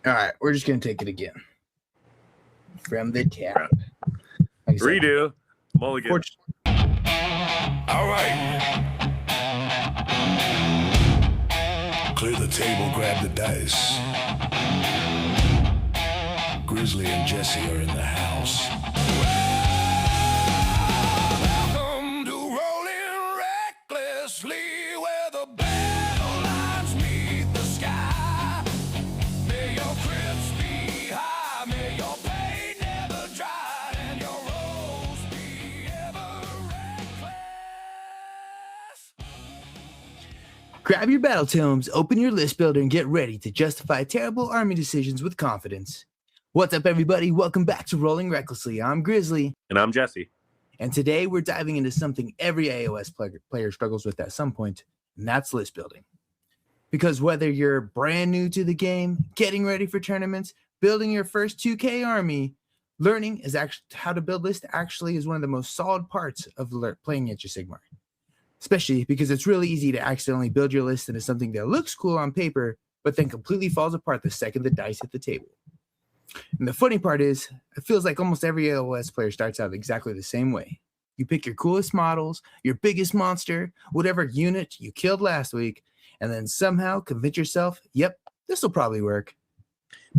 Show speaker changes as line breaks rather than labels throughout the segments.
All right, we're just gonna take it again from the tap.
Like redo. Mulligan.
All right. Clear the table, grab the dice. Grizzly and Jesse are in the house. Welcome to Rolling Recklessly, where the battle lines meet the sky. May your crips be high, may your pain never dry, and your rolls be ever reckless.
Grab your battle tomes, open your list builder, and get ready to justify terrible army decisions with confidence. What's up, everybody? Welcome back to Rolling Recklessly. I'm Grizzly.
And I'm Jesse.
And today we're diving into something every AoS player struggles with at some point, and that's list building. Because whether you're brand new to the game, getting ready for tournaments, building your first 2K army, learning is actually how to build lists actually is one of the most solid parts of playing Age of Sigmar. Especially because it's really easy to accidentally build your list into something that looks cool on paper, but then completely falls apart the second the dice hit the table. And the funny part is, it feels like almost every AoS player starts out exactly the same way. You pick your coolest models, your biggest monster, whatever unit you killed last week, and then somehow convince yourself, yep, this will probably work.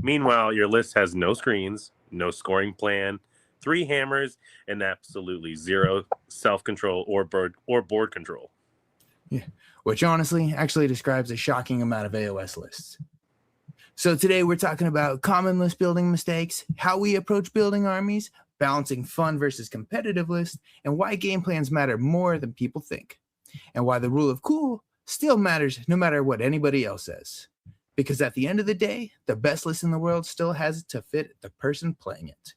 Meanwhile, your list has no screens, no scoring plan, 3 hammers, and absolutely 0 self-control or board control.
Yeah, which honestly actually describes a shocking amount of AoS lists. So today we're talking about common list building mistakes, how we approach building armies, balancing fun versus competitive lists, and why game plans matter more than people think, and why the rule of cool still matters no matter what anybody else says. Because at the end of the day, the best list in the world still has to fit the person playing it.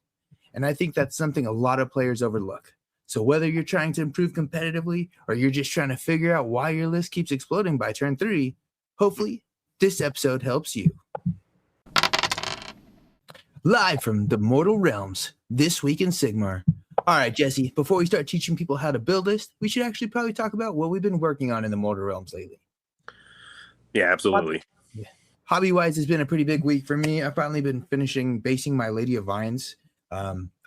And I think that's something a lot of players overlook. So whether you're trying to improve competitively or you're just trying to figure out why your list keeps exploding by turn 3, hopefully this episode helps you. Live from the Mortal Realms, this week in Sigmar. All right, Jesse, before we start teaching people how to build lists, we should actually probably talk about what we've been working on in the Mortal Realms lately.
Yeah, absolutely.
Hobby-wise, it's been a pretty big week for me. I've finally been finishing basing my Lady of Vines.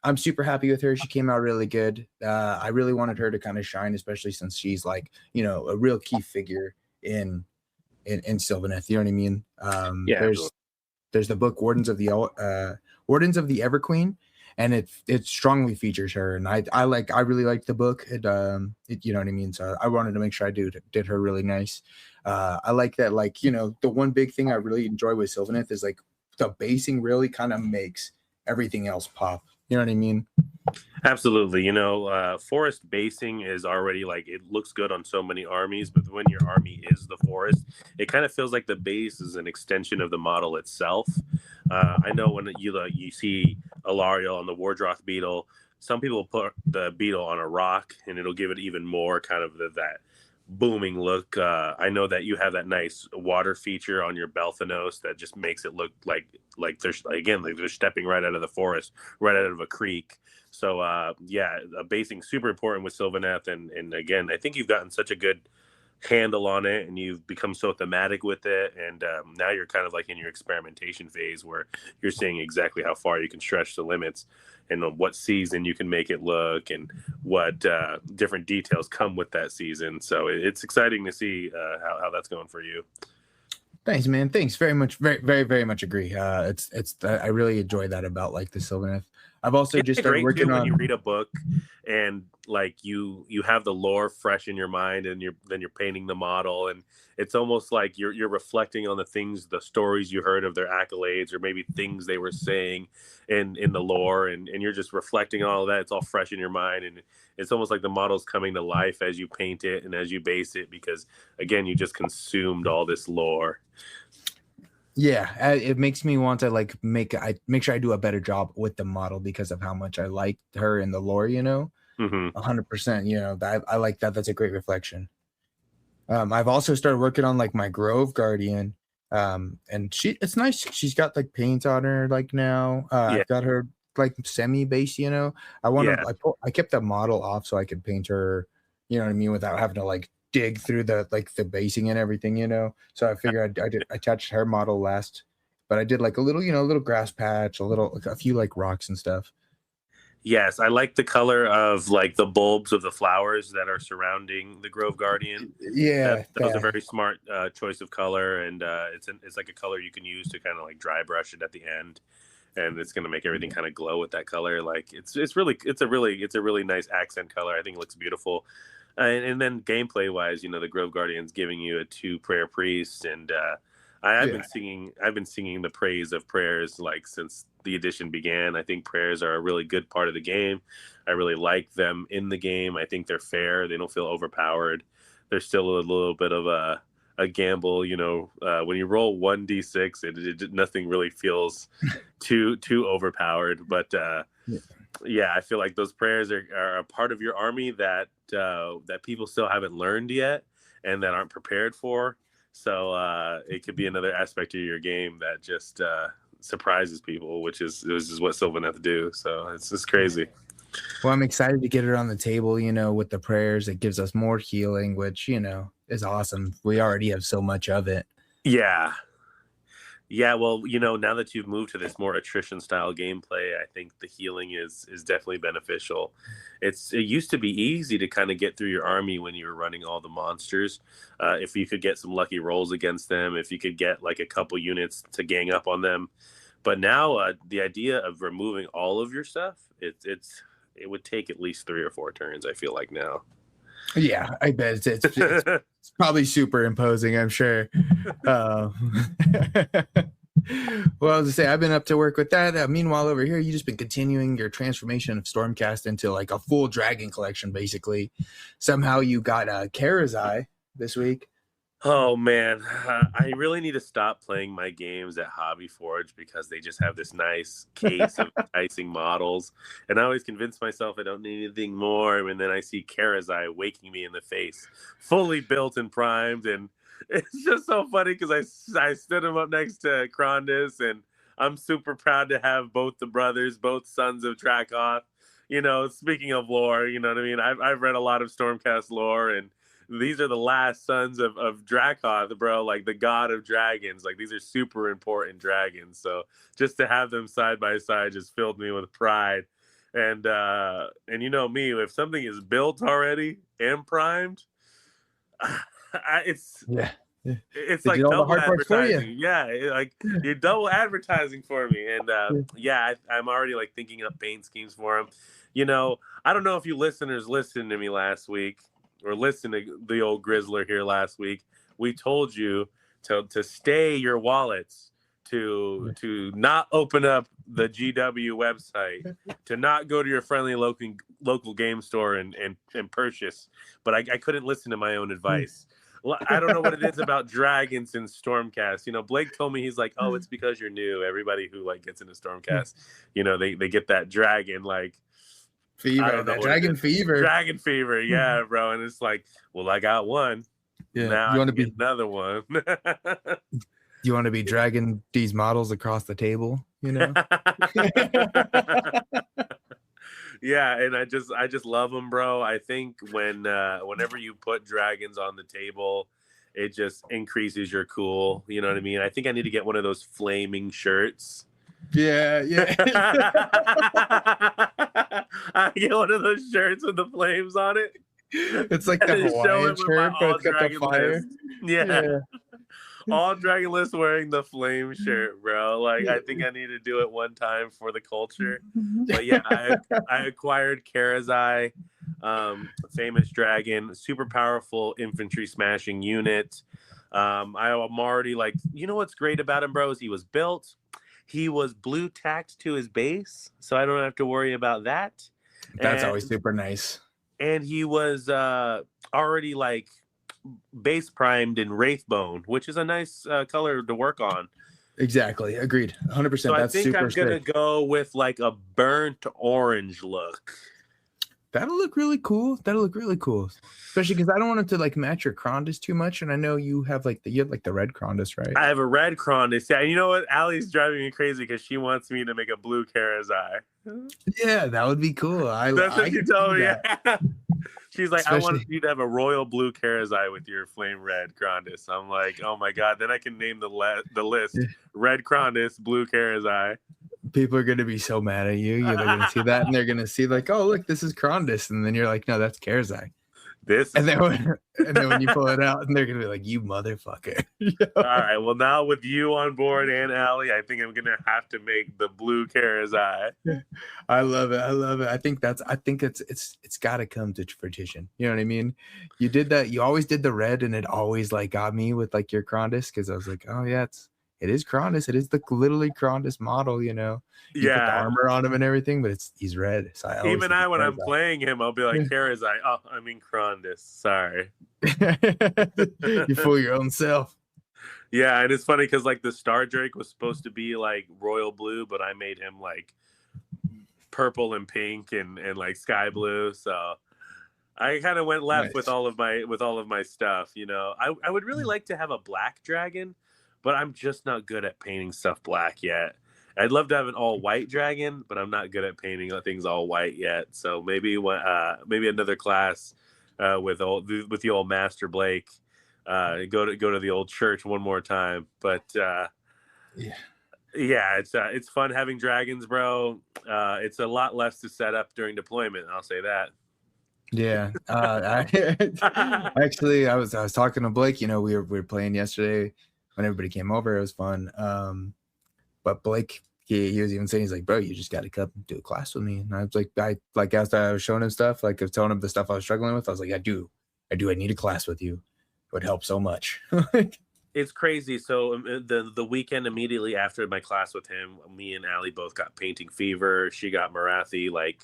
I'm super happy with her. She came out really good. I really wanted her to kind of shine, especially since she's like, you know, a real key figure in Sylvaneth. You know what I mean? There's the book Wardens of the Everqueen, and it strongly features her. And I really liked the book. It you know what I mean? So I wanted to make sure I did her really nice. I like that, like, you know, the one big thing I really enjoy with Sylvaneth is like the basing really kind of makes everything else pop. You know what I mean?
Absolutely. You know, forest basing is already like, it looks good on so many armies, but when your army is the forest, it kind of feels like the base is an extension of the model itself. I know when you see Alariel on the Wardroth beetle, some people put the beetle on a rock and it'll give it even more kind of that booming look. I know that you have that nice water feature on your Belthanos that just makes it look like they're stepping right out of the forest, right out of a creek. So basing super important with Sylvaneth, and again, I think you've gotten such a good handle on it and you've become so thematic with it, and now you're kind of like in your experimentation phase where you're seeing exactly how far you can stretch the limits and what season you can make it look and what different details come with that season. So it's exciting to see how that's going for you.
Thanks, man. Thanks very much. Very, very, very much agree. I really enjoy that about like the Sylvaneth. I've also just started working on.
When you read a book and like you have the lore fresh in your mind, and you're painting the model, and it's almost like you're reflecting on the stories you heard of their accolades, or maybe things they were saying in the lore, and you're just reflecting on all of that. It's all fresh in your mind, and it's almost like the model's coming to life as you paint it and as you base it, because again, you just consumed all this lore.
Yeah, it makes me want to like make sure I do a better job with the model because of how much I liked her in the lore, you know. 100%, you know, that I like that. That's a great reflection. I've also started working on like my Grove Guardian, and it's nice. She's got like paint on her like now. I've got her like semi base, you know. I kept the model off so I could paint her, you know what I mean, without having to like dig through the basing and everything, you know. So I figured I attached her model last but I did like a little, a little grass patch, a few like rocks and stuff.
Yes, I like the color of like the bulbs of the flowers that are surrounding the Grove Guardian.
Yeah,
that was a very smart choice of color, and it's like a color you can use to kind of like dry brush it at the end, and it's going to make everything kind of glow with that color. Like it's a really nice accent color. I think it looks beautiful. And then gameplay wise, the Grove Guardian's giving you a 2 prayer priest, and I've been singing the praise of prayers like since the edition began. I think prayers are a really good part of the game. I really like them in the game. I think they're fair. They don't feel overpowered. There's still a little bit of a gamble. When you roll 1d6, nothing really feels too overpowered. But yeah, I feel like those prayers are a part of your army that people still haven't learned yet and that aren't prepared for. So it could be another aspect of your game that just surprises people, which is what Sylvaneth do. So it's just crazy.
Well, I'm excited to get it on the table, with the prayers. It gives us more healing, which, is awesome. We already have so much of it.
Yeah. Yeah, well, now that you've moved to this more attrition style gameplay, I think the healing is definitely beneficial. It used to be easy to kind of get through your army when you were running all the monsters. If you could get some lucky rolls against them, if you could get like a couple units to gang up on them. But now the idea of removing all of your stuff, it would take at least 3 or 4 turns, I feel like now.
Yeah, I bet it's probably super imposing, I'm sure. Well, as I say, I've been up to work with that. Meanwhile, over here, you've just been continuing your transformation of Stormcast into like a full dragon collection, basically. Somehow you got Karazai this week.
Oh, man. I really need to stop playing my games at Hobby Forge because they just have this nice case of enticing models. And I always convince myself I don't need anything more. And then I see Karazai waking me in the face, fully built and primed. And it's just so funny because I stood him up next to Krondis, and I'm super proud to have both the brothers, both sons of Dracoth. Speaking of lore, you know what I mean? I've read a lot of Stormcast lore, and these are the last sons of Dracoth, bro, like the god of dragons. Like these are super important dragons. So just to have them side by side just filled me with pride. And you know me, if something is built already and primed, it's like double advertising. Yeah, you're double advertising for me. And I'm already like thinking up paint schemes for him. I don't know if you listeners listened to me last week or listen to the old Grizzler here last week. We told you to stay your wallets, to not open up the GW website, to not go to your friendly local game store and purchase. But I couldn't listen to my own advice. I don't know what it is about dragons and Stormcast. Blake told me, he's like, oh, it's because you're new. Everybody who like gets into Stormcast, they get that dragon
fever, that dragon fever.
Dragon fever, yeah, bro. And it's like, well, I got one. Yeah, now you want to be another one.
You want to be dragging these models across the table,
Yeah, and I just love them, bro. I think whenever you put dragons on the table, it just increases your cool. You know what I mean? I think I need to get one of those flaming shirts.
Yeah.
I get one of those shirts with the flames on it.
It's like the Hawaiian shirt, but it's got the fire.
Yeah. All Dragon List wearing the flame shirt, bro. Like, I think I need to do it one time for the culture. But yeah, I acquired Karazai, famous dragon, super powerful infantry smashing unit. I'm already like, what's great about him, bro, is he was built. He was blue tacked to his base, so I don't have to worry about that.
That's always super nice.
And he was already like base primed in Wraithbone, which is a nice color to work on.
Exactly. Agreed. 100%.
So I think I'm going to go with like a burnt orange look.
That'll look really cool. Especially because I don't want it to like match your Krondis too much. And I know you have like the red Krondis, right?
I have a red Krondis. Yeah, you know what? Allie's driving me crazy because she wants me to make a blue Karazai.
Yeah, that would be cool.
That's what she told me. Yeah. She's like, I want
Especially,
you to have a royal blue Karazai with your flame red Krondys. I'm like, oh my god. Then I can name the list: red Krondys, blue Karazai.
people are gonna be so mad at you. They're gonna see that and they're gonna see like, oh look, this is Krondys, and then you're like, no, that's Karazai.
This
And
is
then when you pull it out, and they're gonna be like, you motherfucker.
all right. Well, now with you on board and Allie, I think I'm gonna have to make the blue Karazai.
I love it. I love it. I think it's got to come to fruition. You know what I mean? You did that. You always did the red, and it always like got me with like your Krondys, because I was like, oh yeah, it is Krondys. It is the literally Krondys model. You know, you put the
Yeah.
armor on him and everything, but he's red. So I always
Even
think
when I'm
Karazai.
playing him, I'll be like Karazai. Oh, I mean Krondys. Sorry.
You fool your own self.
Yeah, and it's funny because like the Star Drake was supposed to be like royal blue, but I made him like purple and pink and like sky blue. So I kind of went left with
Nice.
all of my stuff. You know, I would really like to have a black dragon, but I'm just not good at painting stuff black yet. I'd love to have an all white dragon, but I'm not good at painting things all white yet. So maybe another class with the old Master Blake. Go to the old church one more time. But
Yeah.
yeah, it's fun having dragons, bro. It's a lot less to set up during deployment. I'll say that.
Yeah. Actually, I was talking to Blake. You know, we were playing yesterday when everybody came over. It was fun. But Blake, he was even saying, he's like, bro, you just got to come do a class with me. And I was like, after I was showing him stuff, like I was telling him the stuff I was struggling with, I was like, I need a class with you. It would help so much.
It's crazy. So the weekend immediately after my class with him, me and Allie both got painting fever. She got Marathi, like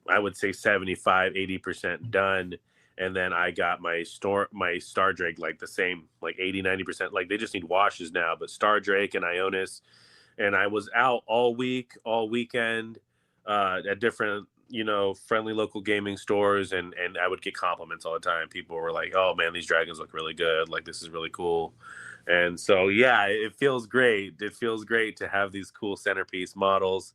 I would say 75-80% done. And then I got my Star Drake, like the same, like 80-90%. Like they just need washes now. But Star Drake and Ionis, and I was out all weekend at different, friendly local gaming stores, and I would get compliments all the time. People were like, oh man, these dragons look really good. Like this is really cool. And so, yeah, it feels great. It feels great to have these cool centerpiece models.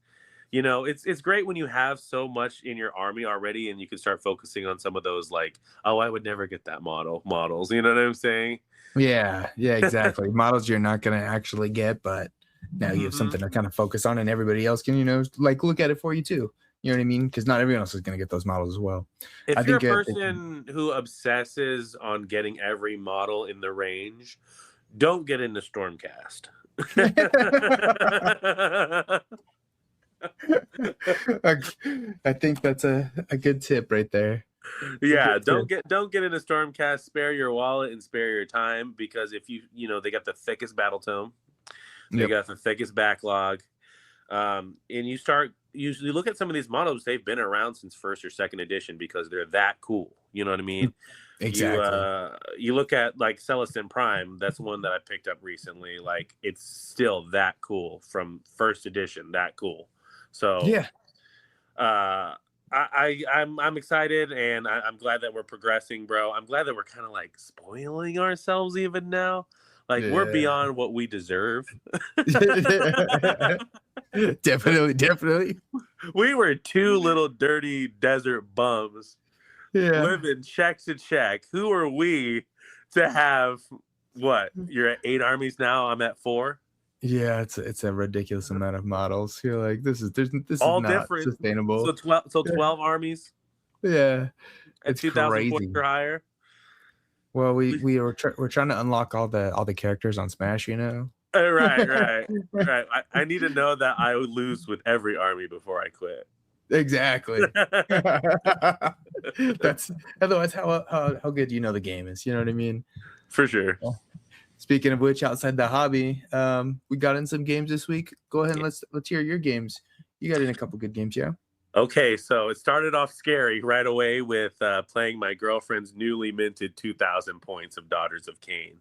It's great when you have so much in your army already and you can start focusing on some of those like, oh, I would never get that models. You know what I'm saying?
Yeah, exactly. Models you're not going to actually get, but now you have something to kind of focus on, and everybody else can, like look at it for you too. You know what I mean? Because not everyone else is going to get those models as well.
If you're a person who obsesses on getting every model in the range, don't get into Stormcast.
I think that's a good tip right there.
Yeah, don't get into Stormcast. Spare your wallet and spare your time, because if they got the thickest battle tome, they got the thickest backlog, and you look at some of these models, they've been around since first or second edition because they're that cool. You know what I mean?
Exactly.
You look at like Celestin Prime. That's one that I picked up recently. Like it's still that cool from first edition. That cool. So
yeah.
I'm excited, and I'm glad that we're progressing, bro. I'm glad that we're kind of like spoiling ourselves even now. Like we're beyond what we deserve.
Definitely.
We were two little dirty desert bums living check to check. Who are we to have what? You're at 8 armies now. I'm at 4.
Yeah, it's a ridiculous amount of models. You're like, this is
all
not
different,
sustainable.
So 12 armies.
Yeah,
at 2,000 points or higher.
Well, we're trying to unlock all the characters on Smash,
Right. I need to know that I would lose with every army before I quit.
Exactly. That's otherwise how good the game is. You know what I mean?
For sure.
Yeah. Speaking of which, outside the hobby, we got in some games this week. Go ahead and let's hear your games. You got in a couple good games, yeah?
Okay, so it started off scary right away with playing my girlfriend's newly minted 2,000 points of Daughters of Cain.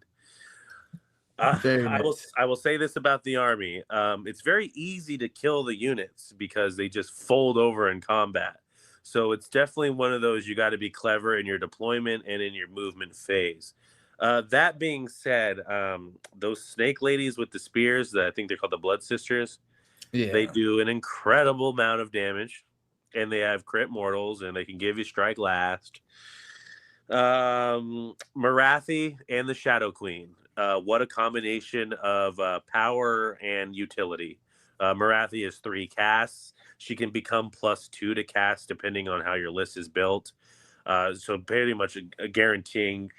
I will say this about the army. It's very easy to kill the units because they just fold over in combat. So it's definitely one of those you got to be clever in your deployment and in your movement phase. That being said, those snake ladies with the spears, I think they're called the Blood Sisters, they do an incredible amount of damage. And they have crit mortals, and they can give you strike last. Marathi and the Shadow Queen. What a combination of power and utility. Marathi is 3 casts. She can become +2 to cast depending on how your list is built. So pretty much guaranteeing,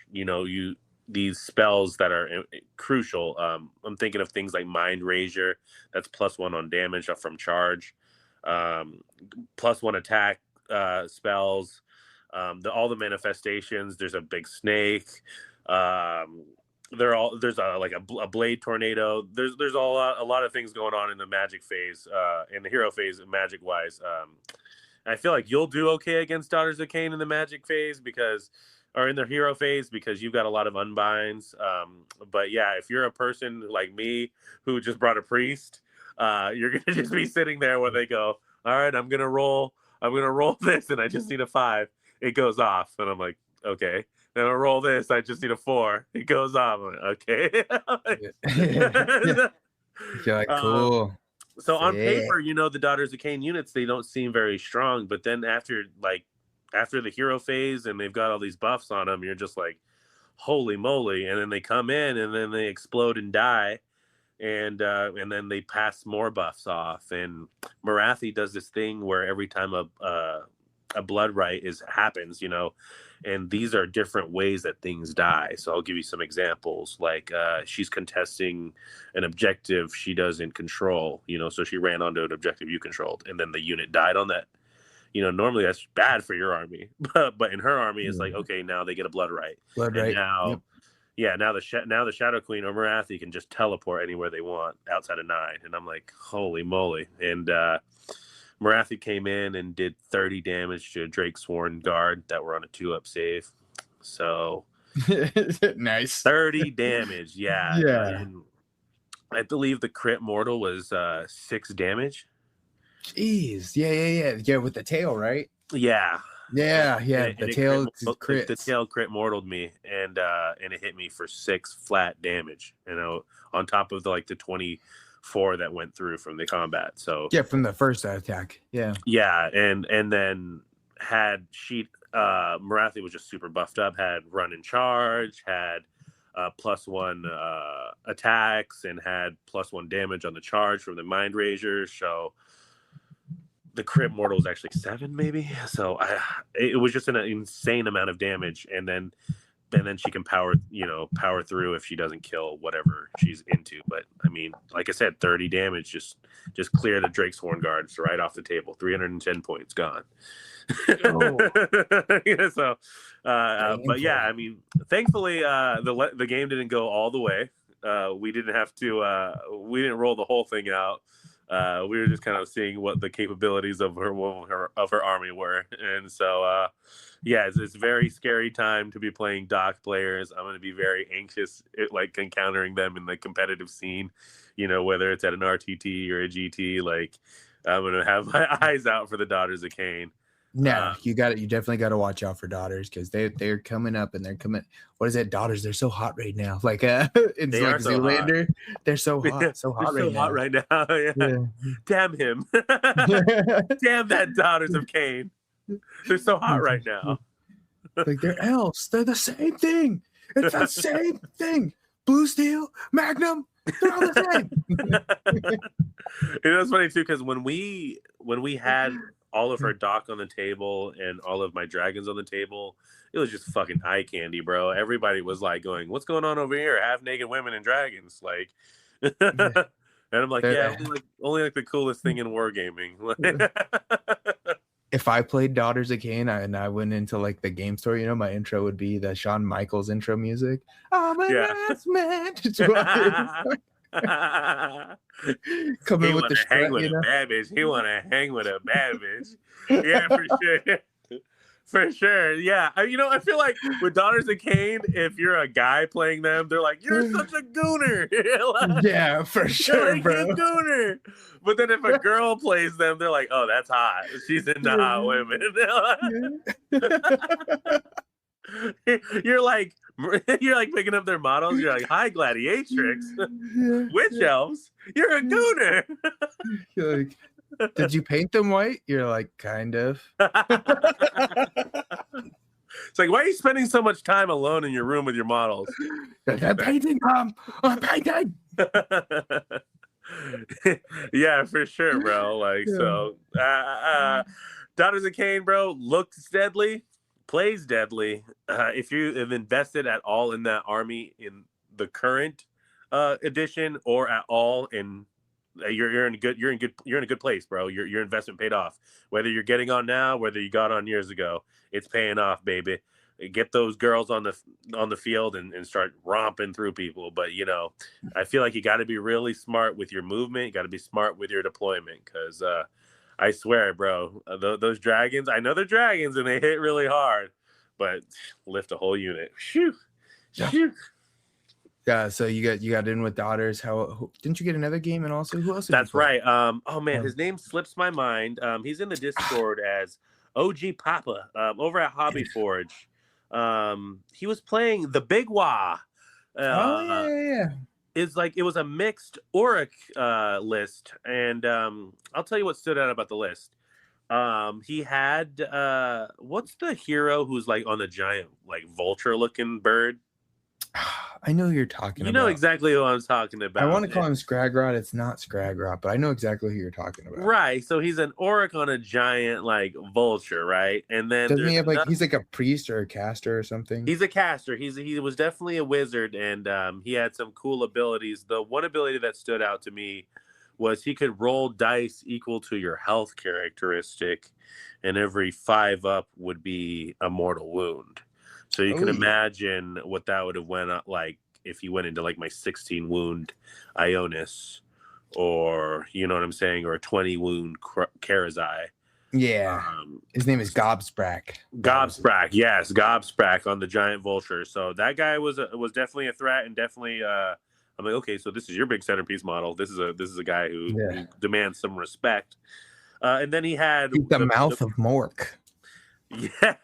these spells that are crucial. I'm thinking of things like Mind Razor. That's +1 on damage from charge. +1 attack spells. All the manifestations. There's a big snake. There's a blade tornado. There's a lot of things going on in the magic phase, in the hero phase, magic wise. I feel like you'll do okay against Daughters of Cain in the magic phase or in the hero phase because you've got a lot of unbinds. But yeah, if you're a person like me who just brought a priest, you're gonna just be sitting there when they go, all right, I'm gonna roll this, and I just need a 5. It goes off, and I'm like, okay. Then I roll this. I just need a 4. It goes off. I'm like, okay.
You're like, cool.
So on paper, the Daughters of Cain units, they don't seem very strong. But then after the hero phase and they've got all these buffs on them, you're just like, holy moly. And then they come in and then they explode and die. And then they pass more buffs off. And Marathi does this thing where every time a blood rite happens, and these are different ways that things die. So I'll give you some examples. Like she's contesting an objective she doesn't control, so she ran onto an objective you controlled, and then the unit died on that. Normally that's bad for your army, but in her army, it's like, okay, now they get a blood rite. Now, yep. Yeah, now the Shadow Queen or Marathi can just teleport anywhere they want outside of 9, and I'm like, holy moly! And Marathi came in and did 30 damage to a Drake Sworn Guard that were on a 2-up save. So
nice.
30 damage, yeah.
Yeah.
And I believe the crit mortal was 6 damage.
Jeez. Yeah, with the tail, right?
Yeah.
Yeah. The tail crits.
The tail crit mortaled me, and it hit me for 6 flat damage, on top of the 24 that went through from the combat. So
yeah, from the first attack. Yeah,
and then had Marathi was just super buffed up, had run and charge, had +1 attacks, and had +1 damage on the charge from the Mind Razor. So the crit mortal was actually 7 maybe. So it was just an insane amount of damage, and then she can power through if she doesn't kill whatever she's into. But I mean, like I said, 30 damage just clear the Drake's Horn Guards right off the table. 310 points gone.
Oh.
But yeah, I mean, thankfully the game didn't go all the way. We didn't have to. We didn't roll the whole thing out. We were just kind of seeing what the capabilities of her army were, and so yeah, it's a very scary time to be playing dock players. I'm going to be very anxious at encountering them in the competitive scene, whether it's at an RTT or a GT. I'm going to have my eyes out for the Daughters of Cain.
No, you definitely got to watch out for Daughters, because they're coming up, and they're coming. What is it, Daughters? They're so hot right now. It's like Zoolander. They're so hot, so hot right now.
Yeah. Damn him. Damn that Daughters of Cain. They're so hot right now.
They're elves. They're the same thing. It's the same thing. Blue Steel, Magnum. They're all the same.
It's funny too, because when we had all of her dock on the table and all of my dragons on the table, it was just fucking eye candy, bro. Everybody was going, "What's going on over here? Half naked women and dragons." And I'm like, yeah, only the coolest thing in wargaming.
If I played Daughters of Cain and I went into the game store, my intro would be the Shawn Michaels intro music. I'm an ass man. Come in with the
hang with a bad bitch. He want to hang with a bad bitch. Yeah, for sure. For sure. Yeah. I feel like with Daughters of Cain, if you're a guy playing them, they're like, you're such a gooner.
Yeah, for sure, bro.
A gooner. But then if a girl plays them, they're like, oh, that's hot. She's into hot women. You're picking up their models. You're like, hi, gladiatrix. Witch elves. You're a gooner.
You're like, did you paint them white? You're like, kind of.
It's like, why are you spending so much time alone in your room with your models?
I'm painting, Mom. I'm painting.
Yeah, for sure, bro. Like,
Yeah.
so, Daughters of Cain, bro, looks deadly, plays deadly. If you have invested at all in that army in the current edition or at all in you're in a good place, bro. Your investment paid off. Whether you're getting on now, whether you got on years ago, it's paying off, baby. Get those girls on the field and start romping through people. But I feel like you got to be really smart with your movement. You got to be smart with your deployment, because I swear, bro, those dragons. I know they're dragons and they hit really hard, but lift a whole unit. Shoo,
Yeah.
shoo.
Yeah, so you got in with Daughters. Didn't you get another game? And also, who else?
That's right. Oh man, his name slips my mind. He's in the Discord as OG Papa over at Hobby Forge. He was playing the Big Wah.
Yeah.
It's like it was a mixed Auric list, and I'll tell you what stood out about the list. He had what's the hero who's like on the giant like vulture looking bird?
I know who you're talking about.
You know exactly who I'm talking about.
I want to call him Scragrot. It's not Scragrot, but I know exactly who you're talking about.
Right. So he's an Auric on a giant like vulture, right? And then
doesn't he have like he's like a priest or a caster or something?
He's a caster. He was definitely a wizard, and he had some cool abilities. The one ability that stood out to me was he could roll dice equal to your health characteristic, and every 5 up would be a mortal wound. So you can imagine what that would have went up like if he went into like my 16 wound Ionis, or you know what I'm saying, or a 20 wound Karazai.
Yeah, his name is Gobsprak.
Gobsprak, yes, Gobsprak on the giant vulture. So that guy was definitely a threat, and definitely I'm like, okay, so this is your big centerpiece model. This is a guy who demands some respect. And then he had
the mouth of Mork.
Yeah.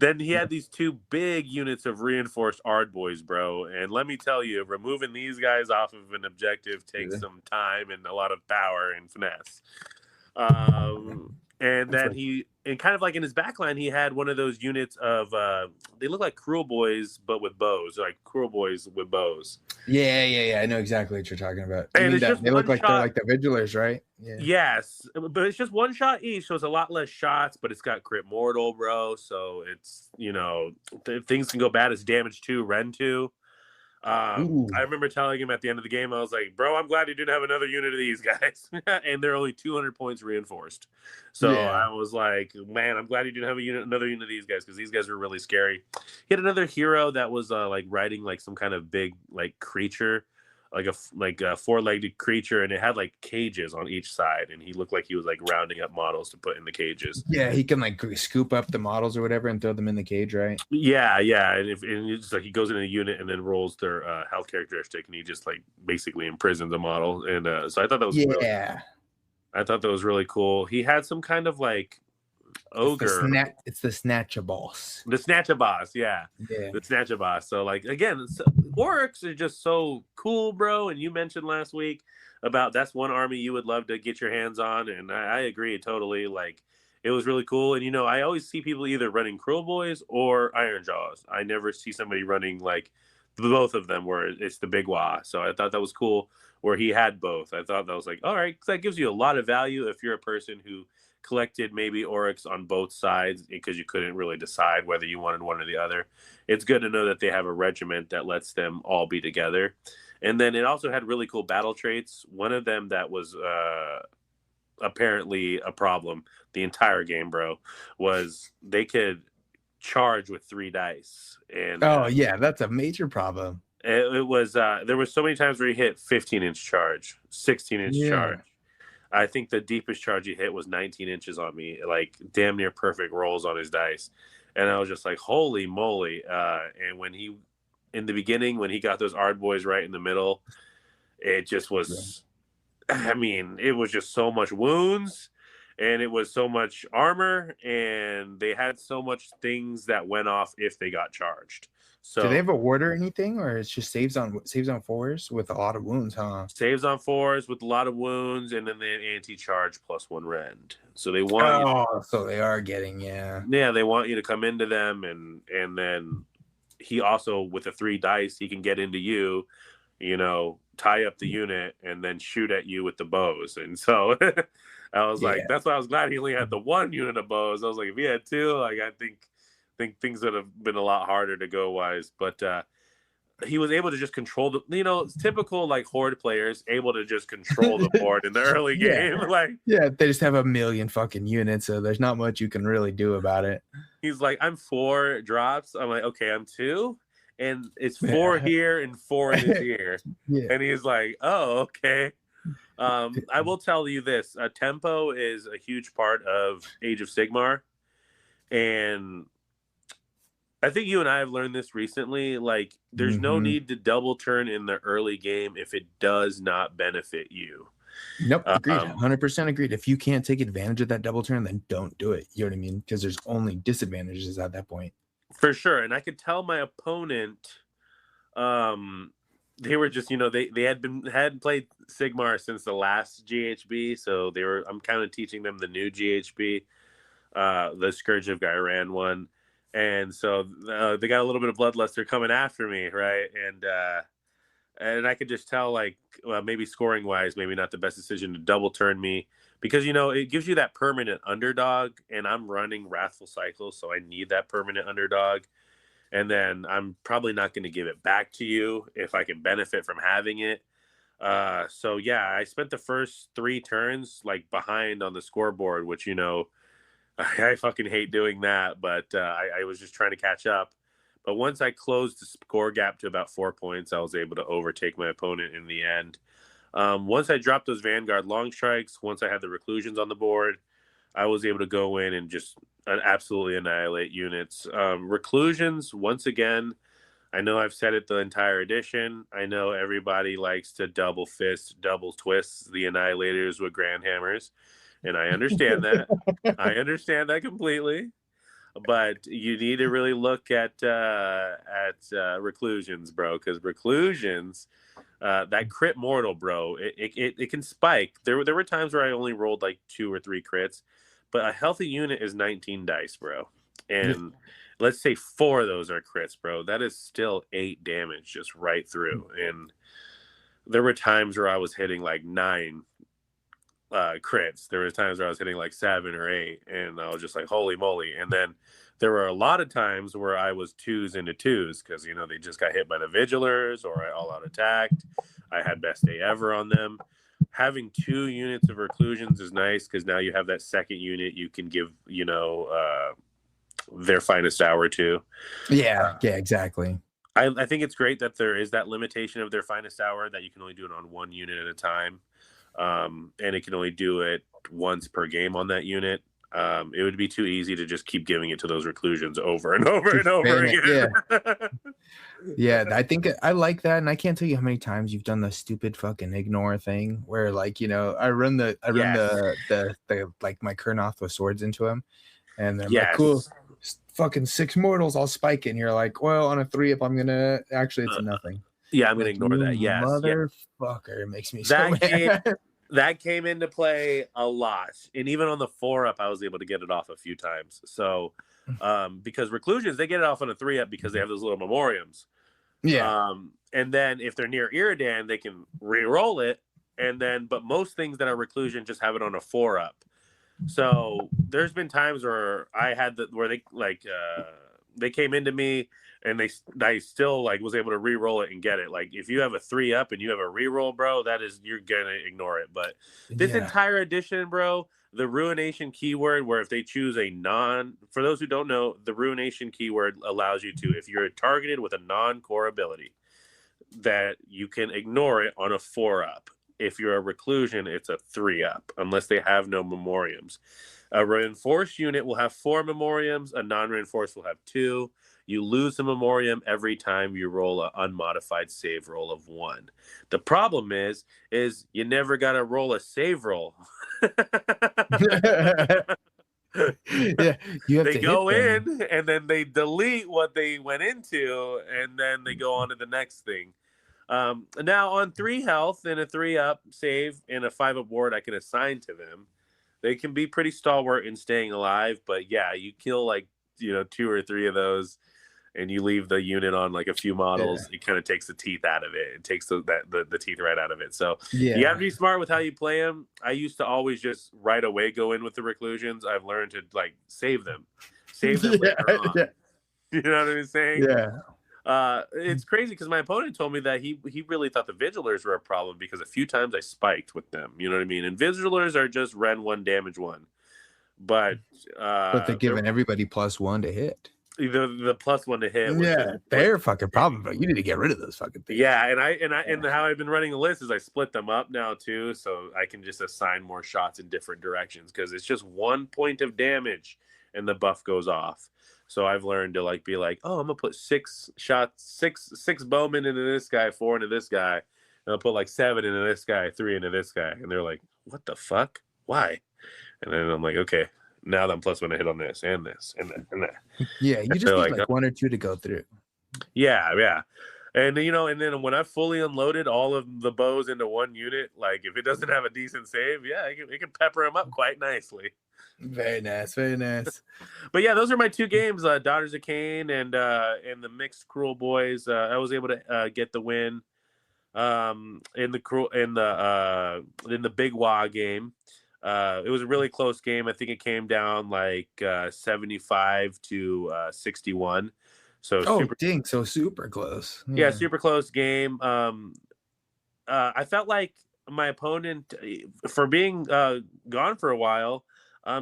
Then he had these 2 big units of reinforced Ardboys, bro. And let me tell you, removing these guys off of an objective takes some time and a lot of power and finesse. And then and kind of like in his backline, he had one of those units of, they look like Cruel Boys, but with bows, like Cruel Boys with bows.
Yeah. I know exactly what you're talking about.
And it's just
they look like they're like the Vigilers, right? Yeah.
Yes, but it's just 1 shot each, so it's a lot less shots, but it's got crit mortal, bro. So it's, things can go bad. It's damage 2, Ren 2. I remember telling him at the end of the game, I was like, bro, I'm glad you didn't have another unit of these guys. And they're only 200 points reinforced. So I was like, man, I'm glad you didn't have another unit of these guys, because these guys were really scary. He had another hero that was like riding like some kind of big like creature, like a 4-legged creature, and it had like cages on each side, and he looked like he was like rounding up models to put in the cages.
Yeah, he can like scoop up the models or whatever and throw them in the cage, right?
Yeah, and it's like he goes into a unit and then rolls their health characteristic, and he just like basically imprisons the model. And so I thought that was I thought that was really cool. He had some kind of like ogre.
It's the Snatcha Boss.
The Snatcha Boss, yeah. The Snatcha Boss. So like again, Oryx are just so cool, bro. And you mentioned last week about that's one army you would love to get your hands on, and I agree totally. Like it was really cool. And I always see people either running Cruel Boys or Iron Jaws. I never see somebody running like both of them where it's the Big Wah. So I thought that was cool where he had both. I thought that was like, all right, that gives you a lot of value if you're a person who collected maybe Oryx on both sides because you couldn't really decide whether you wanted one or the other. It's good to know that they have a regiment that lets them all be together. And then it also had really cool battle traits. One of them that was apparently a problem the entire game, bro, was they could charge with 3 dice. And
that's a major problem.
It was there was so many times where he hit 15-inch charge, 16-inch charge. I think the deepest charge he hit was 19 inches on me, like damn near perfect rolls on his dice. And I was just like, holy moly. And when in the beginning, when he got those Ardboys right in the middle, it just was, I mean, it was just so much wounds and it was so much armor, and they had so much things that went off if they got charged. So
do they have a ward or anything, or it's just saves on 4s with a lot of wounds, huh?
saves on 4s with a lot of wounds, and then they have anti-charge +1 rend. So they want
so they are getting
they want you to come into them, and then he also, with the 3 dice, he can get into you, tie up the unit, and then shoot at you with the bows. And so I was like, that's why I was glad he only had the 1 unit of bows. I was like, if he had 2, like I think things would have been a lot harder to go wise. But he was able to just control the, it's typical like horde players able to just control the board in the early game. Like,
they just have a million fucking units, so there's not much you can really do about it.
He's like, I'm 4 drops. I'm like, okay, I'm 2, and it's 4 here and 4 in this here. And he's like, oh, okay. I will tell you this: tempo is a huge part of Age of Sigmar, and I think you and I have learned this recently. Like, there's no need to double turn in the early game if it does not benefit you.
Nope, agreed. 100% agreed. If you can't take advantage of that double turn, then don't do it. You know what I mean? Because there's only disadvantages at that point.
For sure. And I could tell my opponent, they were just, they hadn't played Sigmar since the last GHB, so I'm kind of teaching them the new GHB, the Scourge of Gyran one. And so they got a little bit of bloodlust. Coming after me, right? And I could just tell, like, maybe scoring wise, maybe not the best decision to double turn me, because it gives you that permanent underdog, and I'm running Wrathful Cycle, so I need that permanent underdog. And then I'm probably not going to give it back to you if I can benefit from having it. So yeah, I spent the first 3 turns like behind on the scoreboard, which I fucking hate doing that, but I was just trying to catch up. But once I closed the score gap to about 4 points, I was able to overtake my opponent in the end. Once I dropped those Vanguard long strikes, once I had the reclusions on the board, I was able to go in and just absolutely annihilate units. Reclusions, once again, I know I've said it the entire edition. I know everybody likes to double fist, double twist the annihilators with grand hammers. And I understand that. I understand that completely. But you need to really look at reclusions, bro, because reclusions, that crit mortal, bro, it can spike. There were times where I only rolled like 2 or 3 crits, but a healthy unit is 19 dice, bro. And let's say 4 of those are crits, bro. That is still 8 damage just right through. And there were times where I was hitting like 9 crits. There was times where I was hitting like 7 or 8, and I was just like, holy moly. And then there were a lot of times where I was 2s into 2s because they just got hit by the vigilers, or I all out attacked. I had best day ever on them. Having 2 units of reclusions is nice because now you have that second unit you can give their finest hour to.
Yeah, exactly.
I think it's great that there is that limitation of their finest hour, that you can only do it on 1 unit at a time. And it can only do it once per game on that unit. It would be too easy to just keep giving it to those reclusions over and over and over again.
Yeah, I think I like that, and I can't tell you how many times you've done the stupid fucking ignore thing where, like, I run the like my Kurnoth with swords into him, and then like, cool, fucking 6 mortals, I'll spike it, and you're like, well, on a 3-up, I'm gonna it's a nothing.
Yeah, I'm gonna ignore that. Yes,
motherfucker, it makes me so mad.
That came into play a lot, and even on the 4-up, I was able to get it off a few times. So, because reclusions, they get it off on a 3-up because they have those little memoriams.
Yeah.
And then if they're near Iridan, they can re-roll it, but most things that are reclusion just have it on a 4-up. So there's been times where I had where they came into me, and I still like was able to re-roll it and get it. Like, if you have a 3-up and you have a re-roll, bro, you're gonna ignore it. But this entire edition, bro, the ruination keyword, where if they choose for those who don't know, the ruination keyword allows you to, if you're targeted with a non-core ability, that you can ignore it on a 4-up. If you're a reclusion, it's a 3-up, unless they have no memoriams. A reinforced unit will have 4 memoriams. A non-reinforced will have 2. You lose a memoriam every time you roll an unmodified save roll of 1. The problem is you never got to roll a save roll.
Yeah, you have
They
to
go
hit them.
in and then they delete what they went into, and then they go on to the next thing. Now on 3 health and a 3 up save and a 5 up ward I can assign to them. They can be pretty stalwart in staying alive, but yeah, you kill like 2 or 3 of those, and you leave the unit on like a few models. It kind of takes the teeth out of it. It takes the teeth right out of it. So you have to be smart with how you play them. I used to always just right away go in with the reclusions. I've learned to like save them later on.
Yeah.
You know what I'm saying?
Yeah.
It's crazy because my opponent told me that he really thought the Vigilers were a problem because a few times I spiked with them. You know what I mean? And Vigilers are just Ren 1, damage 1. But
they're giving everybody +1 to hit.
The +1 to hit.
Yeah, they're a fucking problem, bro. You need to get rid of those fucking things.
Yeah, and how I've been running the list is I split them up now too, so I can just assign more shots in different directions because it's just 1 point of damage and the buff goes off. So I've learned to like be like, oh, I'm gonna put 6 shots, six bowmen into this guy, 4 into this guy, and I'll put like 7 into this guy, 3 into this guy, and they're like, what the fuck? Why? And then I'm like, okay, now that I'm +1 to hit on this and this and that and that.
Yeah, you just need like 1 or 2 to go through.
Yeah. And and then when I fully unloaded all of the bows into one unit, like if it doesn't have a decent save, yeah, it can pepper them up quite nicely.
Very nice, very nice.
But yeah, those are my 2 games, Daughters of Cain and the Mixed Cruel Boys. I was able to get the win in the Big Wa game. It was a really close game. I think it came down like 75 to 61. So
so super close.
Yeah, super close game. I felt like my opponent, for being gone for a while,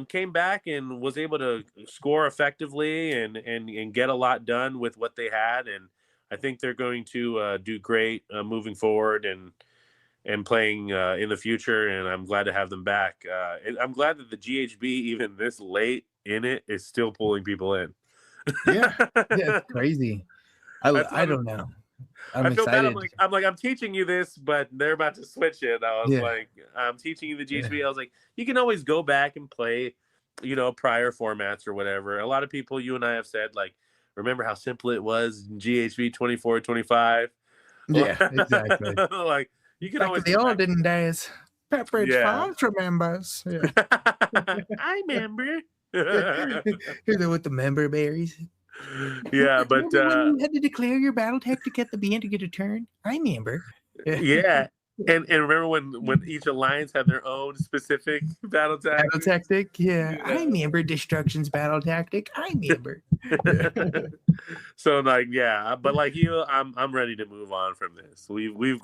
came back and was able to score effectively and get a lot done with what they had. And I think they're going to do great moving forward and playing in the future. And I'm glad to have them back. I'm glad that the GHB, even this late in it, is still pulling people in.
Yeah, it's crazy. I don't know.
I feel bad. I'm teaching you this, but they're about to switch it. I was like, I'm teaching you the GHB. I was like, you can always go back and play, prior formats or whatever. A lot of people, you and I have said, like, remember how simple it was in GHB 24, 25?
Yeah, exactly.
Like, you can always.
The olden days. Pepperidge Farms remembers. Yeah.
I remember.
With the member berries.
Yeah, but
when you had to declare your battle tactic at the end to get a turn. I remember.
Yeah, and remember when each alliance had their own specific battle tactic.
Battle tactic, yeah. I remember Destruction's battle tactic. I remember.
So like, yeah, but like you, I'm ready to move on from this. We've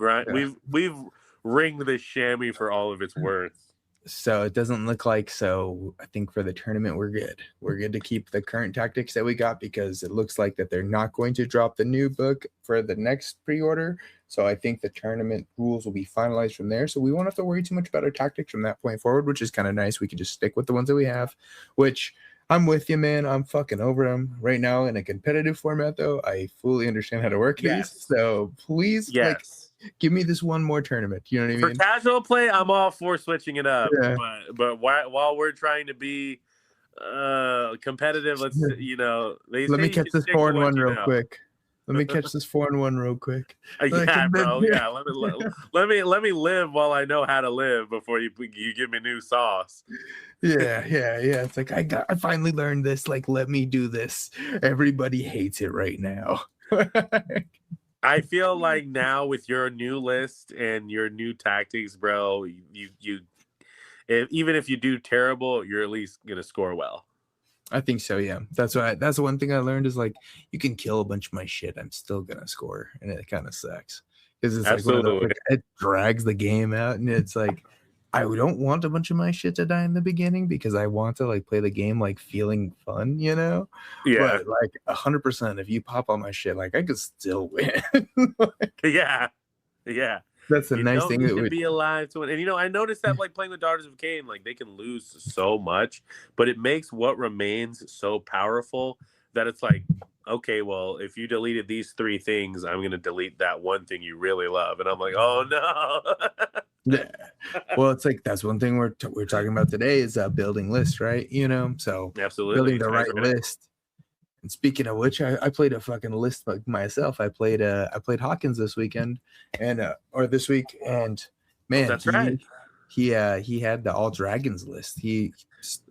ringed this chamois for all of its worth.
So it doesn't look like so. I think for the tournament, we're good. We're good to keep the current tactics that we got because it looks like that they're not going to drop the new book for the next pre-order. So I think the tournament rules will be finalized from there. So we won't have to worry too much about our tactics from that point forward, which is kind of nice. We can just stick with the ones that we have, which I'm with you, man. I'm fucking over them right now in a competitive format, though. I fully understand how to work these. So please, give me this one more tournament. You know what I mean?
For casual play, I'm all for switching it up. Yeah. But while we're trying to be competitive, let's let
me catch this 4-1 real quick. Let me catch this 4-1 real quick.
Yeah, bro. Yeah, let me live while I know how to live before you give me new sauce.
Yeah. It's like I finally learned this. Like, let me do this. Everybody hates it right now.
I feel like now with your new list and your new tactics, bro, even if you do terrible, you're at least gonna score well.
I think so, yeah. That's one thing I learned is like you can kill a bunch of my shit, I'm still gonna score, and it kind of sucks because it's like it drags the game out, and it's like I don't want a bunch of my shit to die in the beginning because I want to like play the game like feeling fun, Yeah. But like 100%, if you pop on my shit, like I could still win.
Yeah.
That's the nice thing
that be alive to win. And I noticed that like playing with Daughters of Cain, like they can lose so much, but it makes what remains so powerful that it's like, okay, well, if you deleted these 3 things, I'm going to delete that one thing you really love. And I'm like, oh no.
Yeah. Well, it's like that's one thing we're talking about today is building lists, right? You know, so
Absolutely.
building the right list. And speaking of which, I played a fucking list like myself. I played Hawkins this weekend or this week, and man,
that's right.
He had the all dragons list. He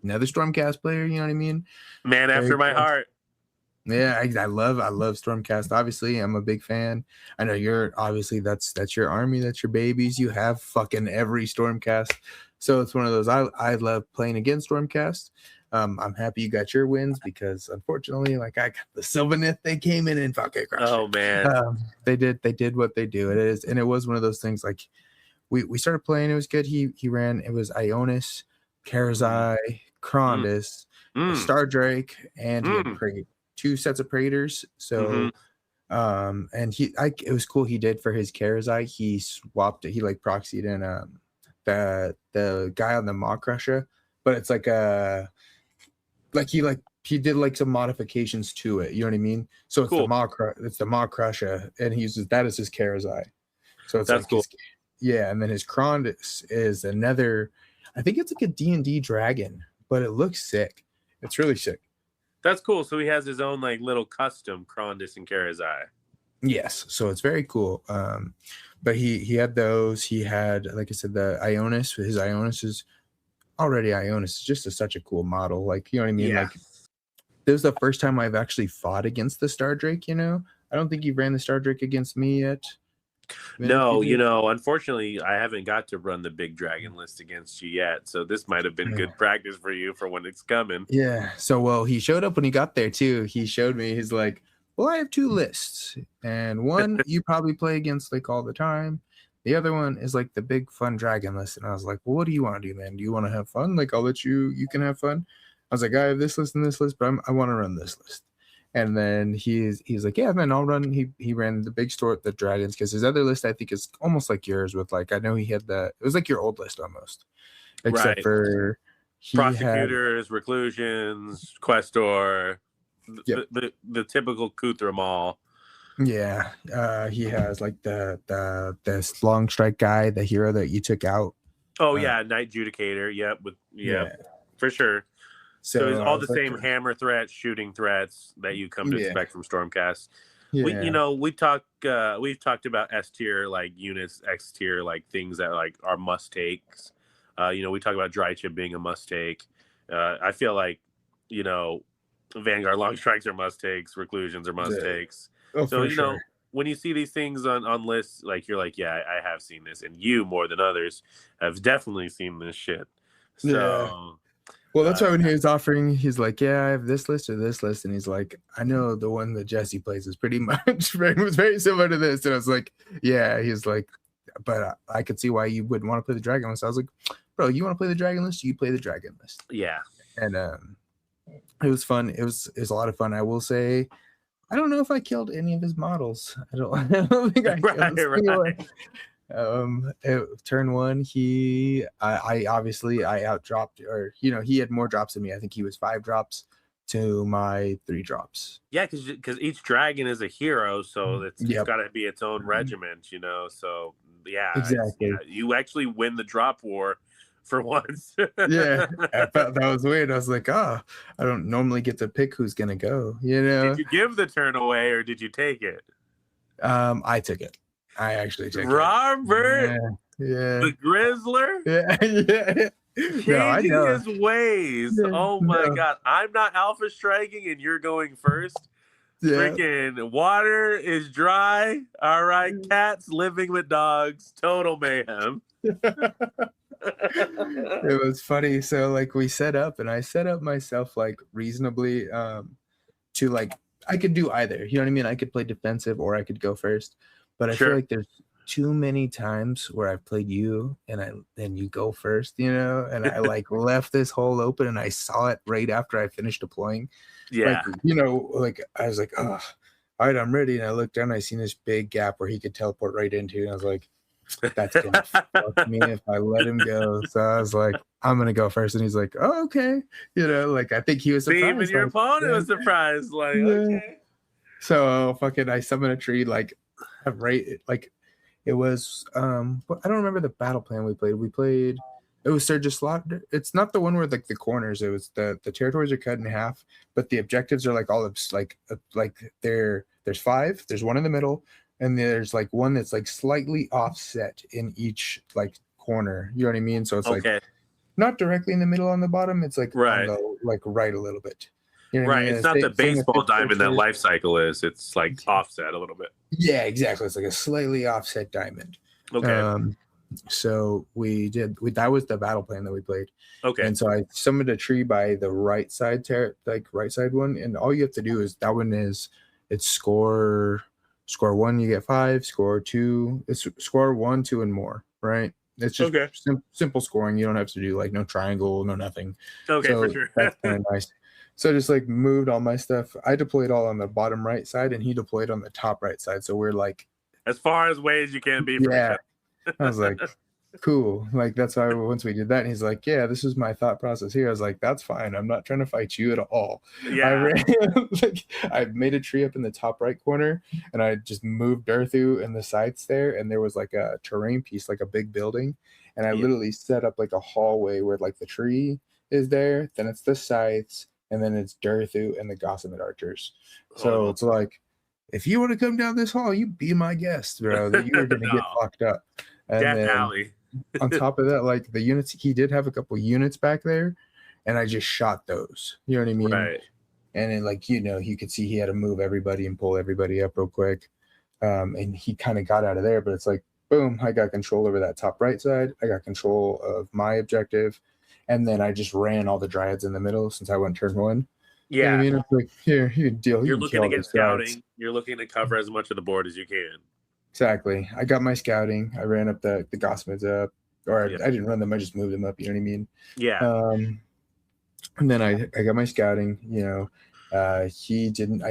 another Stormcast player, you know what I mean?
Man after my heart.
Yeah, I love Stormcast. Obviously, I'm a big fan. I know you're obviously that's your army, that's your babies. You have fucking every Stormcast, so it's one of those. I love playing against Stormcast. I'm happy you got your wins because unfortunately, like I got the Sylvaneth, they came in and fucking crushed.
Oh man,
they did what they do. It was one of those things. Like we started playing, it was good. He ran. It was Ionis, Karazai, Krondus, Star Drake, and he had prayed 2 sets of Praetors. So and it was cool. He did for his Karazai, he swapped it, he like proxied in the guy on the Maw Crusher, but it's like he did like some modifications to it, you know what I mean? So it's cool. the Maw Crusher, and he uses that as his Karazai. So it's that's like cool. Yeah, and then his Krondus is another, I think it's like a D&D dragon, but it looks sick. It's really sick.
That's cool. So he has his own like little custom Krondus and Karazai.
Yes, so it's very cool. But he had those. He had, like I said, the Ionis. His Ionis is already Ionis. It's just such a cool model. Like, you know what I mean? Yeah. Like, this was the first time I've actually fought against the Star Drake, you know? I don't think you ran the Star Drake against me yet.
No, you know, unfortunately, I haven't got to run the big dragon list against you yet. So this might have been good practice for you for when it's coming.
Yeah. So, well, he showed up when he got there, too. He showed me, he's like, well, I have 2 lists. And one you probably play against like all the time. The other one is like the big fun dragon list. And I was like, well, what do you want to do, man? Do you want to have fun? Like, I'll let you can have fun. I was like, I have this list and this list, but I want to run this list. And then he's like, yeah, man, I'll run. He ran the big store at the dragons because his other list I think is almost like yours with like, I know he had it was like your old list almost, except for
prosecutors, reclusions, questor, the typical Kuthra Mall.
Yeah, he has like this long strike guy, the hero that you took out.
Oh yeah, Knight Judicator. Yep, for sure. So it's all the same hammer threats, shooting threats that you come to expect from Stormcast. Yeah. We've talked about S tier like units, X tier like things that like are must takes. We talk about dry chip being a must take. I feel like Vanguard long strikes are must takes, reclusions are must takes. Oh, so when you see these things on lists, like you're like, yeah, I have seen this, and you more than others have definitely seen this shit. So. Yeah.
Well, that's why when he was offering, he's like, yeah, I have this list or this list. And he's like, I know the one that Jesse plays is pretty much was very similar to this. And I was like, yeah, he's like, but I could see why you wouldn't want to play the dragon list. I was like, bro, you want to play the dragon list? You play the dragon list.
Yeah.
And it was fun. It was a lot of fun. I will say, I don't know if I killed any of his models. I don't think I killed right. Turn 1, I obviously outdropped, or he had more drops than me. I think he was 5 drops to my 3 drops.
Yeah, because each dragon is a hero, so it's got to be its own regiment, So yeah,
exactly.
You actually win the drop war for once.
Yeah, I felt that was weird. I was like, I don't normally get to pick who's gonna go.
Did you give the turn away or did you take it?
I took it. I actually took
Robert,
the
Grizzler, changing his ways. Oh my god, I'm not alpha striking and you're going first. Freaking water is dry. All right, cats living with dogs. Total mayhem.
It was funny. So like we set up, and I set up myself like reasonably to like I could do either. You know what I mean? I could play defensive or I could go first. But I feel like there's too many times where I've played you and you go first, and I like left this hole open and I saw it right after I finished deploying.
Yeah.
Like I was like, oh, all right, I'm ready. And I looked down and I seen this big gap where he could teleport right into. And I was like, that's going to fuck me if I let him go. So I was like, I'm gonna go first, and he's like, oh, okay, like I think he was
See,
surprised.
even your
like,
opponent was surprised. Like,
Yeah.
okay.
So fucking, I summoned a tree like right, like it was I don't remember the battle plan we played. We played it was Surge's Slaughter. It's not the one where like the corners. It was the territories are cut in half, but the objectives are like all of like there's 5. There's one in the middle, and there's like one that's like slightly offset in each like corner. You know what I mean? So it's like
Okay.
not directly in the middle on the bottom. It's like
Right.
on the like right a little bit. You know what I
Right.
mean?
It's not the
Same with
baseball
this
diamond that
picture.
life cycle is. It's like offset a little bit.
Yeah, exactly. It's like a slightly offset diamond.
Okay.
So that was the battle plan that we played.
Okay.
And so I summoned a tree by the right side right side one, and all you have to do is that one is it's score 1 you get 5, score 2 it's score 1, 2 and more, right? It's just
Okay.
simple scoring. You don't have to do like no triangle, no nothing.
Okay,
So
for sure.
that's kind of nice. So I just like moved all my stuff. I deployed all on the bottom right side, and he deployed on the top right side. So we're like
As far as ways you can be. From
yeah. I was like, cool. Like that's why once we did that, and he's like, yeah, this is my thought process here. I was like, that's fine. I'm not trying to fight you at all.
Yeah.
I made a tree up in the top right corner, and I just moved Durthu in the sides there, and there was like a terrain piece, like a big building, and I literally set up like a hallway where like the tree is there, then it's the scythes, and then it's Durthu and the Gossamet archers. So it's like, if you want to come down this hall, you be my guest, bro. That you are gonna get fucked up. And
Death
then
Alley.
on top of that, like the units, he did have a couple units back there, and I just shot those. You know what I mean?
Right.
And then, like, you could see he had to move everybody and pull everybody up real quick. And he kind of got out of there, but it's like, boom, I got control over that top right side. I got control of my objective. And then I just ran all the dryads in the middle since I went turn 1.
Yeah.
You know what I mean? It's like, here, you deal.
You're
You
looking to get scouting.
guys.
You're looking to cover as much of the board as you can.
Exactly. I got my scouting. I ran up the Gossamets up. Or I didn't run them, I just moved them up, you know what I mean?
Yeah.
And then I got my scouting, I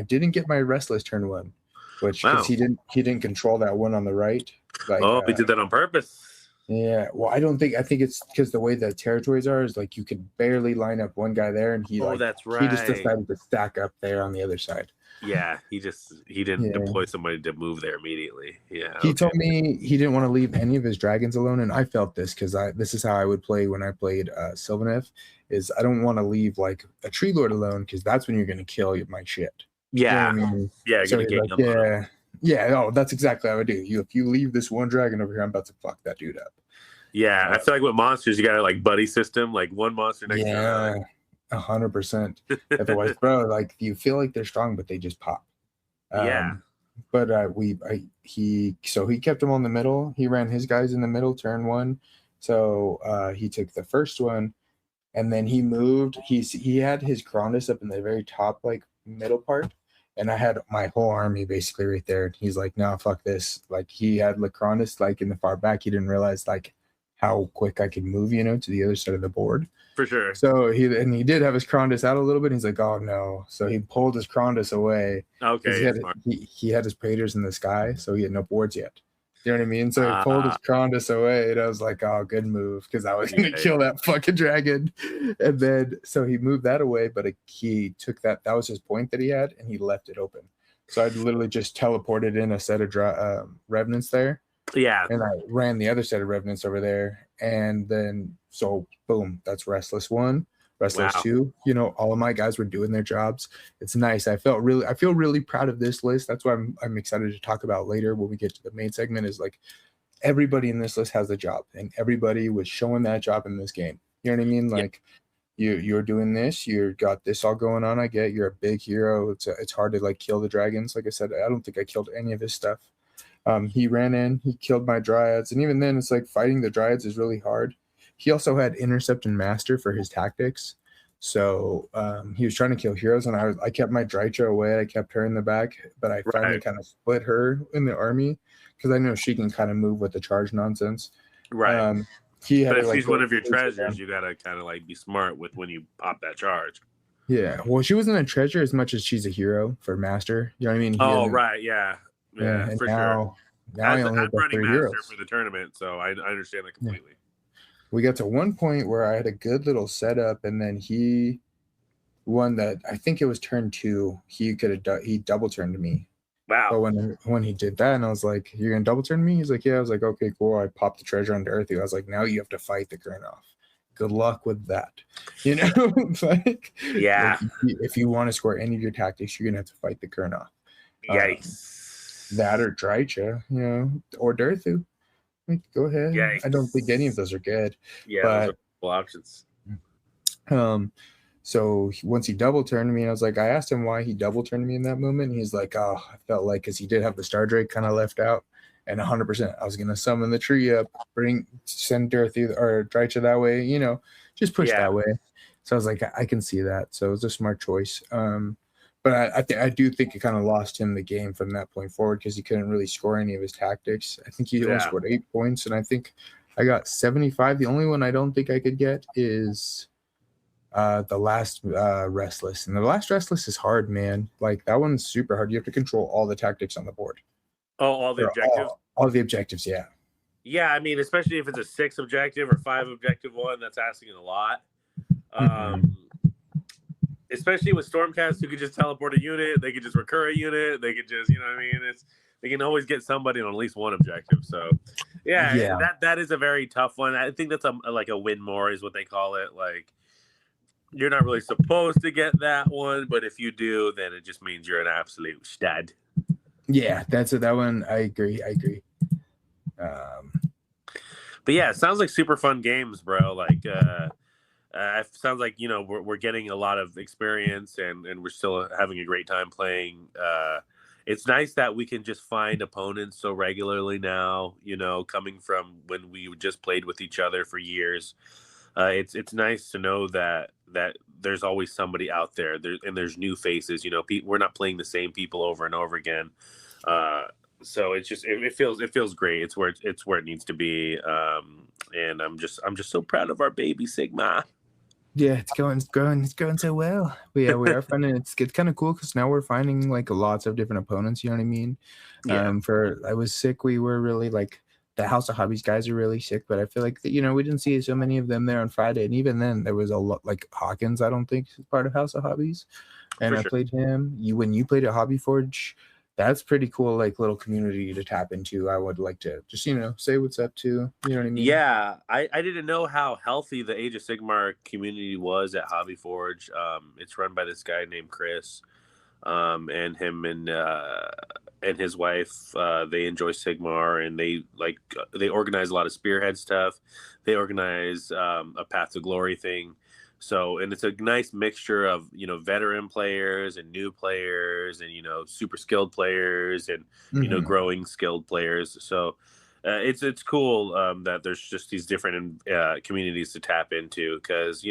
didn't get my restless turn 1, which
Wow.
he didn't control that one on the right. Like,
he did that on purpose.
Yeah. Well, I think it's because the way the territories are is like you could barely line up one guy there, and
that's right.
he just decided to stack up there on the other side.
Yeah, he didn't deploy somebody to move there immediately. Yeah.
He told me he didn't want to leave any of his dragons alone, and I felt this because this is how I would play when I played Sylvaneth, is I don't want to leave like a tree lord alone, because that's when you're going to kill my shit.
Yeah.
You know what I mean?
Yeah,
So
you're
he's
gonna
like, yeah, that's exactly how I do. If you leave this one dragon over here, I'm about to fuck that dude up.
Yeah, I feel like with monsters, you got a like buddy system, like one monster next to another.
100%. Otherwise, bro, like you feel like they're strong, but they just pop.
Yeah.
But he kept him on the middle. He ran his guys in the middle, turn 1. So he took the first one, and then he moved. He had his Grandis up in the very top, like middle part, and I had my whole army basically right there. And he's like, "No, fuck this!" Like he had Lacronis like in the far back. He didn't realize like how quick I could move, to the other side of the board.
For sure.
So he did have his Krondis out a little bit. He's like, oh no. So he pulled his Krondis away.
Okay.
He had his Praetors in the sky, so he had no boards yet. You know what I mean? So he pulled his Krondis away, and I was like, oh, good move, because I was gonna kill that fucking dragon. And then so he moved that away, but he took that was his point that he had, and he left it open. So I literally just teleported in a set of revenants there.
Yeah.
And I ran the other set of revenants over there. And then, so boom, that's Restless 1, Restless 2. All of my guys were doing their jobs. It's nice. I feel really proud of this list. That's why I'm excited to talk about later when we get to the main segment, is like everybody in this list has a job, and everybody was showing that job in this game. You know what I mean? Like you're doing this, you got this all going on. I get you're a big hero. It's hard to like kill the dragons. Like I said, I don't think I killed any of his stuff. He ran in, he killed my dryads, and even then it's like fighting the dryads is really hard. He also had intercept and master for his tactics, so he was trying to kill heroes, and I kept my Drycha away. I kept her in the back, but I finally kind of split her in the army because I know she can kind of move with the charge nonsense.
Right.
But
if she's one of your treasures, you gotta kind of like be smart with when you pop that charge.
Yeah, well, she wasn't a treasure as much as she's a hero for master. You know what I mean?
Yeah, for sure.
Now I only have
I'm running
3
master
heroes
for the tournament, so I understand that completely.
we got to one point where I had a good little setup, and then he won that. I think it was turn 2. He he double turned me. But
Wow.
when he did that, and I was like, "You're gonna double turn me?" He's like, "Yeah." I was like, "Okay, cool." I popped the treasure onto Earthy. I was like, "Now you have to fight the current off. Good luck with that." You know,
Yeah.
if you want to score any of your tactics, you're gonna have to fight the current off.
Yikes.
That or Drycha, or Durthu. Like, go ahead.
Yikes.
I don't think any of those are good.
Yeah,
but
those are cool options.
So once he double turned me, I was like, I asked him why he double turned me in that moment. And he's like, oh, I felt like because he did have the Star Drake kind of left out, and 100%, I was gonna summon the tree up, send Dorothy or Drycha that way, just push that way. So I was like, I can see that. So it was a smart choice. But I do think it kind of lost him the game from that point forward because he couldn't really score any of his tactics. I think he only scored 8 points, and I think I got 75. The only one I don't think I could get is the last Restless. And the last Restless is hard, man. Like, that one's super hard. You have to control all the tactics on the board.
Oh, all the objectives?
All the objectives, yeah.
Yeah, I mean, especially if it's a 6 objective or 5 objective one, that's asking a lot. Especially with Stormcast, who could just teleport a unit, they could just recur a unit, they could just, you know what I mean? They can always get somebody on at least one objective. So, yeah. That is a very tough one. I think that's like a win more is what they call it. Like, you're not really supposed to get that one, but if you do, then it just means you're an absolute stud.
Yeah, that's that one. I agree.
But yeah, it sounds like super fun games, bro. Like, it sounds like we're getting a lot of experience and we're still having a great time playing. It's nice that we can just find opponents so regularly now, coming from when we just played with each other for years. It's nice to know that there's always somebody out there, and there's new faces. We're not playing the same people over and over again. So it's just it feels great. It's where it needs to be. And I'm just so proud of our baby Sigma.
Yeah, it's going so well. But yeah, we are finding it's kind of cool because now we're finding like lots of different opponents. You know what I mean?
Yeah.
I was sick. We were really like the House of Hobbies guys are really sick, but I feel like we didn't see so many of them there on Friday, and even then there was a lot like Hawkins. I don't think is part of House of Hobbies, and I played him. When you played at Hobby Forge. That's pretty cool, like little community to tap into. I would like to just, say what's up to, you know what I mean?
Yeah, I didn't know how healthy the Age of Sigmar community was at Hobby Forge. It's run by this guy named Chris, and him and his wife. They enjoy Sigmar, and they organize a lot of Spearhead stuff. They organize a Path to Glory thing. So, and it's a nice mixture of, veteran players and new players and, super skilled players and, growing skilled players. So it's cool that there's just these different communities to tap into because,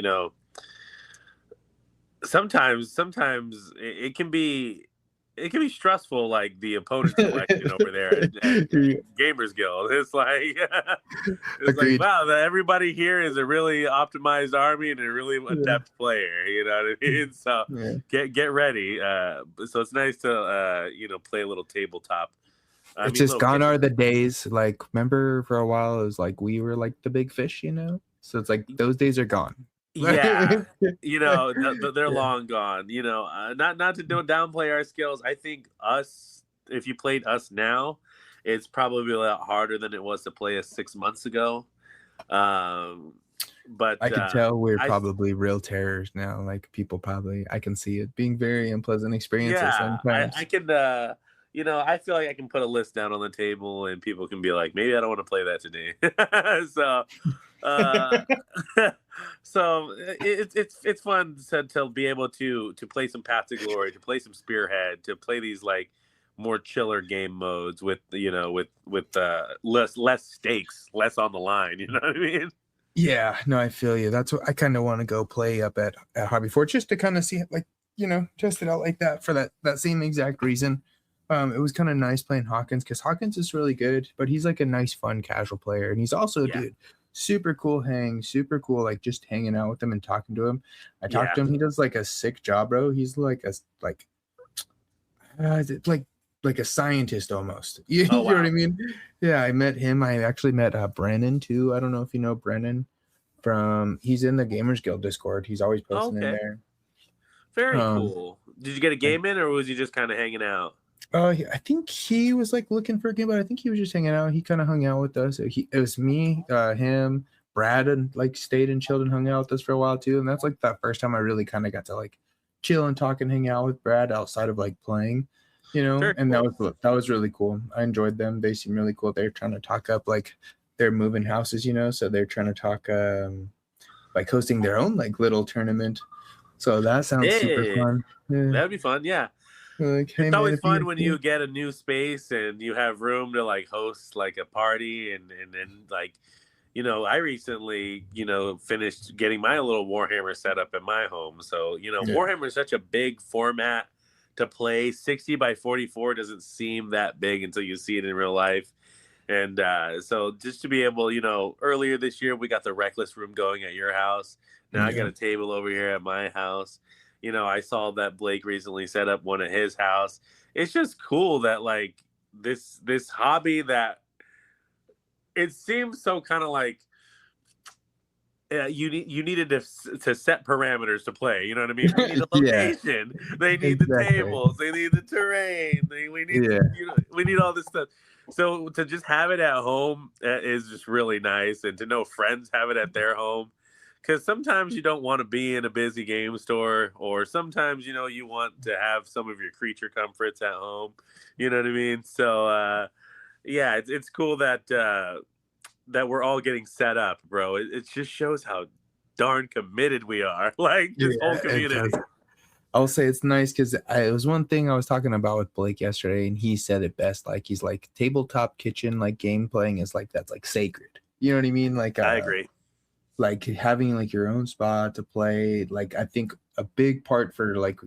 sometimes it can be stressful, like the opponent selection over there at Gamers Guild. It's like like, wow, everybody here is a really optimized army and a really adept player. You know what I mean? So get ready. So it's nice to play a little tabletop.
It's just gone are the days. Like, remember for a while it was like we were like the big fish, So it's like those days are gone.
Yeah, they're long gone. Not to downplay our skills. I think if you played us now, it's probably a lot harder than it was to play us 6 months ago. But
I can tell we're probably real terrors now. Like people I can see it being very unpleasant experiences sometimes.
I can. I feel like I can put a list down on the table and people can be like, maybe I don't want to play that today. So it's fun to be able to play some Path to Glory, to play some Spearhead, to play these like more chiller game modes with less stakes, less on the line. You know what I mean?
Yeah, no, I feel you. That's what I kind of want to go play up at Hobby Forge just to kind of see, like, test it out like that for that same exact reason. It was kind of nice playing Hawkins because Hawkins is really good, but he's like a nice, fun, casual player, and he's also dude. Super cool super cool, like just hanging out with him and talking to him. I talked to him. He does like a sick job, bro. He's like like a scientist almost. You know what I mean? Yeah, I met him. I actually met Brennan too. I don't know if you know Brennan. He's in the Gamers Guild Discord. He's always posting in
Okay.
there.
Very cool. Did you get a game in, or was you just kind of hanging out?
I think he was like looking for a game, but I think he was just hanging out. He kind of hung out with us. It was me, him, Brad, and like stayed and chilled and hung out with us for a while too. And that's like the first time I really kind of got to like chill and talk and hang out with Brad outside of like playing,
Very
and
cool.
that was really cool. I enjoyed them. They seem really cool. They're trying to talk up like they're moving houses, so they're trying to talk like hosting their own like little tournament. So that sounds super
Hey,
fun. Yeah.
that'd be fun. Yeah.
Like, hey,
It's
man,
always
if
fun when you get a new space and you have room to like host like a party and then like, I recently, finished getting my little Warhammer set up in my home. So, Warhammer is such a big format to play. 60 by 44 doesn't seem that big until you see it in real life. And so just to be able, earlier this year, we got the Reckless room going at your house. Now I got a table over here at my house. I saw that Blake recently set up one at his house. It's just cool that like this hobby that it seems so kind of like you needed to set parameters to play. You know what I mean? We need a location. They need the tables. They need the terrain. We need all this stuff. So to just have it at home is just really nice, and to know friends have it at their home. Because sometimes you don't want to be in a busy game store, or sometimes, you want to have some of your creature comforts at home. You know what I mean? So, it's cool that that we're all getting set up, bro. It just shows how darn committed we are. Like, this whole community.
I'll say it's nice because it was one thing I was talking about with Blake yesterday, and he said it best. Like, he's like, tabletop kitchen, like game playing is like, that's like sacred. You know what I mean? Like,
I agree.
Like having like your own spot to play, like I think a big part for like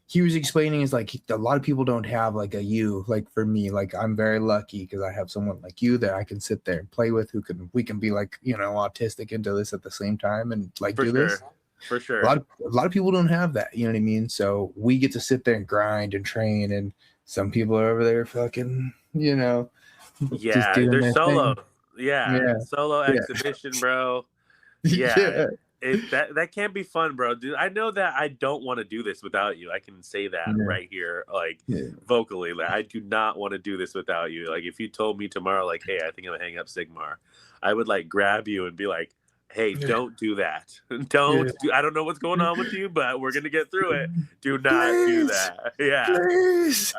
he was explaining is like a lot of people don't have like like for me, like I'm very lucky because I have someone like you that I can sit there and play with we can be like autistic into this at the same time and like do this.
For sure.
A lot of people don't have that, you know what I mean? So we get to sit there and grind and train, and some people are over there fucking
just doing they're solo thing. Solo exhibition, bro. That can't be fun, bro. Dude, I know that I don't want to do this without you. I can say that right here, like vocally. Like, I do not want to do this without you. Like, if you told me tomorrow, like, hey, I think I'm gonna hang up Sigmar, I would like grab you and be like, hey, don't do that. Don't do, I don't know what's going on with you, but we're gonna get through it. Do not do that.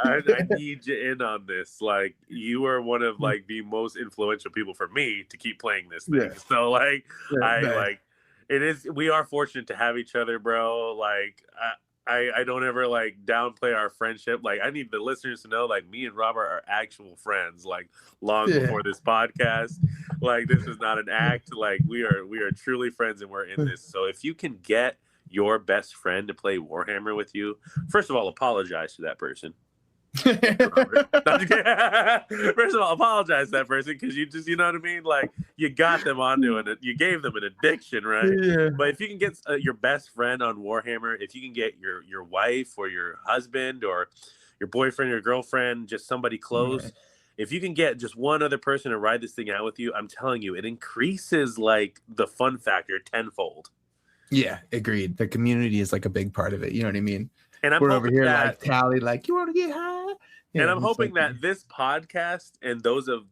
I need you in on this. Like, you are one of like the most influential people for me to keep playing this thing. So like it is, we are fortunate to have each other, bro. Like I don't ever like downplay our friendship. Like, I need the listeners to know, like, me and Robert are actual friends, like long before this podcast. Like, this is not an act. Like, we are truly friends, and we're in this. So if you can get your best friend to play Warhammer with you, first of all, apologize to that person. First of all, apologize to that person, because you know what I mean? Like, you got them onto it. You gave them an addiction, right? But if you can get your best friend on Warhammer, if you can get your wife or your husband or your boyfriend or girlfriend, just somebody close, if you can get just one other person to ride this thing out with you, I'm telling you, it increases like the fun factor tenfold. Yeah, agreed. The community is like a big part of it. You know what I mean? And we're over here like Tally, like, you want to get high? And I'm hoping that this podcast and those of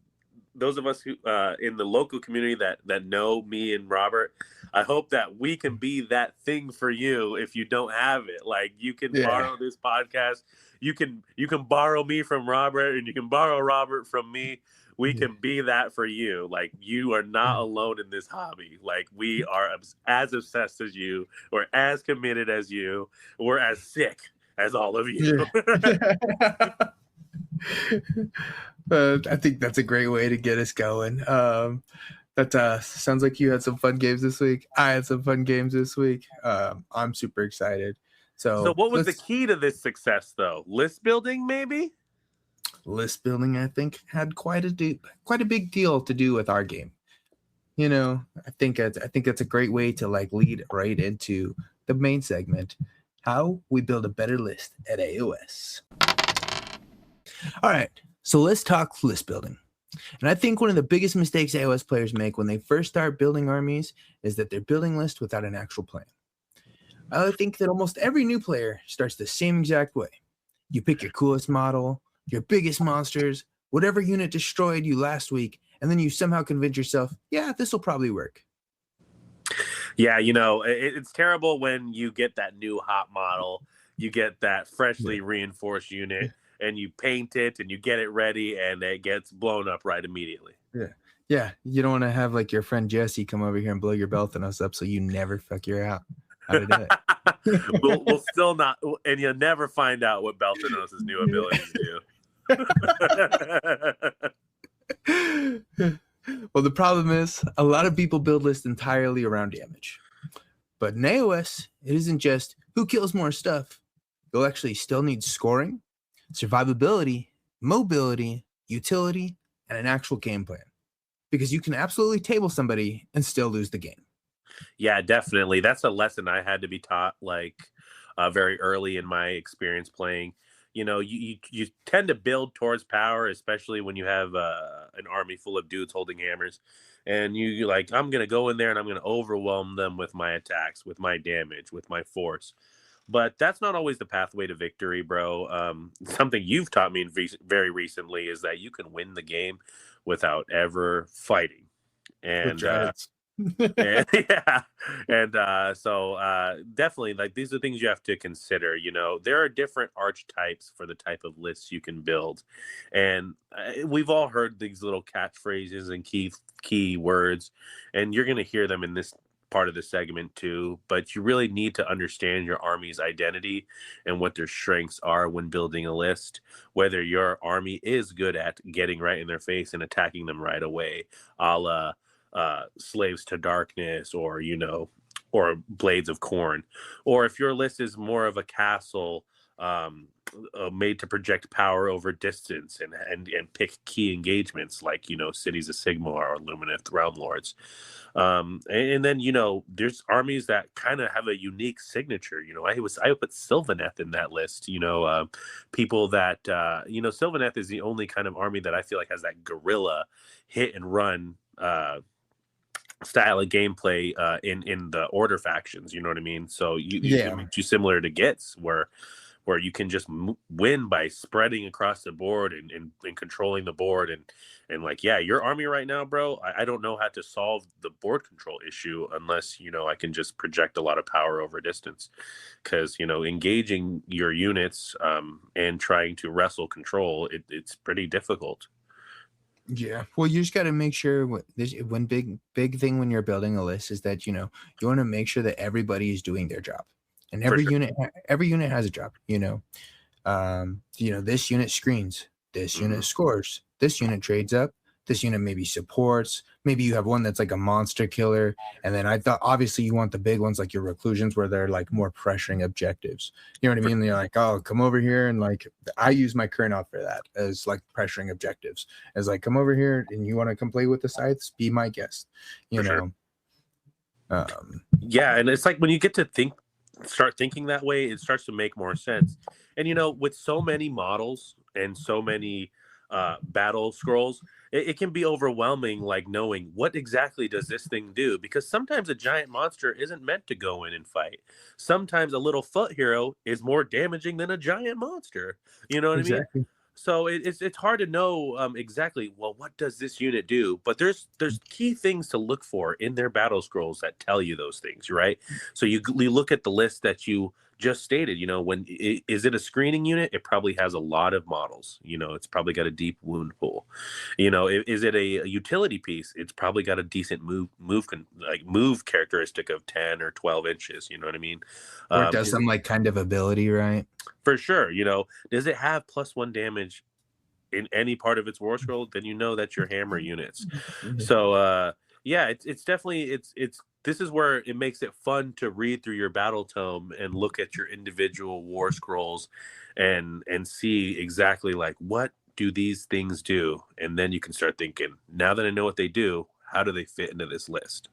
us who in the local community that know me and Robert, I hope that we can be that thing for you if you don't have it. Like, you can borrow this podcast. You can borrow me from Robert, and you can borrow Robert from me. We can be that for you. Like, you are not alone in this hobby. Like, we are as obsessed as you. We're as committed as you. We're as sick as all of you.
I think that's a great way to get us going. That sounds like you had some fun games this week. I had some fun games this week. I'm super excited. So
what was the key to this success, though? List building, maybe?
List building, I think, had quite a big deal to do with our game. I think that's a great way to like lead right into the main segment, how we build a better list at AoS. All right, so let's talk list building. And I think one of the biggest mistakes AoS players make when they first start building armies is that they're building lists without an actual plan. I think that almost every new player starts the same exact way. You pick your coolest model, your biggest monsters, whatever unit destroyed you last week, and then you somehow convince yourself, yeah, this will probably work.
Yeah, it's terrible when you get that new hot model, you get that freshly reinforced unit, and you paint it and you get it ready, and it gets blown up right immediately.
Yeah. You don't want to have like your friend Jesse come over here and blow your Belthanos up so you never figure out how to do it.
we'll still not, and you'll never find out what Belthanos' new abilities
do. Well, the problem is a lot of people build lists entirely around damage. But in AoS, it isn't just who kills more stuff. You'll actually still need scoring, survivability, mobility, utility, and an actual game plan. Because you can absolutely table somebody and still lose the game.
Yeah, definitely. That's a lesson I had to be taught very early in my experience playing. You tend to build towards power, especially when you have an army full of dudes holding hammers, and you're like, I'm gonna go in there and I'm gonna overwhelm them with my attacks, with my damage, with my force. But that's not always the pathway to victory, bro. Something you've taught me very recently is that you can win the game without ever fighting. And so definitely, like, these are things you have to consider. There are different archetypes for the type of lists you can build, and we've all heard these little catchphrases and key words, and you're going to hear them in this part of the segment too. But you really need to understand your army's identity and what their strengths are when building a list, whether your army is good at getting right in their face and attacking them right away, a la Slaves to Darkness, or Blades of Corn, or if your list is more of a castle made to project power over distance and pick key engagements like Cities of Sigmar or Lumineth Realm Lords. And then there's armies that kind of have a unique signature. I put Sylvaneth in that list. People that Sylvaneth is the only kind of army that I feel like has that guerrilla hit and run style of gameplay in the Order factions. You know what I mean? So it makes you similar to Gits, where you can just win by spreading across the board and controlling the board and your army right now, bro. I don't know how to solve the board control issue unless I can just project a lot of power over distance, because engaging your units and trying to wrestle control, it's pretty difficult.
Yeah, well, you just got to make sure one big thing when you're building a list is that you want to make sure that everybody is doing their job, and every unit has a job. This unit screens, this unit scores, this unit trades up, this unit maybe supports. Maybe you have one that's like a monster killer, and then I thought obviously you want the big ones like your reclusions where they're like more pressuring objectives. You know what I mean? They're like, oh, come over here, and like I use my current out for that as like pressuring objectives. As like, come over here and you want to come play with the scythes, be my guest.
Sure. And it's like when you get to start thinking that way, it starts to make more sense. And with so many models and so many battle scrolls, it can be overwhelming, like knowing what exactly does this thing do, because sometimes a giant monster isn't meant to go in and fight. Sometimes a little foot hero is more damaging than a giant monster. You know what I mean? So it's hard to know exactly, well, what does this unit do? But there's key things to look for in their battle scrolls that tell you those things, right? So you look at the list that you just stated. Is it a screening unit? It probably has a lot of models. It's probably got a deep wound pool. Is it a utility piece? It's probably got a decent move characteristic of 10 or 12 inches. You know what I mean?
Or it does some like kind of ability, right?
For sure. Does it have +1 damage in any part of its war scroll? Then that's your hammer units. So it's definitely this is where it makes it fun to read through your battle tome and look at your individual war scrolls and see exactly like, what do these things do? And then you can start thinking, now that I know what they do, how do they fit into this list?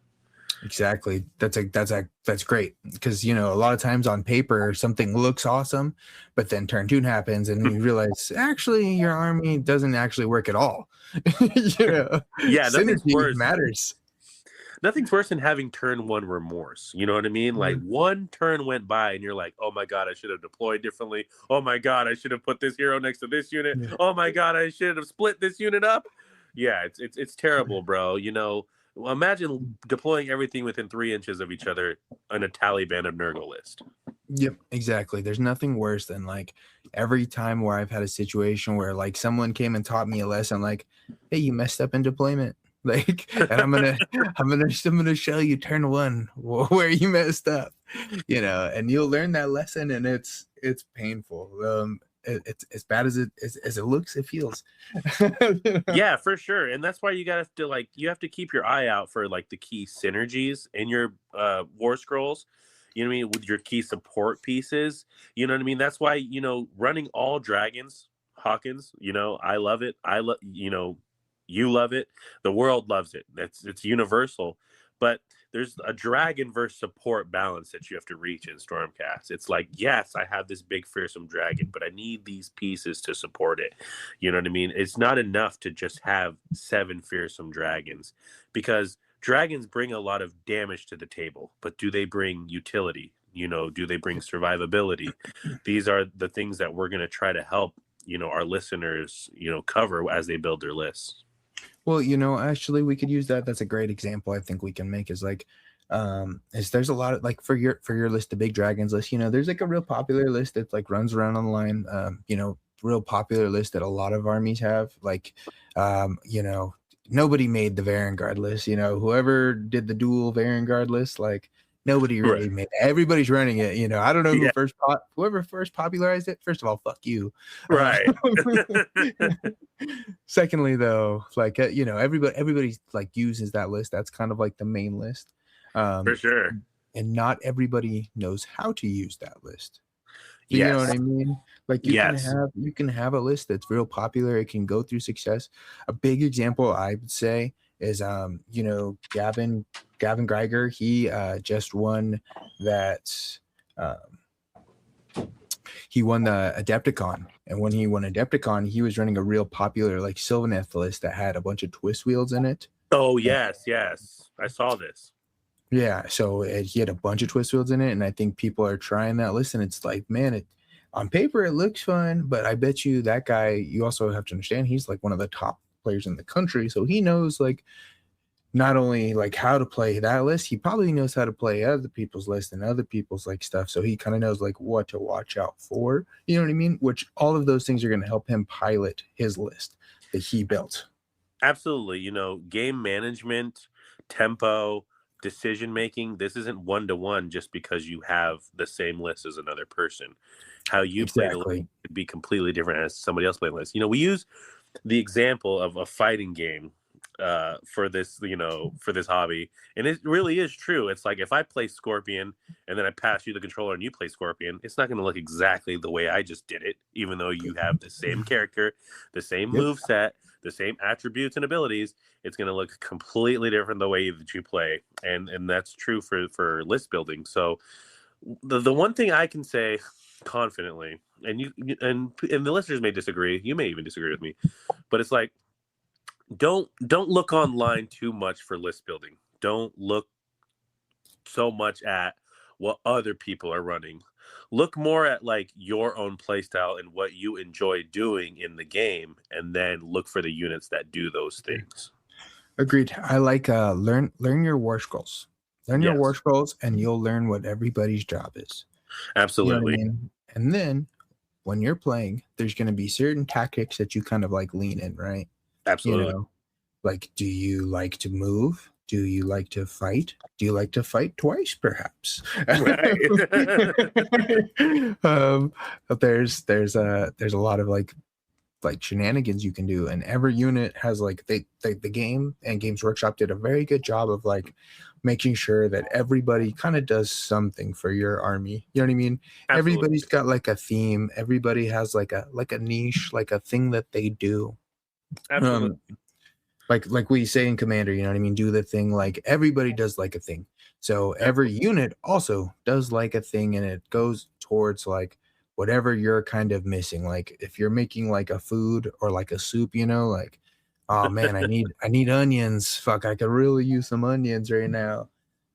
Exactly. That's great, because a lot of times on paper something looks awesome, but then turn two happens and you realize actually your army doesn't actually work at all.
Yeah,
Synergy matters.
nothing's worse than having turn one remorse. You know what I mean? Like one turn went by and you're like, oh my God, I should have deployed differently. Oh my God, I should have put this hero next to this unit.
Yeah.
Oh my God, I should have split this unit up. Yeah, it's terrible, bro. Imagine deploying everything within 3 inches of each other on a Taliban of Nurgle list.
Yep, exactly. There's nothing worse than like every time where I've had a situation where like someone came and taught me a lesson, like, hey, you messed up in deployment. Like, and I'm gonna show you turn one where you messed up, and you'll learn that lesson, and it's painful. It's as bad as it looks, it feels.
Yeah, for sure. And that's why you have to keep your eye out for like the key synergies in your war scrolls. You know what I mean? With your key support pieces. You know what I mean? That's why, running all dragons, Hawkins, I love it. You love it. The world loves it. It's universal. But there's a dragon versus support balance that you have to reach in Stormcast. It's like, yes, I have this big fearsome dragon, but I need these pieces to support it. You know what I mean? It's not enough to just have 7 fearsome dragons, because dragons bring a lot of damage to the table, but do they bring utility? Do they bring survivability? These are the things that we're going to try to help, our listeners, cover as they build their lists.
Well, actually we could use that. That's a great example I think we can make, is like, there's a lot of like for your list, the big dragons list, there's like a real popular list that like runs around online, real popular list that a lot of armies have, like, nobody made the Varangard list, whoever did the dual Varangard list, like nobody really made it. Everybody's running it, I don't know whoever first popularized it. First of all, fuck you.
Right.
Secondly, though, like, everybody's like uses that list. That's kind of like the main list.
For sure.
And not everybody knows how to use that list.
Yes.
You know what I mean? Like, you can have a list that's real popular. It can go through success. A big example I would say is Gavin Geiger. He just won that. He won the Adepticon, and when he won Adepticon, he was running a real popular like Sylvaneth list that had a bunch of twist wheels in it.
Oh yes, I saw this.
Yeah, so he had a bunch of twist wheels in it, and I think people are trying that list, and it's like, man, on paper it looks fun, but I bet you that guy, you also have to understand, he's like one of the top players in the country, so he knows like not only like how to play that list, he probably knows how to play other people's list and other people's like stuff, so he kind of knows like what to watch out for, you know what I mean? Which all of those things are going to help him pilot his list that he built.
Absolutely. Game management, tempo, decision making, this isn't one-to-one just because you have the same list as another person. How you play the list could be completely different as somebody else playing the list. We use the example of a fighting game for this hobby, and it really is true. It's like if I play Scorpion and then I pass you the controller and you play Scorpion, it's not going to look exactly the way I just did it, even though you have the same character, the same move set, the same attributes and abilities. It's going to look completely different the way that you play, and that's true for list building. So the one thing I can say confidently, and the listeners may disagree, you may even disagree with me, but it's like, don't look online too much for list building. Don't look so much at what other people are running. Look more at like your own playstyle and what you enjoy doing in the game, and then look for the units that do those things.
Agreed. I like learn your war scrolls. Learn your war scrolls, and you'll learn what everybody's job is.
Absolutely.
You know what I mean? And then when you're playing, there's going to be certain tactics that you kind of like lean in, right?
Absolutely.
Like, do you like to move? Do you like to fight? Do you like to fight twice, perhaps?
Right.
But there's a lot of like shenanigans you can do, and every unit has like the game and Games Workshop did a very good job of like making sure that everybody kind of does something for your army. You know what I mean? Absolutely. Everybody's got like a theme. Everybody has like a niche, like a thing that they do.
Absolutely.
like we say in Commander, you know what I mean? Do the thing, like everybody does like a thing. So every unit also does like a thing, and it goes towards like whatever you're kind of missing. Like if you're making like a food or like a soup, you know, like, oh man, I need onions. Fuck, I could really use some onions right now.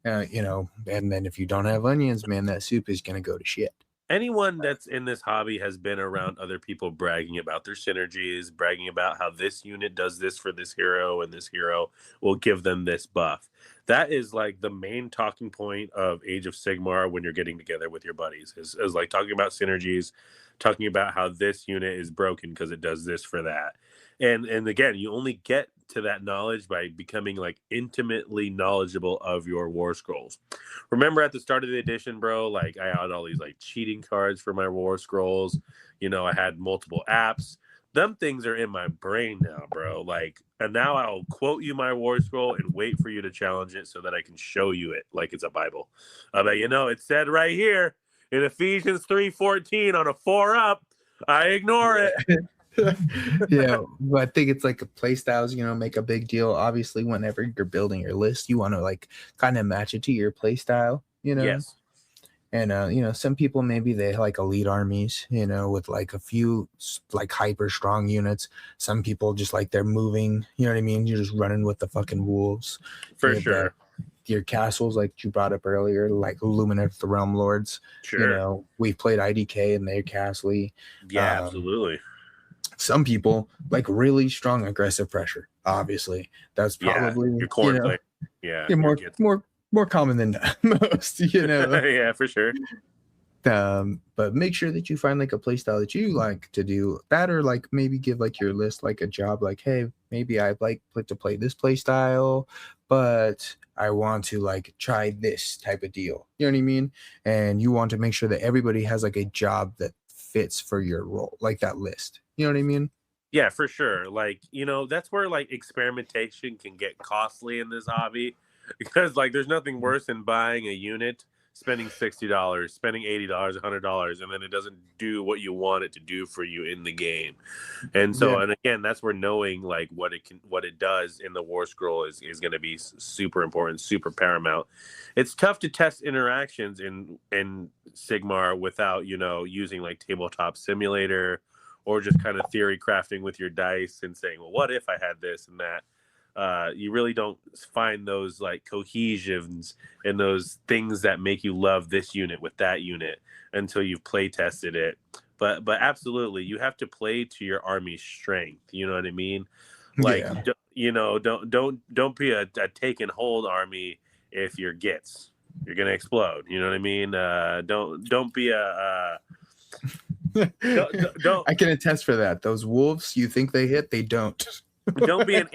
You know, and then if you don't have onions, man, that soup is gonna go to shit.
Anyone that's in this hobby has been around other people bragging about their synergies, bragging about how this unit does this for this hero and this hero will give them this buff. That is like the main talking point of Age of Sigmar when you're getting together with your buddies is like talking about synergies, talking about how this unit is broken because it does this for that. And again, you only get to that knowledge by becoming like intimately knowledgeable of your war scrolls. Remember at the start of the edition, bro, like I had all these like cheating cards for my war scrolls. You know, I had multiple apps. Them things are in my brain now, bro. Like, and now I'll quote you my war scroll and wait for you to challenge it so that I can show you it like it's a Bible. But you know, it said right here in Ephesians 3:14 on a 4-up. I ignore it.
Yeah, but I think it's like a play styles, you know, make a big deal. Obviously, whenever you're building your list, you want to like kind of match it to your play style, you know.
Yes.
And you know, some people maybe they like elite armies, you know, with like a few like hyper strong units. Some people just like they're moving, you know what I mean? You're just running with the fucking wolves.
For
Yeah,
sure.
Your castles, like you brought up earlier, like Lumineth, the Realm Lords.
Sure.
You know, we've played IDK and their castle.
Yeah, absolutely.
Some people like really strong aggressive pressure. Obviously, that's probably
your corn
you know,
play. Yeah,
more common than most. You know,
yeah, for sure.
But make sure that you find like a play style that you like to do that, or like maybe give like your list like a job. Like, hey, maybe I like to play this play style, but I want to like try this type of deal. You know what I mean? And you want to make sure that everybody has like a job that fits for your role, like that list. You know what I mean?
Yeah, for sure. Like, you know, that's where like experimentation can get costly in this hobby because like there's nothing worse than buying a unit, spending $60, spending $80, $100, and then it doesn't do what you want it to do for you in the game. And so, and again, that's where knowing like what it does in the war scroll is going to be super important, super paramount. It's tough to test interactions in Sigmar without, you know, using like tabletop simulator or just kind of theory crafting with your dice and saying, well, what if I had this and that? You really don't find those like cohesions and those things that make you love this unit with that unit until you've play tested it. But absolutely, you have to play to your army's strength. You know what I mean? Like, you know, don't be a take and hold army if you're gits. You're gonna explode. You know what I mean? Don't be a don't.
I can attest for that. Those wolves, you think they hit, they don't.
Don't be an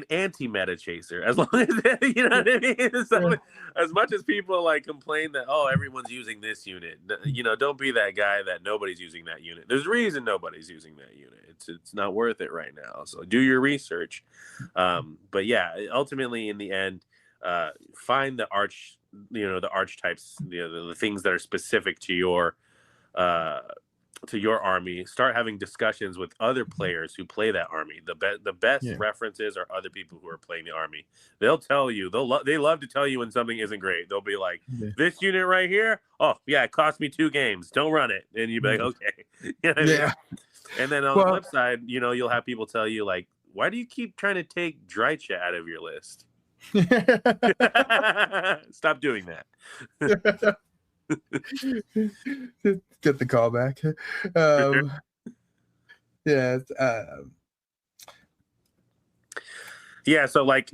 anti-meta chaser. As long as you know what I mean. So, as much as people like complain that everyone's using this unit, you know, don't be that guy that nobody's using that unit. There's a reason nobody's using that unit. It's not worth it right now. So do your research. But yeah, ultimately in the end, find the archetypes, you know, the things that are specific to your army. Start having discussions with other players who play that army. The best references are other people who are playing the army. They'll tell you, they love to tell you when something isn't great. They'll be like, this unit right here, it cost me 2 games, don't run it. And you'd be like, okay. You know what I mean? And then on the flip side, you know, you'll have people tell you like, why do you keep trying to take Drycha out of your list? Stop doing that.
Get the call back.
So like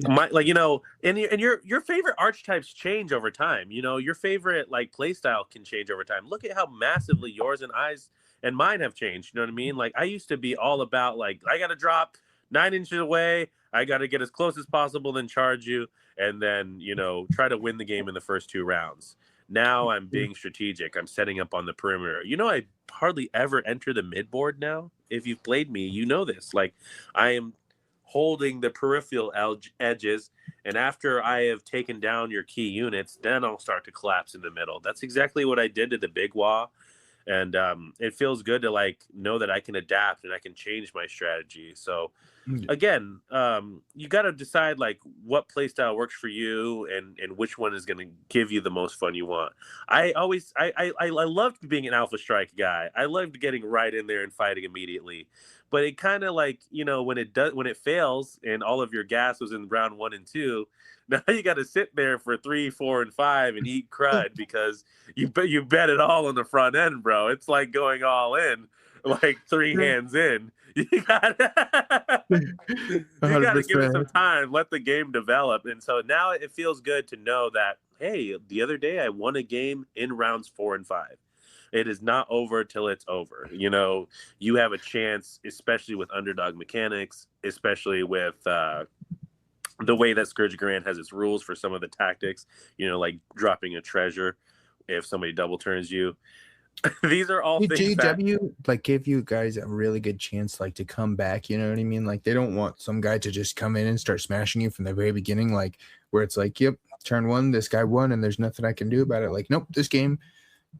you know, and your favorite archetypes change over time. You know, your favorite like play style can change over time. Look at how massively yours and mine have changed. You know what I mean? Like I used to be all about like I gotta drop 9 inches away, I gotta get as close as possible, then charge you, and then, you know, try to win the game in the first 2 rounds. Now I'm being strategic. I'm setting up on the perimeter. You know, I hardly ever enter the mid board now. If you've played me, you know this. Like, I am holding the peripheral edges, and after I have taken down your key units, then I'll start to collapse in the middle. That's exactly what I did to the Big Wah, and it feels good to, like, know that I can adapt and I can change my strategy. So again, you got to decide like what play style works for you and which one is going to give you the most fun you want. I loved being an Alpha Strike guy. I loved getting right in there and fighting immediately. But it kind of like, when it fails and all of your gas was in round 1 and 2, now you got to sit there for 3, 4, and 5 and eat crud because you bet it all on the front end, bro. It's like going all in, like 3 hands in. You got to give it some time, let the game develop. And so now it feels good to know that, hey, the other day I won a game in rounds 4 and 5. It is not over till it's over. You have a chance, especially with underdog mechanics, especially with the way that Scourge Grand has its rules for some of the tactics, like dropping a treasure if somebody double turns you. These are all things
GW like give you guys a really good chance like to come back, you know what I mean? Like they don't want some guy to just come in and start smashing you from the very beginning, like where it's like, yep, turn 1, this guy won and there's nothing I can do about it. Like, nope, this game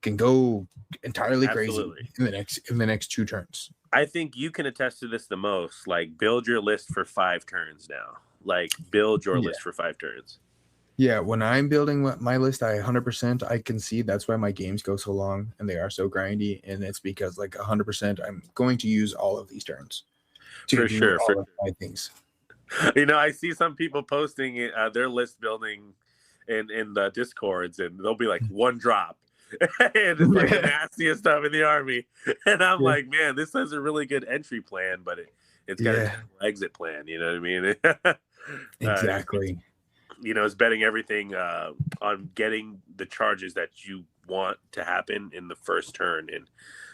can go entirely crazy in the next 2 turns.
I think you can attest to this the most. Like, build your list for 5 turns now. Like, build your list for 5 turns.
Yeah, when I'm building my list, I 100% I can see that's why my games go so long and they are so grindy, and it's because like 100% I'm going to use all of these turns to do all of my things.
I see some people posting their list building in the Discords, and they'll be like 1 drop. And it's like the nastiest stuff in the army. And I'm like, man, this has a really good entry plan, but it's got an exit plan. You know what I mean?
Exactly.
It's betting everything on getting the charges that you want to happen in the first turn. And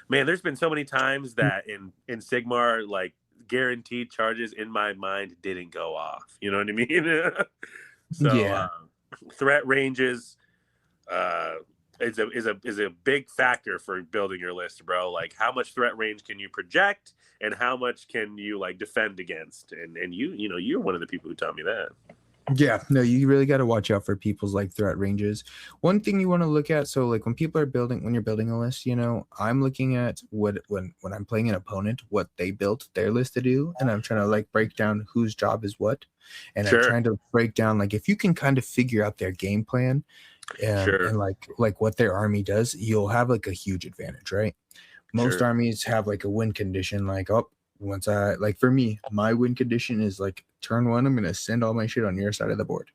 man, there's been so many times that in Sigmar, like guaranteed charges in my mind didn't go off. You know what I mean? So threat ranges is a big factor for building your list, bro. Like, how much threat range can you project and how much can you like defend against? And you're one of the people who taught me that.
Yeah, no, you really got to watch out for people's like threat ranges. One thing you want to look at, so like when you're building a list, I'm looking at when I'm playing an opponent, what they built their list to do, and I'm trying to like break down whose job is what, and I'm trying to break down like if you can kind of figure out their game plan, and like what their army does, you'll have like a huge advantage, right? Most armies have like a win condition, like once I like for me, my win condition is like turn 1, I'm gonna send all my shit on your side of the board,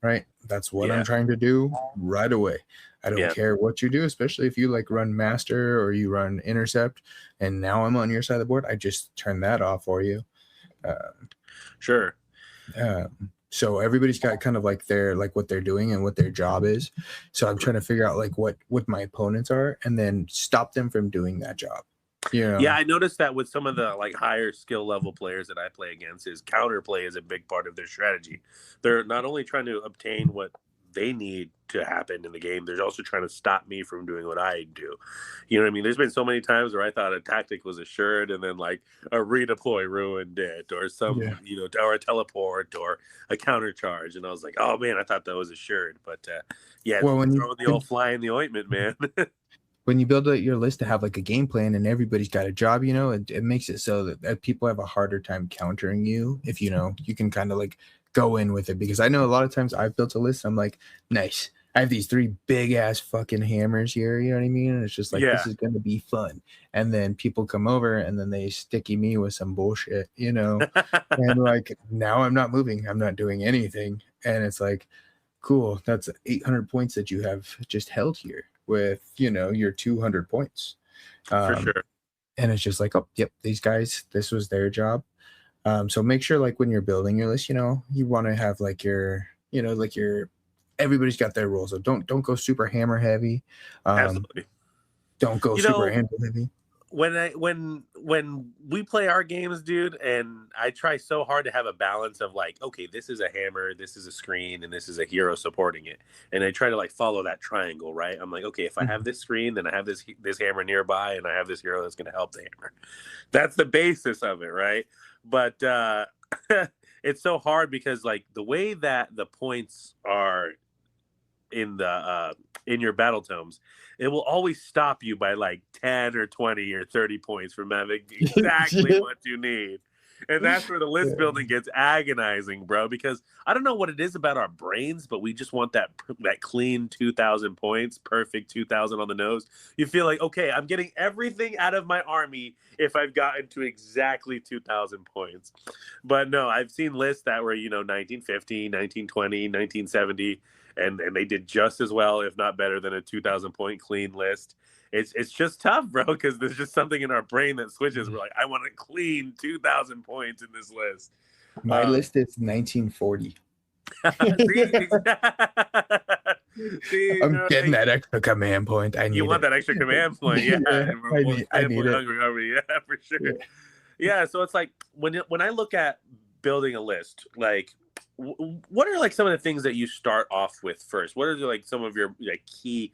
right? That's what I'm trying to do right away. I don't care what you do, especially if you like run master or you run intercept, and now I'm on your side of the board. I just turn that off for you. So everybody's got kind of like their like what they're doing and what their job is. So I'm trying to figure out like what my opponents are and then stop them from doing that job. Yeah,
I noticed that with some of the like higher skill level players that I play against, is counterplay is a big part of their strategy. They're not only trying to obtain what they need to happen in the game, they're also trying to stop me from doing what I do. You know what I mean? There's been so many times where I thought a tactic was assured and then like a redeploy ruined it, or some or a teleport or a counter charge, and I was like, oh man, I thought that was assured. But when you throw the old fly in the ointment, man.
When you build your list to have like a game plan and everybody's got a job, it makes it so that people have a harder time countering you if you can kind of like go in with it. Because I know a lot of times I've built a list, I'm like, nice, I have these 3 big ass fucking hammers here, you know what I mean? And it's just like, this is going to be fun. And then people come over and then they sticky me with some bullshit, and like, now I'm not moving, I'm not doing anything. And it's like, cool, that's 800 points that you have just held here with your 200 points
for sure.
And it's just like, oh yep, these guys, this was their job. So make sure like when you're building your list, you want to have like your everybody's got their rules. So don't go super hammer heavy.
Absolutely.
Don't go super hammer heavy.
When we play our games, dude, and I try so hard to have a balance of like, okay, this is a hammer, this is a screen, and this is a hero supporting it, and I try to like follow that triangle, right? I'm like, okay, if I have this screen, then I have this hammer nearby, and I have this hero that's going to help the hammer. That's the basis of it, right? But it's so hard because like the way that the points are in your battle tomes, it will always stop you by like 10 or 20 or 30 points from having exactly what you need. And that's where the list building gets agonizing, bro, because I don't know what it is about our brains, but we just want that clean 2,000 points, perfect 2,000 on the nose. You feel like, okay, I'm getting everything out of my army if I've gotten to exactly 2,000 points. But no, I've seen lists that were, 1950, 1920, 1970, and they did just as well, if not better, than a 2,000 point clean list. It's just tough, bro, because there's just something in our brain that switches. We're like, I want to clean 2,000 points in this list.
My list is 1940.
See,
I'm getting that extra command point. I need
you want that extra command point, yeah.
I need it.
Hungry, yeah, for sure. Yeah, so it's like when I look at building a list, like what are like some of the things that you start off with first? What are like some of your key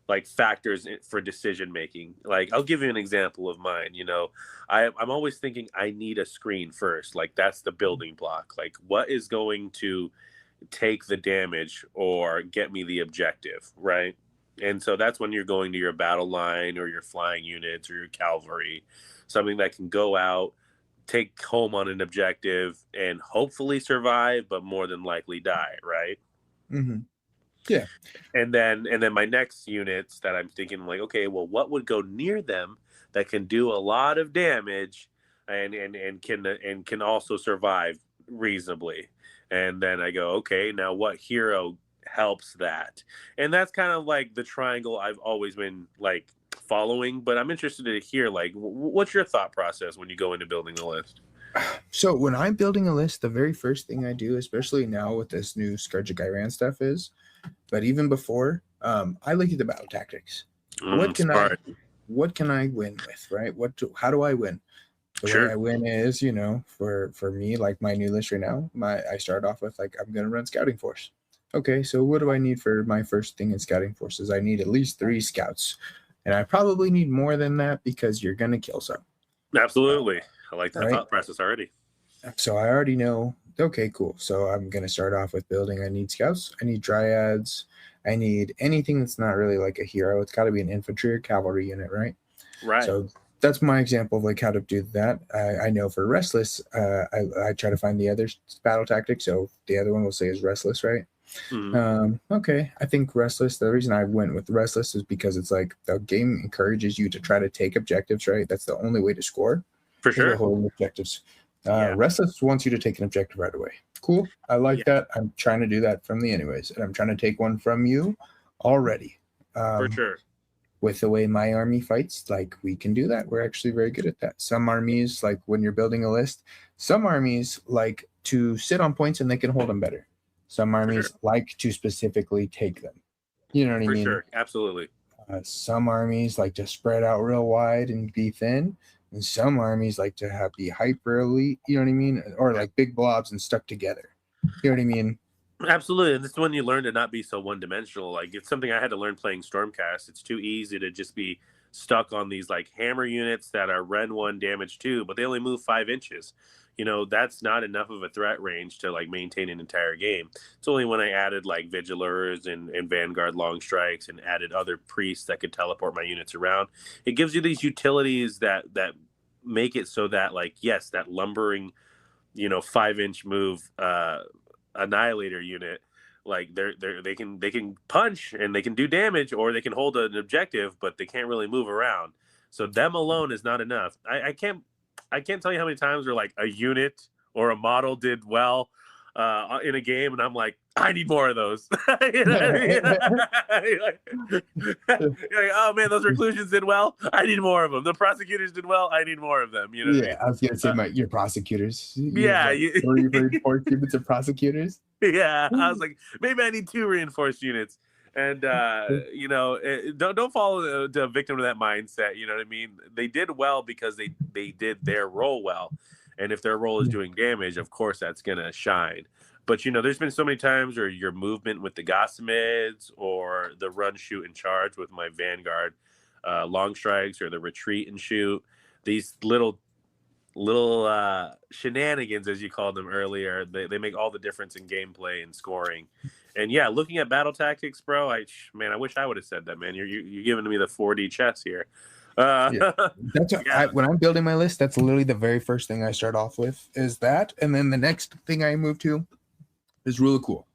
like factors for decision making? Like, I'll give you an example of mine. I'm always thinking I need a screen first. Like, that's the building block. Like, what is going to take the damage or get me the objective, right? And so that's when you're going to your battle line or your flying units or your cavalry, something that can go out, take home on an objective, and hopefully survive, but more than likely die, right?
Mm-hmm. Yeah.
And then my next units that I'm thinking, like, okay, well, what would go near them that can do a lot of damage and can also survive reasonably? And then I go, okay, now what hero helps that? And that's kind of like the triangle I've always been like following, but I'm interested to hear, like, what's your thought process when you go into building the list?
So when I'm building a list, the very first thing I do, especially now with this new Scourge of Gyran stuff is, but even before, I look at the battle tactics. What can I win with, right? How do I win? The way I win is, for me, like my new list right now, I start off with like, I'm going to run scouting force. Okay, so what do I need for my first thing in scouting forces? I need at least 3 scouts. And I probably need more than that because you're going to kill some.
Absolutely. I like that thought process already.
So I already know, okay, cool. So I'm going to start off with building. I need scouts. I need dryads. I need anything that's not really like a hero. It's got to be an infantry or cavalry unit, right?
Right.
So that's my example of like how to do that. I know for restless, I try to find the other battle tactic. So the other one we'll say is restless, right?
Mm-hmm.
Okay, I think restless. The reason I went with restless is because it's like the game encourages you to try to take objectives, right? That's the only way to score.
For sure.
Holding objectives. Restless wants you to take an objective right away. Cool. I like that. I'm trying to do that from the anyways, and I'm trying to take one from you already.
For sure.
With the way my army fights, like we can do that. We're actually very good at that. Some armies, like when you're building a list, some armies like to sit on points and they can hold them better. Some armies like to specifically take them. You know what I mean?
For sure. Absolutely.
Some armies like to spread out real wide and be thin. And some armies like to be hyper elite, you know what I mean? Or like big blobs and stuck together. You know what I mean?
Absolutely. And this is when you learn to not be so one-dimensional. Like, it's something I had to learn playing Stormcast. It's too easy to just be stuck on these like hammer units that are Ren 1 damage 2, but they only move 5 inches. That's not enough of a threat range to like maintain an entire game. It's only when I added like Vigilers and Vanguard long strikes and added other priests that could teleport my units around. It gives you these utilities that make it so that, like, yes, that lumbering, 5-inch move annihilator unit, like they can punch and they can do damage, or they can hold an objective, but they can't really move around. So them alone is not enough. I can't tell you how many times where like a unit or a model did well in a game, and I'm like, I need more of those. You know what I mean? You're like, oh man, those reclusions did well. I need more of them. The prosecutors did well. I need more of them. You know? What I mean?
I was gonna say your prosecutors.
Yeah,
three reinforced units of prosecutors.
Yeah, I was like, maybe I need 2 reinforced units. And don't fall the victim to that mindset. You know what I mean? They did well because they did their role well, and if their role is doing damage, of course that's gonna shine. But there's been so many times where your movement with the Gossamids, or the run, shoot, and charge with my Vanguard long strikes, or the retreat and shoot, these little shenanigans, as you called them earlier, they make all the difference in gameplay and scoring. And yeah, looking at battle tactics, bro, I wish I would have said that, man. You're giving me the 4D chess here.
Yeah. That's what
Yeah.
when I'm building my list, that's literally the very first thing I start off with is that. And then the next thing I move to is really cool.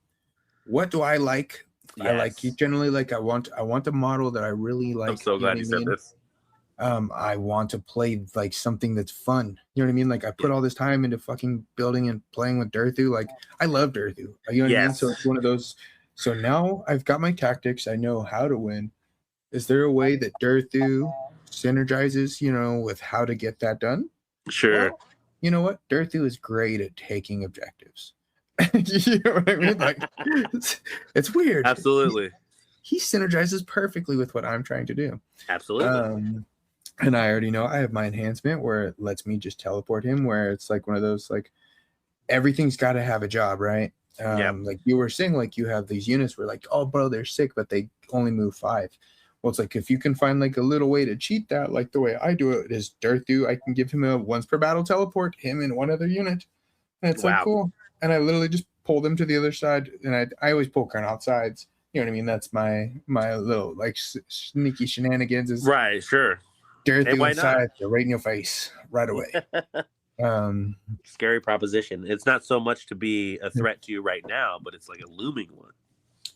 What do I like? I like
Yes.
generally like I want a model that I really like.
I'm so
you know
glad
what
you
I
said
mean?
this.
I want to play like something that's fun. You know what I mean? Like I put all this time into fucking building and playing with Durthu. Like I love Durthu. You know what I mean? So
Yes.
it's one of those. So now I've got my tactics. I know how to win. Is there a way that Durthu synergizes, with how to get that done?
Sure.
Well, you know what? Durthu is great at taking objectives. You know what I mean? Like it's weird.
Absolutely.
He synergizes perfectly with what I'm trying to do.
Absolutely.
And I already know I have my enhancement where it lets me just teleport him, where it's like one of those like everything's got to have a job, right?
Yep.
Like you were saying, like you have these units where like, oh, bro, they're sick, but they only move 5. Well, it's like if you can find like a little way to cheat that, like the way I do it is Durthu, I can give him a once per battle teleport, him and one other unit. And it's like
Wow.
cool. And I literally just pull them to the other side, and I always pull Karnot sides. You know what I mean? That's my little like sneaky shenanigans is
Right. Sure.
Durthu
why
inside, they're right in your face right away.
Scary proposition. It's not so much to be a threat to you right now, but it's like a looming one.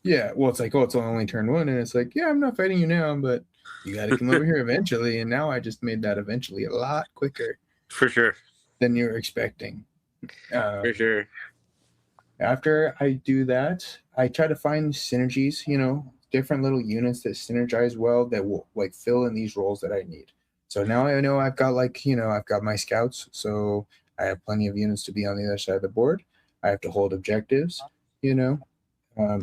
Yeah, well, it's like, oh, it's only turn 1, and it's like, yeah, I'm not fighting you now, but you got to come over here eventually. And now I just made that eventually a lot quicker
For sure.
than you were expecting.
For sure.
After I do that, I try to find synergies, different little units that synergize well that will like fill in these roles that I need. So now I know I've got like, I've got my scouts, so I have plenty of units to be on the other side of the board. I have to hold objectives,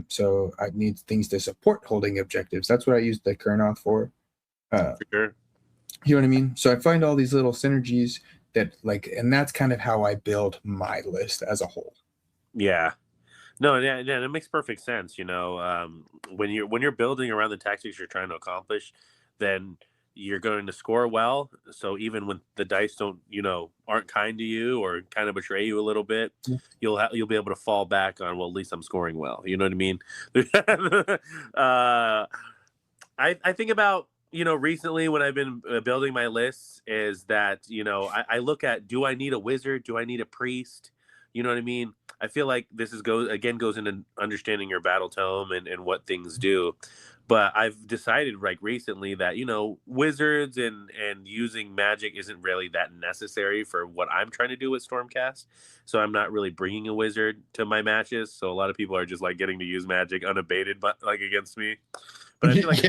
so I need things to support holding objectives. That's what I use the Kurnoth for.
For sure.
You know what I mean? So I find all these little synergies that like, and that's kind of how I build my list as a whole.
Yeah. No, yeah, it makes perfect sense. When you're building around the tactics you're trying to accomplish, then you're going to score well. So even when the dice aren't kind to you or kind of betray you a little bit, you'll be able to fall back on, well, at least I'm scoring well. You know what I mean? I think about recently when I've been building my lists is that I look at, do I need a wizard? Do I need a priest? You know what I mean? I feel like this goes into understanding your battle tome and what things do. But I've decided like recently that, wizards and using magic isn't really that necessary for what I'm trying to do with Stormcast. So I'm not really bringing a wizard to my matches. So a lot of people are just like getting to use magic unabated, but like against me. But I feel like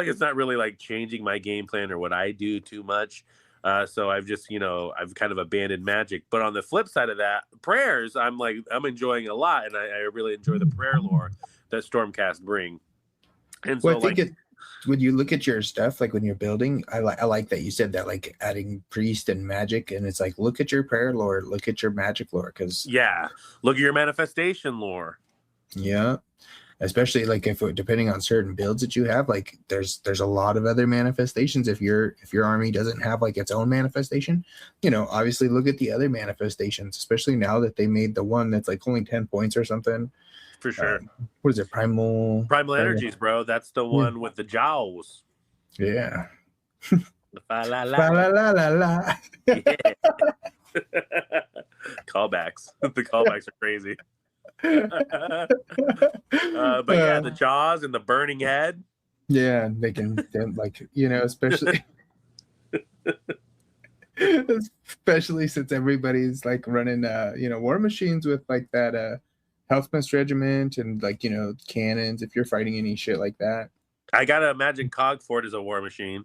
it's not really like changing my game plan or what I do too much. So I've just, I've kind of abandoned magic. But on the flip side of that, prayers, I'm enjoying a lot. And I really enjoy the prayer lore that Stormcast bring. And so,
well, I think when you look at your stuff, like when you're building, I like that you said that, like adding priest and magic. And it's like, look at your prayer lore, look at your magic lore. Because
look at your manifestation lore.
Yeah. Especially like depending on certain builds that you have, like there's a lot of other manifestations. If your army doesn't have like its own manifestation, obviously look at the other manifestations, especially now that they made the one that's like only 10 points or something.
For sure.
What is it? Primal
Energies, bro. That's the one with the jowls.
Yeah.
The la la
la la la.
Yeah. Callbacks. The callbacks are crazy. But yeah, the jaws and the burning head.
Yeah, they can like, especially especially since everybody's like running war machines with like that Healthmist regiment and like cannons if you're fighting any shit like that.
I gotta imagine Cogfort is a war machine.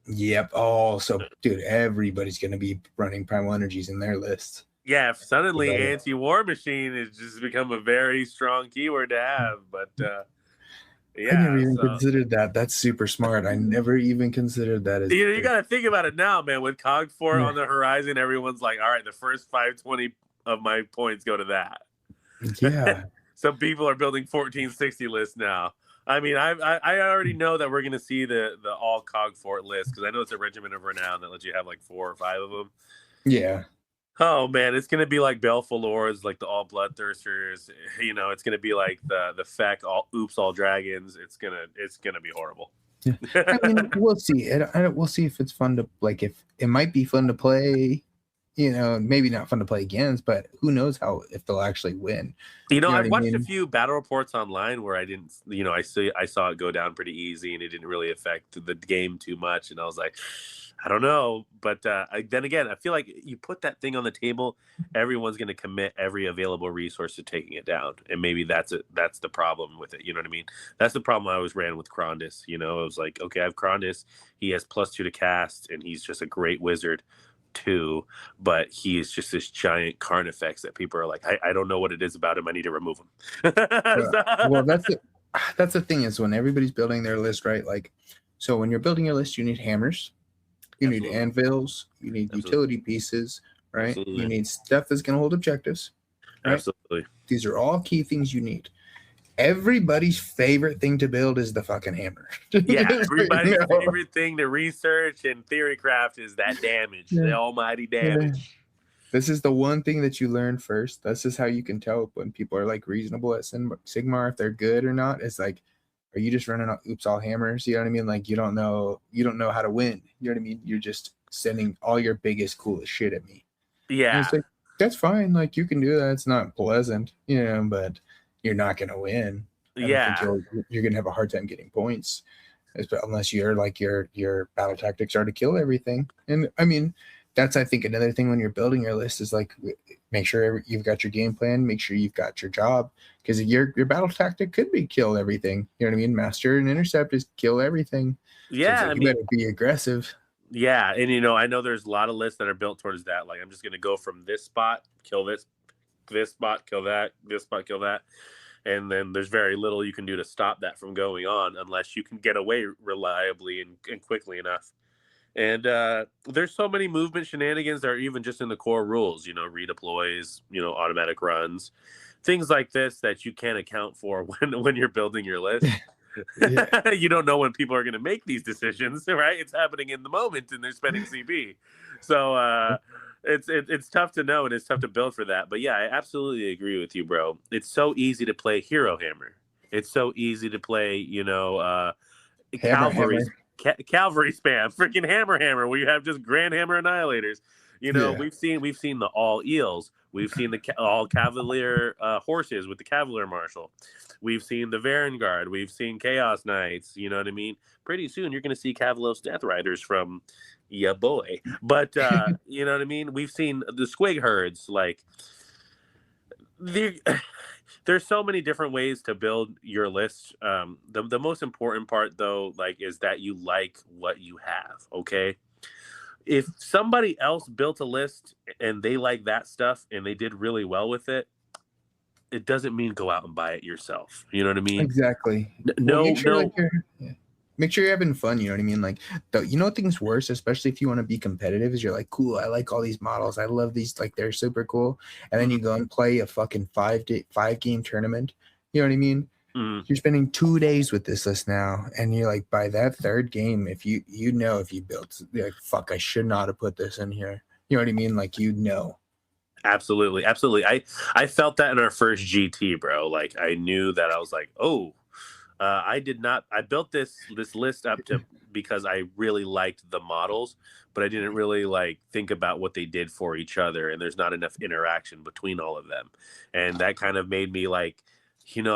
Yep. Oh, so dude, everybody's gonna be running primal energies in their list.
Yeah, if suddenly anti-war machine has just become a very strong keyword to have. But yeah,
I never even considered that. That's super smart. I never even considered that.
You got to think about it now, man. With Cog4 on the horizon, everyone's like, all right, the first 520 of my points go to that.
Yeah.
Some people are building 1460 lists now. I mean, I already know that we're going to see the all Cog4 list because I know it's a regiment of renown that lets you have like 4 or 5 of them.
Yeah.
Oh man, it's gonna be like Belfalor's, like the all bloodthirsters. It's gonna be like the Feck all dragons. It's gonna be horrible.
Yeah. I mean, we'll see. We'll see if it's fun to like. If it might be fun to play, maybe not fun to play against, but who knows if they'll actually win. You know what
I've
I
watched a
mean?
few battle reports online where I didn't, I saw it go down pretty easy and it didn't really affect the game too much. And I was like, I don't know. But then again, I feel like you put that thing on the table, everyone's going to commit every available resource to taking it down. And maybe that's it. That's the problem with it. You know what I mean? That's the problem I always ran with Krondys. It was like, okay, I have Krondys. He has +2 to cast and he's just a great wizard too, but he is just this giant carnifex that people are like, I don't know what it is about him. I need to remove him.
Well, that's the thing is when everybody's building their list, right? Like, so when you're building your list, you need hammers, you need anvils, you need utility pieces, right?
Absolutely.
You need stuff that's going to hold objectives, right?
Absolutely.
These are all key things you need. Everybody's favorite thing to build is the fucking hammer.
Yeah, everybody's favorite thing to research and theory craft is that damage, the almighty damage.
Yeah. This is the one thing that you learn first. This is how you can tell when people are like reasonable at Sigmar, if they're good or not. It's like, are you just running oops all hammers? You know what I mean? Like you don't know how to win. You know what I mean? You're just sending all your biggest, coolest shit at me.
Yeah.
And it's like, that's fine. Like you can do that. It's not pleasant, but you're not going to win.
Yeah.
You're going to have a hard time getting points unless you're like your battle tactics are to kill everything. And I mean, that's, I think, another thing when you're building your list is like, make sure you've got your game plan, make sure you've got your job, because your battle tactic could be kill everything. You know what I mean? Master and intercept is kill everything.
Yeah.
So you better be aggressive.
Yeah. And, I know there's a lot of lists that are built towards that. Like, I'm just going to go from this spot, kill this spot, kill that, this spot, kill that. And then there's very little you can do to stop that from going on unless you can get away reliably and quickly enough. And there's so many movement shenanigans that are even just in the core rules, redeploys, automatic runs, things like this that you can't account for when you're building your list. Yeah. You don't know when people are going to make these decisions, right? It's happening in the moment and they're spending CP. So it's tough to know and it's tough to build for that. But yeah, I absolutely agree with you, bro. It's so easy to play Hero Hammer. It's so easy to play, Cavalry spam, freaking hammer, where you have just Grand Hammer Annihilators. We've seen the all eels. We've seen the all Cavalier horses with the Cavalier Marshal. We've seen the Vanguard. We've seen Chaos Knights. You know what I mean? Pretty soon you're going to see Cavalos Death Riders from ya boy. But you know what I mean? We've seen the Squig Herds. Like, there's so many different ways to build your list. The most important part, though, like, is that you like what you have, okay? If somebody else built a list and they like that stuff and they did really well with it, it doesn't mean go out and buy it yourself. You know what I mean?
Exactly. Make sure you're having fun. You know what I mean? Like, things worse, especially if you want to be competitive, is you're like, cool, I like all these models. I love these. Like, they're super cool. And then you go and play a fucking 5-game tournament. You know what I mean? Mm-hmm. You're spending 2 days with this list now. And you're like, by that third game, if you built, you're like, fuck, I should not have put this in here. You know what I mean? Like,
Absolutely. I felt that in our first GT, bro. Like, I knew that I was like, I built this list up because I really liked the models, but I didn't really like think about what they did for each other. And there's not enough interaction between all of them. And that kind of made me like,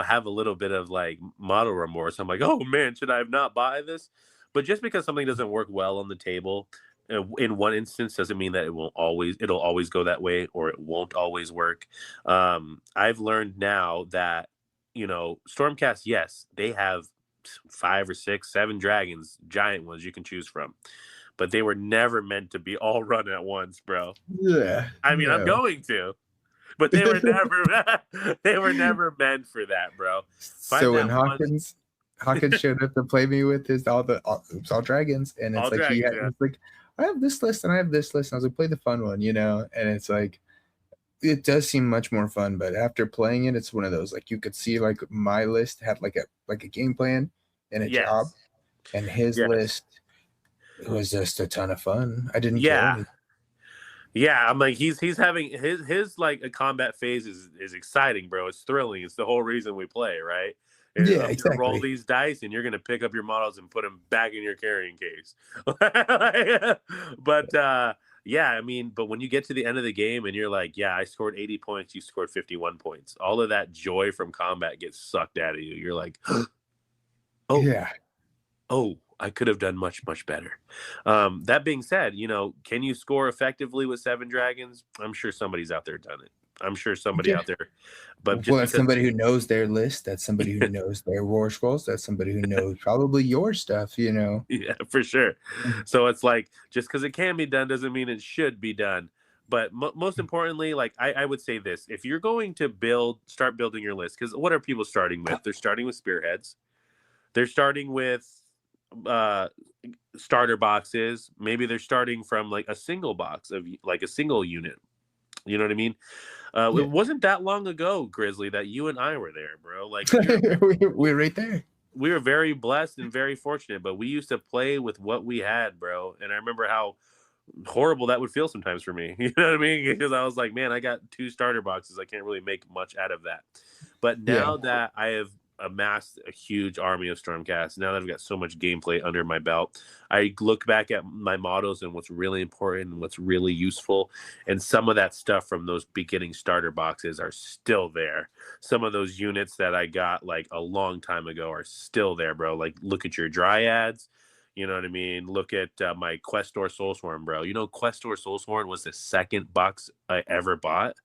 have a little bit of like model remorse. I'm like, oh man, should I not buy this? But just because something doesn't work well on the table in one instance doesn't mean that it'll always go that way, or it won't always work. I've learned now that, Stormcast, yes, they have 5 or 6, 7 dragons, giant ones you can choose from, but they were never meant to be all run at once, bro.
Yeah.
I mean, I'm going to, but they were never meant for that, bro.
So when Hawkins showed up to play me with his all dragons, and it's like it's like, I have this list and I have this list, and I was like, play the fun one, and it's like, it does seem much more fun, but after playing it, it's one of those, like, you could see like my list had like a game plan and a job, and his list was just a ton of fun. I didn't kill anything.
Yeah, I'm like, he's having his like a combat phase is exciting, bro. It's thrilling. It's the whole reason we play, right? And
Yeah,
I'm gonna roll
exactly.
these dice, and you're gonna pick up your models and put them back in your carrying case. But yeah, I mean, but when you get to the end of the game and you're like, yeah, I scored 80 points, you scored 51 points. All of that joy from combat gets sucked out of you. You're like, oh,
Yeah.
oh, I could have done much, much better. That being said, can you score effectively with 7 dragons? I'm sure somebody's out there done it. I'm sure somebody
Yeah.
out there, but just
Well, that's
because,
somebody who knows their list. That's somebody who knows their war scrolls. That's somebody who knows probably your stuff, you know.
yeah, for sure. So it's like, just because it can be done doesn't mean it should be done. But most importantly, like I would say this: if you're going to start building your list, because what are people starting with? They're starting with spearheads. They're starting with uh starter boxes. Maybe they're starting from like a single box of like a single unit. You know what I mean?
Yeah.
It wasn't that long ago, Grizzly, that you and I were there, bro. Like
We're right there.
we were very blessed and very fortunate, but we used to play with what we had, bro. And I remember how horrible that would feel sometimes for me. You know what I mean? Because I was like, man, I got 2 starter boxes. I can't really make much out of that. But now that I have amassed a huge army of Stormcast, now that I've got so much gameplay under my belt, I look back at my models and what's really important and what's really useful. And some of that stuff from those beginning starter boxes are still there. Some of those units that I got like a long time ago are still there, bro. Like, look at your Dryads. You know what I mean? Look at my Questor Soulsworn, bro. Questor Soulsworn was the 2nd box I ever bought.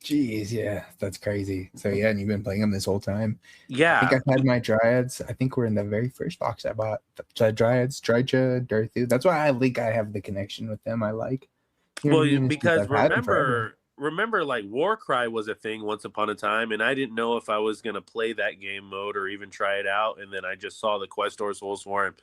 Jeez, yeah, that's crazy. So yeah, and you've been playing them this whole time.
Yeah.
I think I've had my Dryads. I think we're in the very first box I bought. The Dryads, Drycha, Darthu. That's why I think I have the connection with them. I like.
Well, because remember, like Warcry was a thing once upon a time, and I didn't know if I was gonna play that game mode or even try it out. And then I just saw the Questor Soulsworn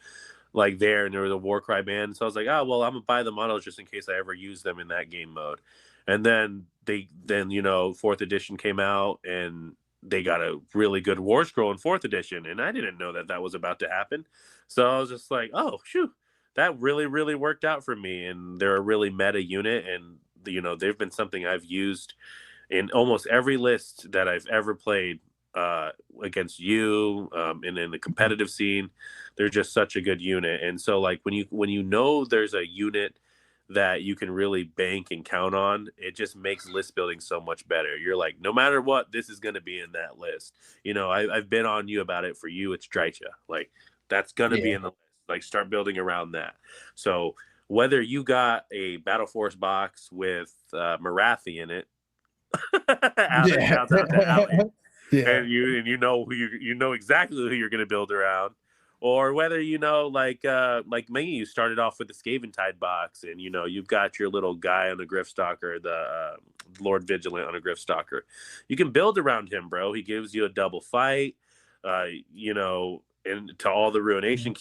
like there, and there was a Warcry band. So I was like, oh well, I'm gonna buy the models just in case I ever use them in that game mode. And then 4th edition came out, and they got a really good War Scroll in 4th edition, and I didn't know that was about to happen. So I was just like, oh shoot, that really, really worked out for me. And they're a really meta unit, and they've been something I've used in almost every list that I've ever played against you, and in the competitive scene. They're just such a good unit. And so like when you know there's a unit that you can really bank and count on, it just makes list building so much better. You're like, no matter what, this is going to be in that list. I've been on you about it. For you, it's Drycha. Like, that's going to be in the list. Like, start building around that. So whether you got a Battle Force box with Marathi in it, shouts out to Allie, and you know exactly who you're going to build around. Or whether like me, you started off with the Skaventide box, and you've got your little guy on a Gryphstalker, the Lord Vigilant on a Gryphstalker. You can build around him, bro. He gives you a double fight, and to all the ruination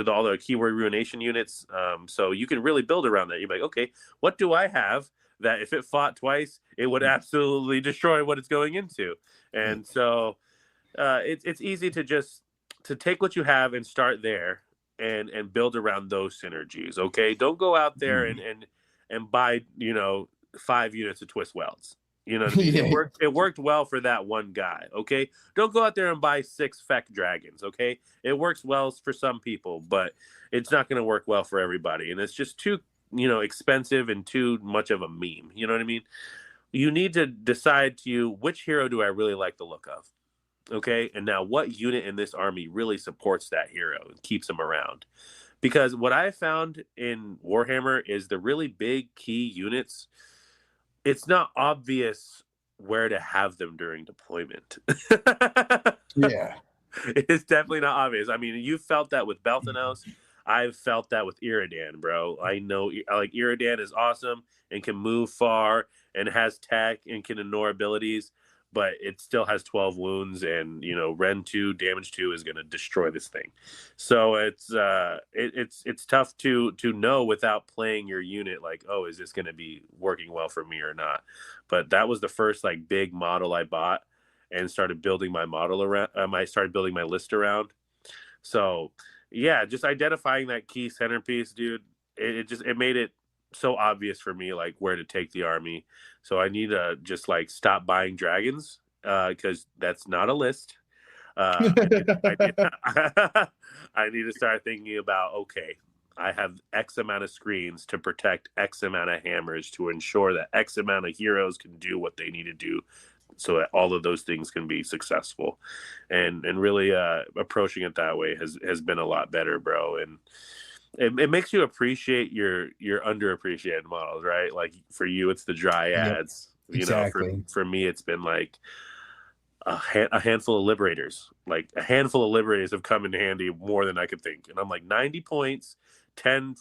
all the keyword ruination units. So you can really build around that. You're like, okay, what do I have that if it fought twice, it would absolutely destroy what it's going into? And so it's easy to take what you have and start there and build around those synergies. Okay. Don't go out there and buy, 5 units of Twist Welds. You know what I mean? It worked well for that one guy. Okay. Don't go out there and buy 6 Feck Dragons. Okay. It works well for some people, but it's not going to work well for everybody. And it's just too, expensive and too much of a meme. You know what I mean? You need to decide which hero do I really like the look of? Okay, and now what unit in this army really supports that hero and keeps him around? Because what I found in Warhammer is the really big key units, it's not obvious where to have them during deployment.
Yeah.
It's definitely not obvious. I mean, you felt that with Belthanos. I've felt that with Iridan, bro. I know, like, Iridan is awesome and can move far and has tech and can ignore abilities, but it still has 12 wounds, and Ren 2 damage 2 is going to destroy this thing. So it's tough to know without playing your unit, like, oh, is this going to be working well for me or not? But that was the first like big model I bought and started building my model around. I started building my list around. So yeah, just identifying that key centerpiece, dude. It made it so obvious for me, like, where to take the army. So I need to just like stop buying dragons, because that's not a list. I need to start thinking about, okay, I have X amount of screens to protect X amount of hammers to ensure that X amount of heroes can do what they need to do so that all of those things can be successful. And really approaching it that way has been a lot better, bro. And it makes you appreciate your underappreciated models, right? Like for you, it's the dryads.
Yep, exactly.
You know, for me, it's been like a handful of liberators. Like a handful of liberators have come in handy more than I could think. And I'm like 90 points, 10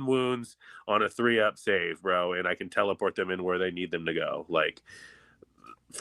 wounds on a 3-up save, bro, and I can teleport them in where they need them to go. Like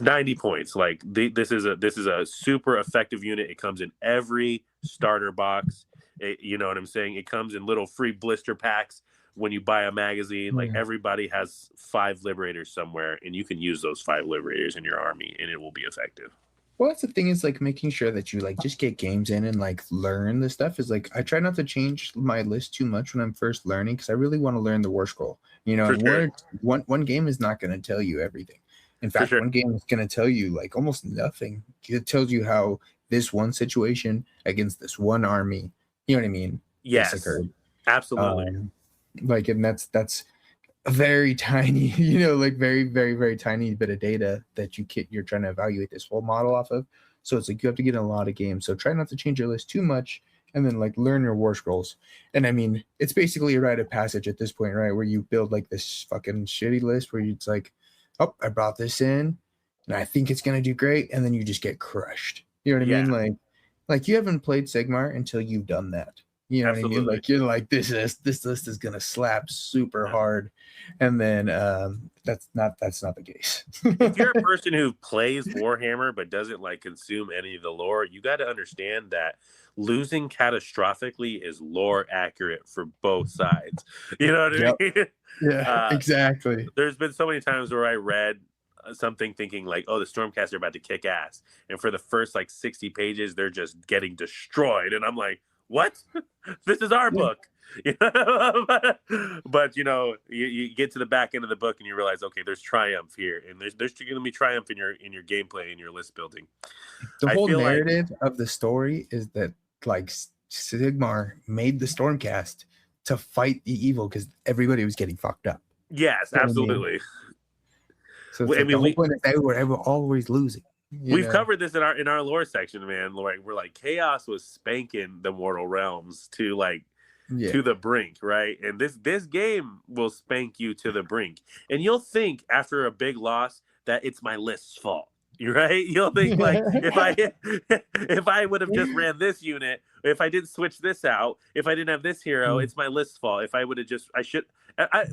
90 points. Like this is a super effective unit. It comes in every starter box. You know what I'm saying? It comes in little free blister packs when you buy a magazine. Like everybody has 5 liberators somewhere, and you can use those 5 liberators in your army, and it will be effective.
Well, that's the thing, is like making sure that you like just get games in and like learn the stuff. Is like I try not to change my list too much when I'm first learning, because I really want to learn the war scroll. You know, one game is not going to tell you everything. In fact, one game is going to tell you like almost nothing. It tells you how this one situation against this one army, you know what I mean?
Yes, absolutely.
Like, and that's a very tiny, you know, like very, very, very tiny bit of data that you're trying to evaluate this whole model off of. So it's like you have to get in a lot of games. So try not to change your list too much, and then like learn your war scrolls. And I mean, it's basically a rite of passage at this point, right? Where you build like this fucking shitty list where it's like, oh, I brought this in and I think it's gonna do great, and then you just get crushed. You know what I mean? Like you haven't played Sigmar until you've done that. You know
Absolutely.
what I mean? Like you're like, this list is gonna slap super hard, and then that's not the case.
If you're a person who plays Warhammer but doesn't like consume any of the lore, you got to understand that losing catastrophically is lore accurate for both sides. You know what I mean?
Yeah, exactly.
There's been so many times where I read something thinking like, oh, the Stormcast are about to kick ass, and for the first like 60 pages they're just getting destroyed, and I'm like, what? This is our book. But you know, you get to the back end of the book and you realize, okay, there's triumph here, and there's going to be triumph in your gameplay and your list building.
The whole narrative of the story is that like Sigmar made the Stormcast to fight the evil because everybody was getting fucked up.
Yes, absolutely.
I mean? So it's the whole point is they were always losing.
We've covered this in our lore section, man. Like we're like, chaos was spanking the mortal realms to like to the brink, right? And this game will spank you to the brink, and you'll think after a big loss that it's my list's fault. Right? You'll think like if I would have just ran this unit, if I didn't switch this out, if I didn't have this hero, it's my list's fault. If I would have just,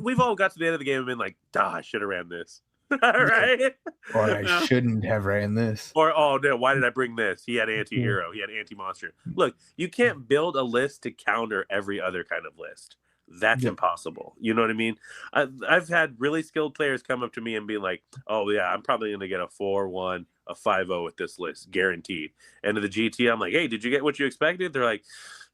we've all got to the end of the game and been like, I should have ran this. Right?
Or I shouldn't have ran this.
Or, oh no, why did I bring this? He had anti-hero, he had anti-monster. Look, you can't build a list to counter every other kind of list. That's impossible. You know what I mean? I've had really skilled players come up to me and be like, oh yeah, I'm probably going to get a 4-1, a 5-0 with this list, guaranteed. And to the GT, I'm like, hey, did you get what you expected? They're like,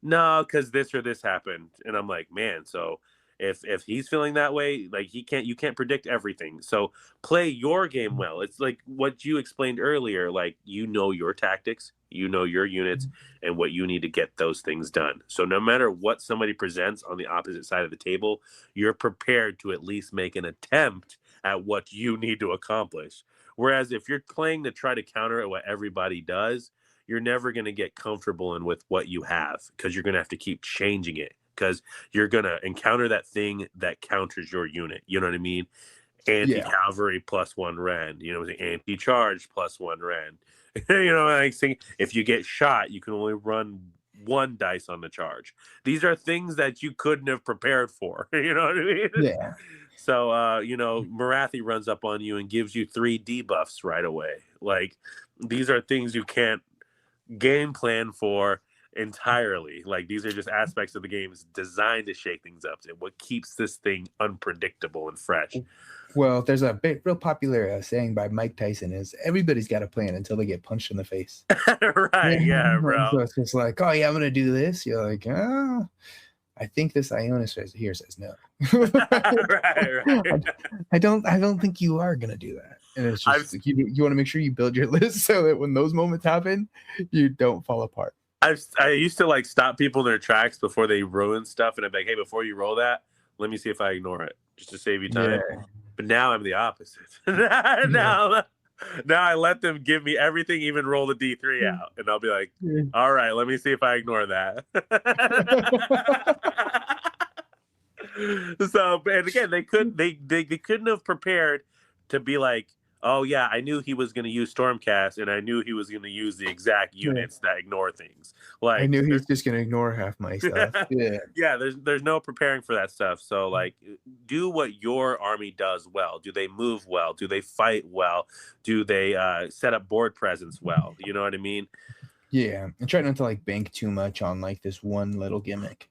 no, because this or this happened. And I'm like, man, so if he's feeling that way, like you can't predict everything. So play your game well. It's like what you explained earlier, like you know your tactics, you know your units, and what you need to get those things done. So no matter what somebody presents on the opposite side of the table, you're prepared to at least make an attempt at what you need to accomplish. Whereas if you're playing to try to counter what everybody does, you're never going to get comfortable in with what you have, because you're going to have to keep changing it, because you're going to encounter that thing that counters your unit. You know what I mean? Anti-cavalry +1 rend, you know, anti-charge +1 rend. You know, like saying if you get shot, you can only run 1 dice on the charge. These are things that you couldn't have prepared for. You know what I mean?
Yeah.
So, you know, Marathi runs up on you and gives you 3 debuffs right away. Like, these are things you can't game plan for entirely. Like, these are just aspects of the game designed to shake things up, and what keeps this thing unpredictable and fresh.
Well, there's a real popular saying by Mike Tyson is everybody's got a plan until they get punched in the face.
Right, yeah, bro.
So it's just like, oh yeah, I'm gonna do this. You're like, oh, I think this Ionis says no.
Right.
I don't think you are gonna do that. And it's just like, you want to make sure you build your list so that when those moments happen, you don't fall apart.
I used to like stop people in their tracks before they ruin stuff, and I'd be like, hey, before you roll that, let me see if I ignore it just to save you time.
Yeah.
But now I'm the opposite. now I let them give me everything, even roll the D3 out, and I'll be like, all right, let me see if I ignore that. So, and again, they couldn't have prepared to be like, oh yeah, I knew he was going to use Stormcast, and I knew he was going to use the exact units that ignore things. Like,
I knew he was just going to ignore half my stuff.
Yeah. There's no preparing for that stuff. So like, do what your army does well. Do they move well? Do they fight well? Do they set up board presence well? You know what I mean?
Yeah, and try not to like bank too much on like this one little gimmick.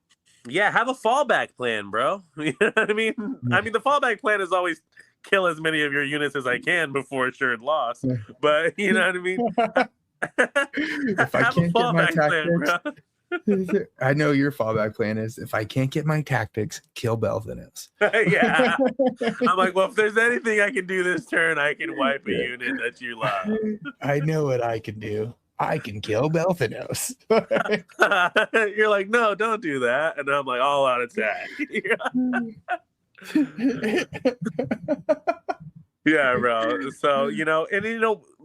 Yeah, have a fallback plan, bro. You know what I mean? I mean, the fallback plan is always kill as many of your units as I can before assured loss. But you know what I mean?
If I can't get my tactics, I know your fallback plan is if I can't get my tactics, kill Belthanos.
Yeah. I'm like, well, if there's anything I can do this turn, I can wipe a unit that you love.
I know what I can do. I can kill Belthanos.
You're like, no, don't do that. And I'm like, all out attack. Yeah, bro. So, you know, and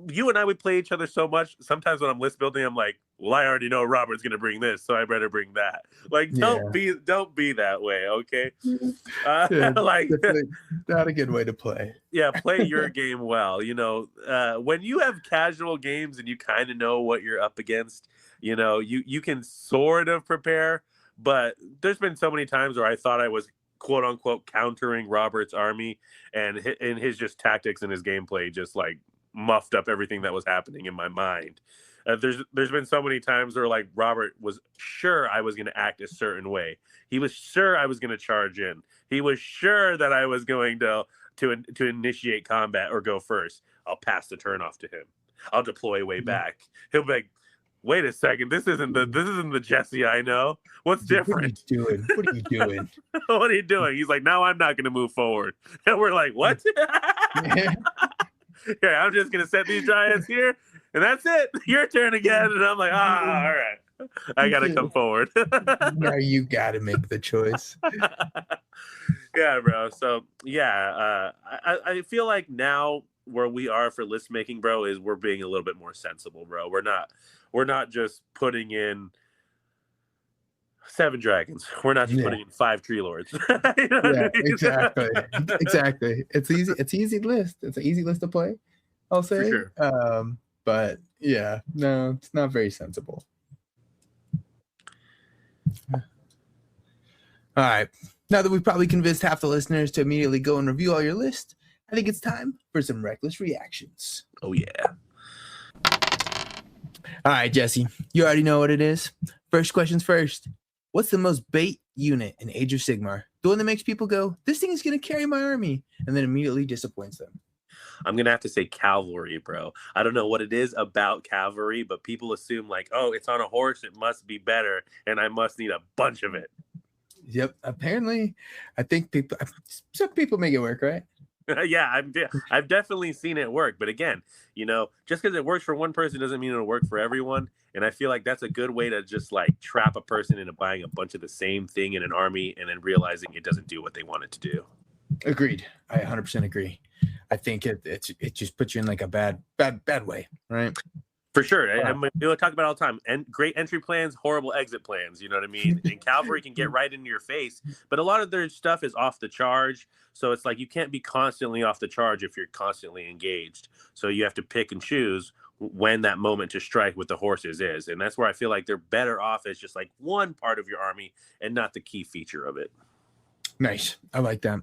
you and I would play each other so much. Sometimes when I'm list building, I'm like, well, I already know Robert's gonna bring this, so I better bring that. Like, don't be that way, okay? Like,
not a good way to play.
Yeah, play your game well. You know, when you have casual games and you kind of know what you're up against, you know, you can sort of prepare. But there's been so many times where I thought I was quote unquote countering Robert's army, and his just tactics and his gameplay just like muffed up everything that was happening in my mind. There's been so many times where like Robert was sure I was going to act a certain way. He was sure I was going to charge in. He was sure that I was going to initiate combat or go first. I'll pass the turn off to him. I'll deploy way back. He'll be like, wait a second, this isn't the Jesse I know. What's different?
What are you doing? What are you doing?
What are you doing? He's like, no, I'm not going to move forward. And we're like, what? Yeah, I'm just going to set these giants here, and that's it. Your turn again. And I'm like, all right. I got to come forward.
Now you got to make the choice.
Yeah, bro. So, yeah, I feel like now where we are for list making, bro, is we're being a little bit more sensible, bro. We're not just putting in 7 dragons. We're not just putting in 5 tree lords. You know
I mean? Exactly. It's easy. It's an easy list. It's an easy list to play, I'll say.
For sure.
But yeah, no, it's not very sensible. All right. Now that we've probably convinced half the listeners to immediately go and review all your list, I think it's time for some reckless reactions.
Oh yeah.
All right, Jesse, you already know what it is. First questions first. What's the most bait unit in Age of Sigmar? The one that makes people go, this thing is going to carry my army, and then immediately disappoints them.
I'm going to have to say cavalry, bro. I don't know what it is about cavalry, but people assume like, oh, it's on a horse, it must be better, and I must need a bunch of it.
Yep, apparently, I think some people make it work, right?
Yeah, I've definitely seen it work. But again, you know, just because it works for one person doesn't mean it'll work for everyone. And I feel like that's a good way to just like trap a person into buying a bunch of the same thing in an army and then realizing it doesn't do what they want it to do.
Agreed. I 100% agree. I think it just puts you in like a bad way, right?
For sure. And we'll talk about it all the time. And great entry plans, horrible exit plans. You know what I mean? And cavalry can get right into your face, but a lot of their stuff is off the charge. So it's like you can't be constantly off the charge if you're constantly engaged. So you have to pick and choose when that moment to strike with the horses is. And that's where I feel like they're better off as just like one part of your army and not the key feature of it.
Nice. I like that.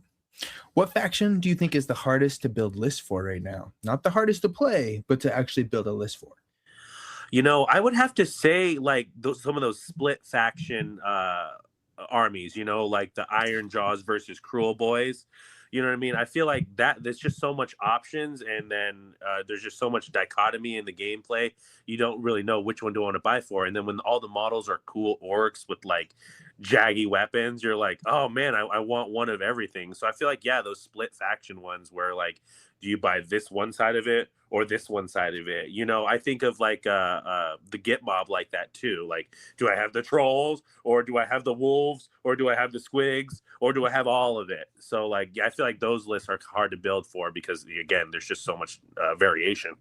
What faction do you think is the hardest to build lists for right now? Not the hardest to play, but to actually build a list for.
You know, I would have to say like some of those split faction armies, you know, like the Iron Jaws versus Cruel Boys, You know what I mean? I feel like that there's just so much options, and then there's just so much dichotomy in the gameplay. You don't really know which one do I want to buy for. And then when all the models are cool orcs with like jaggy weapons, you're like, oh man, I want one of everything. So I feel like, yeah, those split faction ones where like, do you buy this one side of it or this one side of it? You know, I think of like the Git mob like that too. Like, do I have the trolls or do I have the wolves or do I have the squigs or do I have all of it? So like, yeah, I feel like those lists are hard to build for because again, there's just so much variation.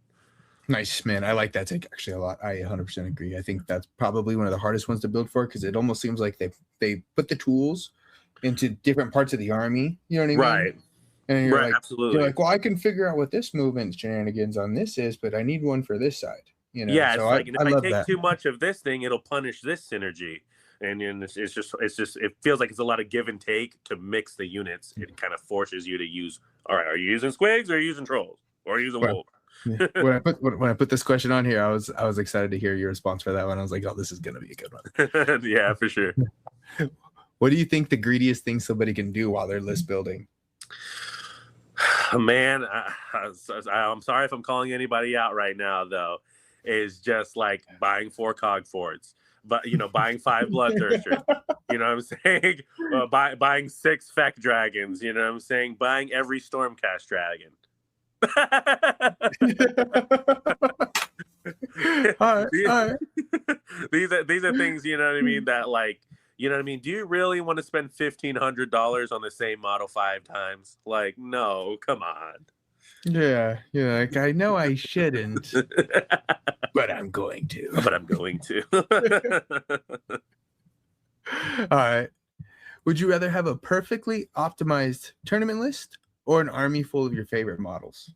Nice, man. I like that take actually a lot. I 100% agree. I think that's probably one of the hardest ones to build for because it almost seems like they put the tools into different parts of the army. You know what I mean?
Right.
And you're like,
absolutely.
You're like, well, I can figure out what this movement shenanigans on this is, but I need one for this side. You know?
Yeah,
so
it's like, and if I take
that.
too much of this thing, it'll punish this synergy. And it's just it feels like it's a lot of give and take to mix the units. It kind of forces you to use. All right, are you using squigs or are you using trolls or are you using wolves?
When I put this question on here, I was excited to hear your response for that one. I was like, oh, this is gonna be a good one.
Yeah, for sure.
What do you think the greediest thing somebody can do while they're list building?
Man, I'm sorry if I'm calling anybody out right now, though. Is just like buying 4 cog forts, but buying 5 bloodthirsters. You know what I'm saying? Buying 6 feck dragons. You know what I'm saying? Buying every stormcast dragon.
all right.
These are things, you know what I mean, that like, you know what I mean, do you really want to spend $1,500 on the same model 5 times? Like, no, come on.
Yeah, like I know I shouldn't, but I'm going to. All right, would you rather have a perfectly optimized tournament list or an army full of your favorite models?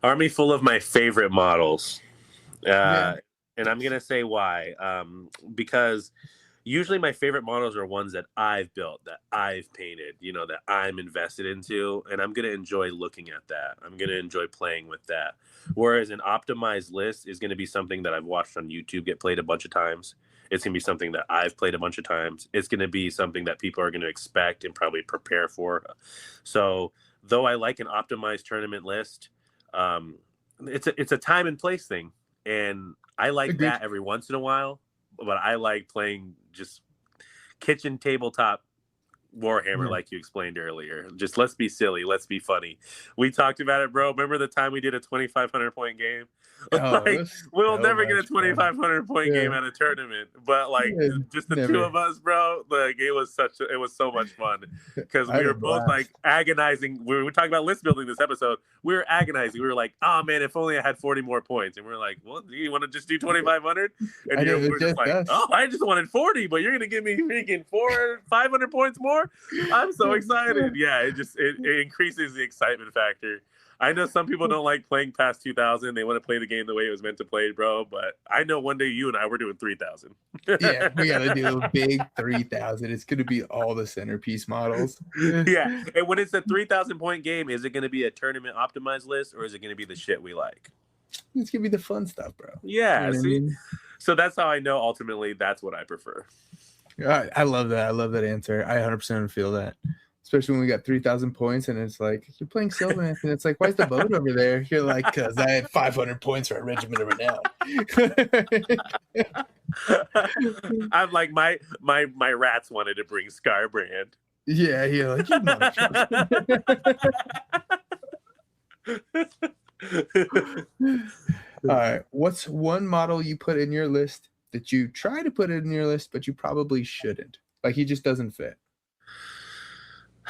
Army full of my favorite models.
Yeah.
And I'm going to say why. Because usually my favorite models are ones that I've built, that I've painted, that I'm invested into. And I'm going to enjoy looking at that. I'm going to enjoy playing with that. Whereas an optimized list is going to be something that I've watched on YouTube get played a bunch of times. It's going to be something that I've played a bunch of times. It's going to be something that people are going to expect and probably prepare for. So though I like an optimized tournament list, it's a time and place thing. And I like
Agreed.
that every once in a while, but I like playing just kitchen tabletop Warhammer, like you explained earlier. Just let's be silly, let's be funny. We talked about it, bro. Remember the time we did a 2,500 point game? Like, we'll never get a 2,500 point game at a tournament, but like just the two of us, bro. Like it was so much fun because we were both like agonizing. We were talking about list building this episode. We were agonizing. We were like, oh man, if only I had 40 more points. And we were like, well, do you want to just do 2,500? And we're just like, oh, I just wanted 40, but you're gonna give me freaking 500 points more. I'm so excited. Yeah, it increases the excitement factor. I know some people don't like playing past 2,000. They want to play the game the way it was meant to play, bro. But I know one day you and I were doing 3,000.
Yeah, we got to do a big 3,000. It's going to be all the centerpiece models.
Yeah. And when it's a 3,000 point game, is it going to be a tournament optimized list or is it going to be the shit we like?
It's going to be the fun stuff, bro.
Yeah.
You know
see?
I mean?
So that's how I know ultimately that's what I prefer.
I love that. I love that answer. I 100% feel that. Especially when we got 3,000 points and it's like, you're playing Sylvaneth and it's like, why's the boat over there? You're like, because I had 500 points for a regiment of renown.
I'm like, my rats wanted to bring Scarbrand.
Yeah, you're like, you All right. What's one model you put in your list that you try to put it in your list, but you probably shouldn't? Like he just doesn't fit.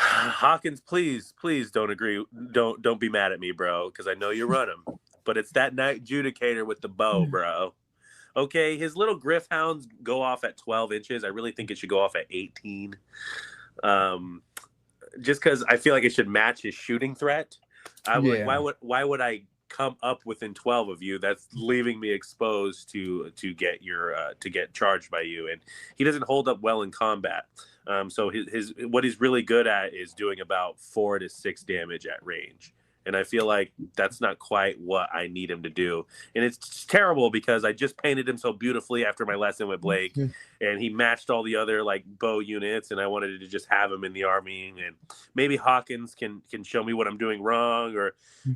Hawkins, please don't agree. Don't be mad at me, bro, because I know you run him. But it's that Night Judicator with the bow, bro. Okay, his little Griff Hounds go off at 12 inches. I really think it should go off at 18. Just because I feel like it should match his shooting threat. Like, why would I come up within 12 of you? That's leaving me exposed to get charged by you, and he doesn't hold up well in combat. So his what he's really good at is doing about 4 to 6 damage at range, And I feel like that's not quite what I need him to do. And it's terrible because I just painted him so beautifully after my lesson with Blake, and he matched all the other like bow units, and I wanted to just have him in the army. And maybe Hawkins can show me what I'm doing wrong,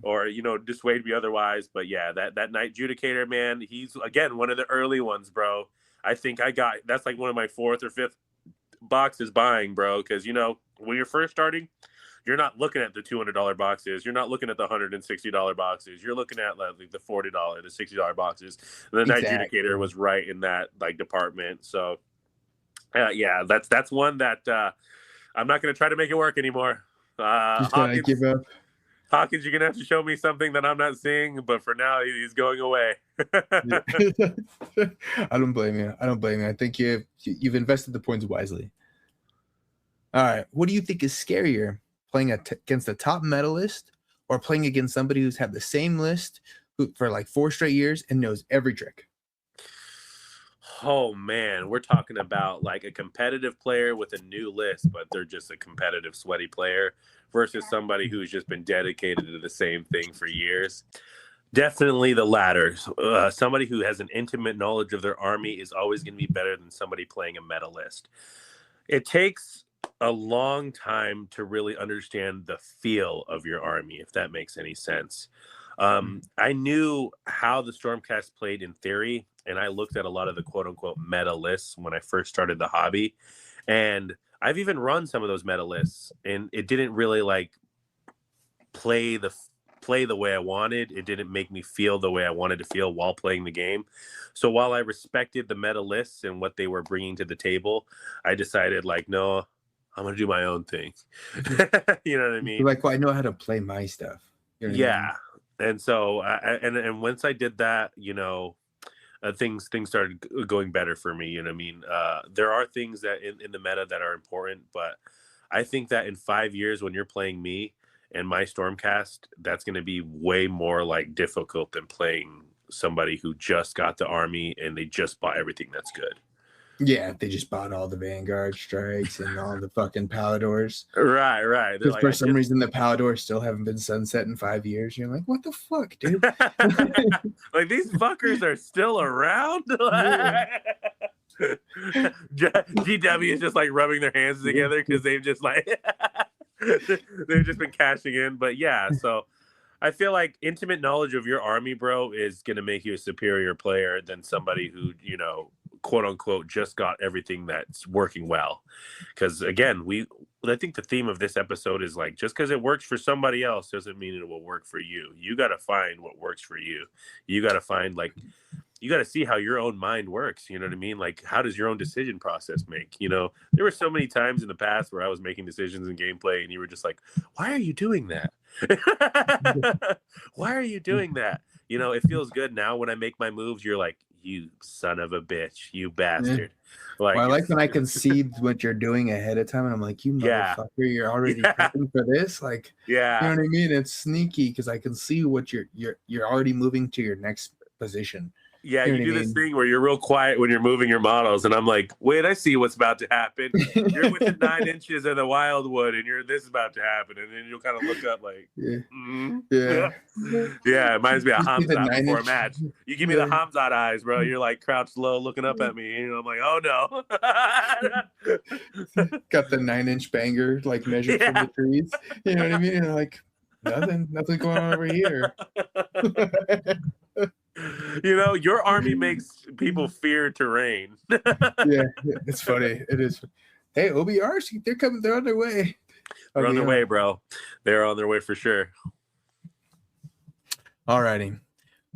or dissuade me otherwise. But yeah, that Knight Judicator, man, he's again one of the early ones, bro. I think that's like one of my 4th or 5th boxes buying, bro, because when you're first starting, you're not looking at the $200 boxes. You're not looking at the $160 boxes. You're looking at like the $40, the $60 boxes. And the Knight Judicator was right in that like department. So yeah, that's one that I'm not going to try to make it work anymore.
Hawkins, give up.
Hawkins, you're going to have to show me something that I'm not seeing, but for now he's going away.
I don't blame you. I think you've invested the points wisely. All right. What do you think is scarier? Playing against a top medalist or playing against somebody who's had the same list for like 4 straight years and knows every trick?
Oh man, we're talking about like a competitive player with a new list, but they're just a competitive, sweaty player versus somebody who's just been dedicated to the same thing for years. Definitely the latter. Somebody who has an intimate knowledge of their army is always going to be better than somebody playing a meta list. It takes a long time to really understand the feel of your army, if that makes any sense. I knew how the Stormcast played in theory, and I looked at a lot of the quote-unquote meta lists when I first started the hobby, and I've even run some of those meta lists, and it didn't really like play the way I wanted. It didn't make me feel the way I wanted to feel while playing the game. So while I respected the meta lists and what they were bringing to the table, I decided like, no, I'm going to do my own thing. You know what I mean?
You're like, well, I know how to play my stuff. You know what I mean?
And so, and once I did that, things started going better for me. You know what I mean? There are things that in the meta that are important, but I think that in 5 years when you're playing me and my Stormcast, that's going to be way more like difficult than playing somebody who just got the army and they just bought everything that's good.
Yeah, they just bought all the Vanguard strikes and all the fucking Paladors.
Right.
Because for some reason the Paladors still haven't been sunset in 5 years. You're like, what the fuck, dude?
Like these fuckers are still around. GW is just like rubbing their hands together because they've just like they've just been cashing in. But yeah, so I feel like intimate knowledge of your army, bro, is going to make you a superior player than somebody who, quote unquote, just got everything that's working well. Because again, I think the theme of this episode is like, just because it works for somebody else doesn't mean it will work for you. You got to find what works for you. You got to find you got to see how your own mind works. You know what I mean? Like, how does your own decision process make? There were so many times in the past where I was making decisions in gameplay and you were just like, why are you doing that? Why are you doing that? It feels good now when I make my moves. You're like, you son of a bitch, you bastard.
Yeah. I like when I can see what you're doing ahead of time and I'm like, you motherfucker, you're already prepping for this. Like, you know what I mean? It's sneaky because I can see what you're already moving to your next position.
Yeah, you do this thing where you're real quiet when you're moving your models, and I'm like, wait, I see what's about to happen. You're within 9 inches of the wildwood, and this is about to happen, and then you'll kind of look up like, yeah, it reminds me of Hamzat before a match. You give me the Hamzat eyes, bro. You're like crouched low, looking up at me, and I'm like, oh no.
Got the 9-inch banger like measured from the trees. You know what I mean? And like, nothing going on over here.
Your army makes people fear terrain.
Yeah, it's funny. It is. Hey, OBRs, they're coming. They're on their way.
They're on their way, bro. They're on their way for sure.
Alrighty.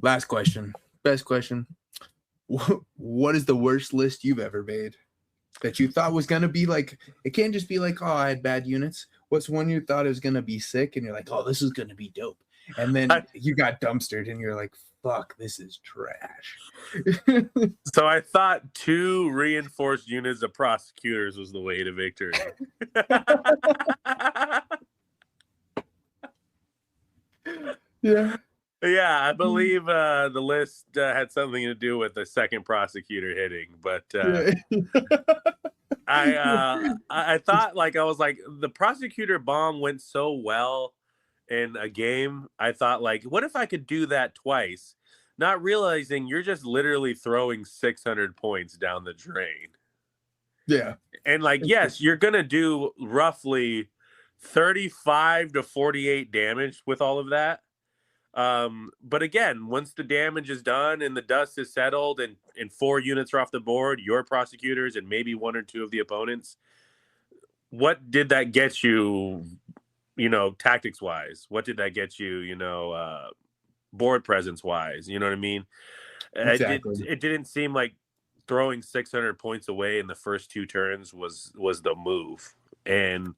Last question. Best question. What is the worst list you've ever made that you thought was going to be like, it can't just be like, oh, I had bad units. What's one you thought was going to be sick and you're like, oh, this is going to be dope. And then you got dumpstered and you're like, fuck, this is trash.
So I thought 2 reinforced units of prosecutors was the way to victory.
Yeah.
Yeah, I believe the list had something to do with the second prosecutor hitting, but I thought I was like, the prosecutor bomb went so well in a game, I thought, like, what if I could do that twice? Not realizing you're just literally throwing 600 points down the drain.
Yeah.
And, like, yes, you're going to do roughly 35 to 48 damage with all of that. But again, once the damage is done and the dust is settled and 4 units are off the board, your prosecutors and maybe 1 or 2 of the opponents, what did that get you, tactics wise? What did that get you, board presence wise? You know what I mean?
Exactly.
It didn't seem like throwing 600 points away in the first 2 turns was the move. And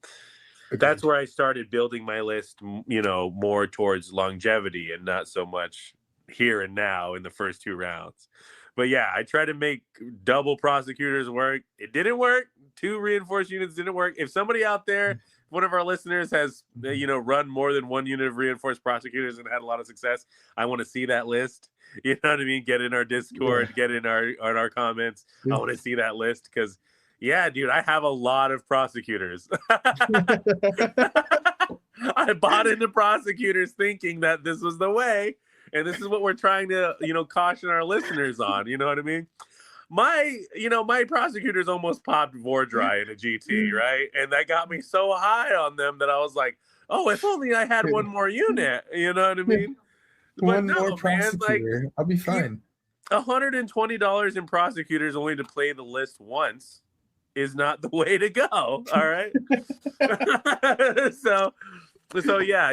that's where I started building my list, more towards longevity and not so much here and now in the first 2 rounds. But yeah, I tried to make double prosecutors work. It didn't work. 2 reinforced units didn't work. If somebody out there, one of our listeners has, run more than 1 unit of reinforced prosecutors and had a lot of success, I want to see that list. You know what I mean? Get in our Discord, get in our comments. I want to see that list because, yeah, dude, I have a lot of prosecutors. I bought into prosecutors thinking that this was the way, and this is what we're trying to, caution our listeners on. You know what I mean? My prosecutors almost popped Vordry in a GT, right? And that got me so high on them that I was like, oh, if only I had 1 more unit. You know what I mean?
One more prosecutor, I'll be fine.
$120 in prosecutors only to play the list once is not the way to go. All right. So yeah,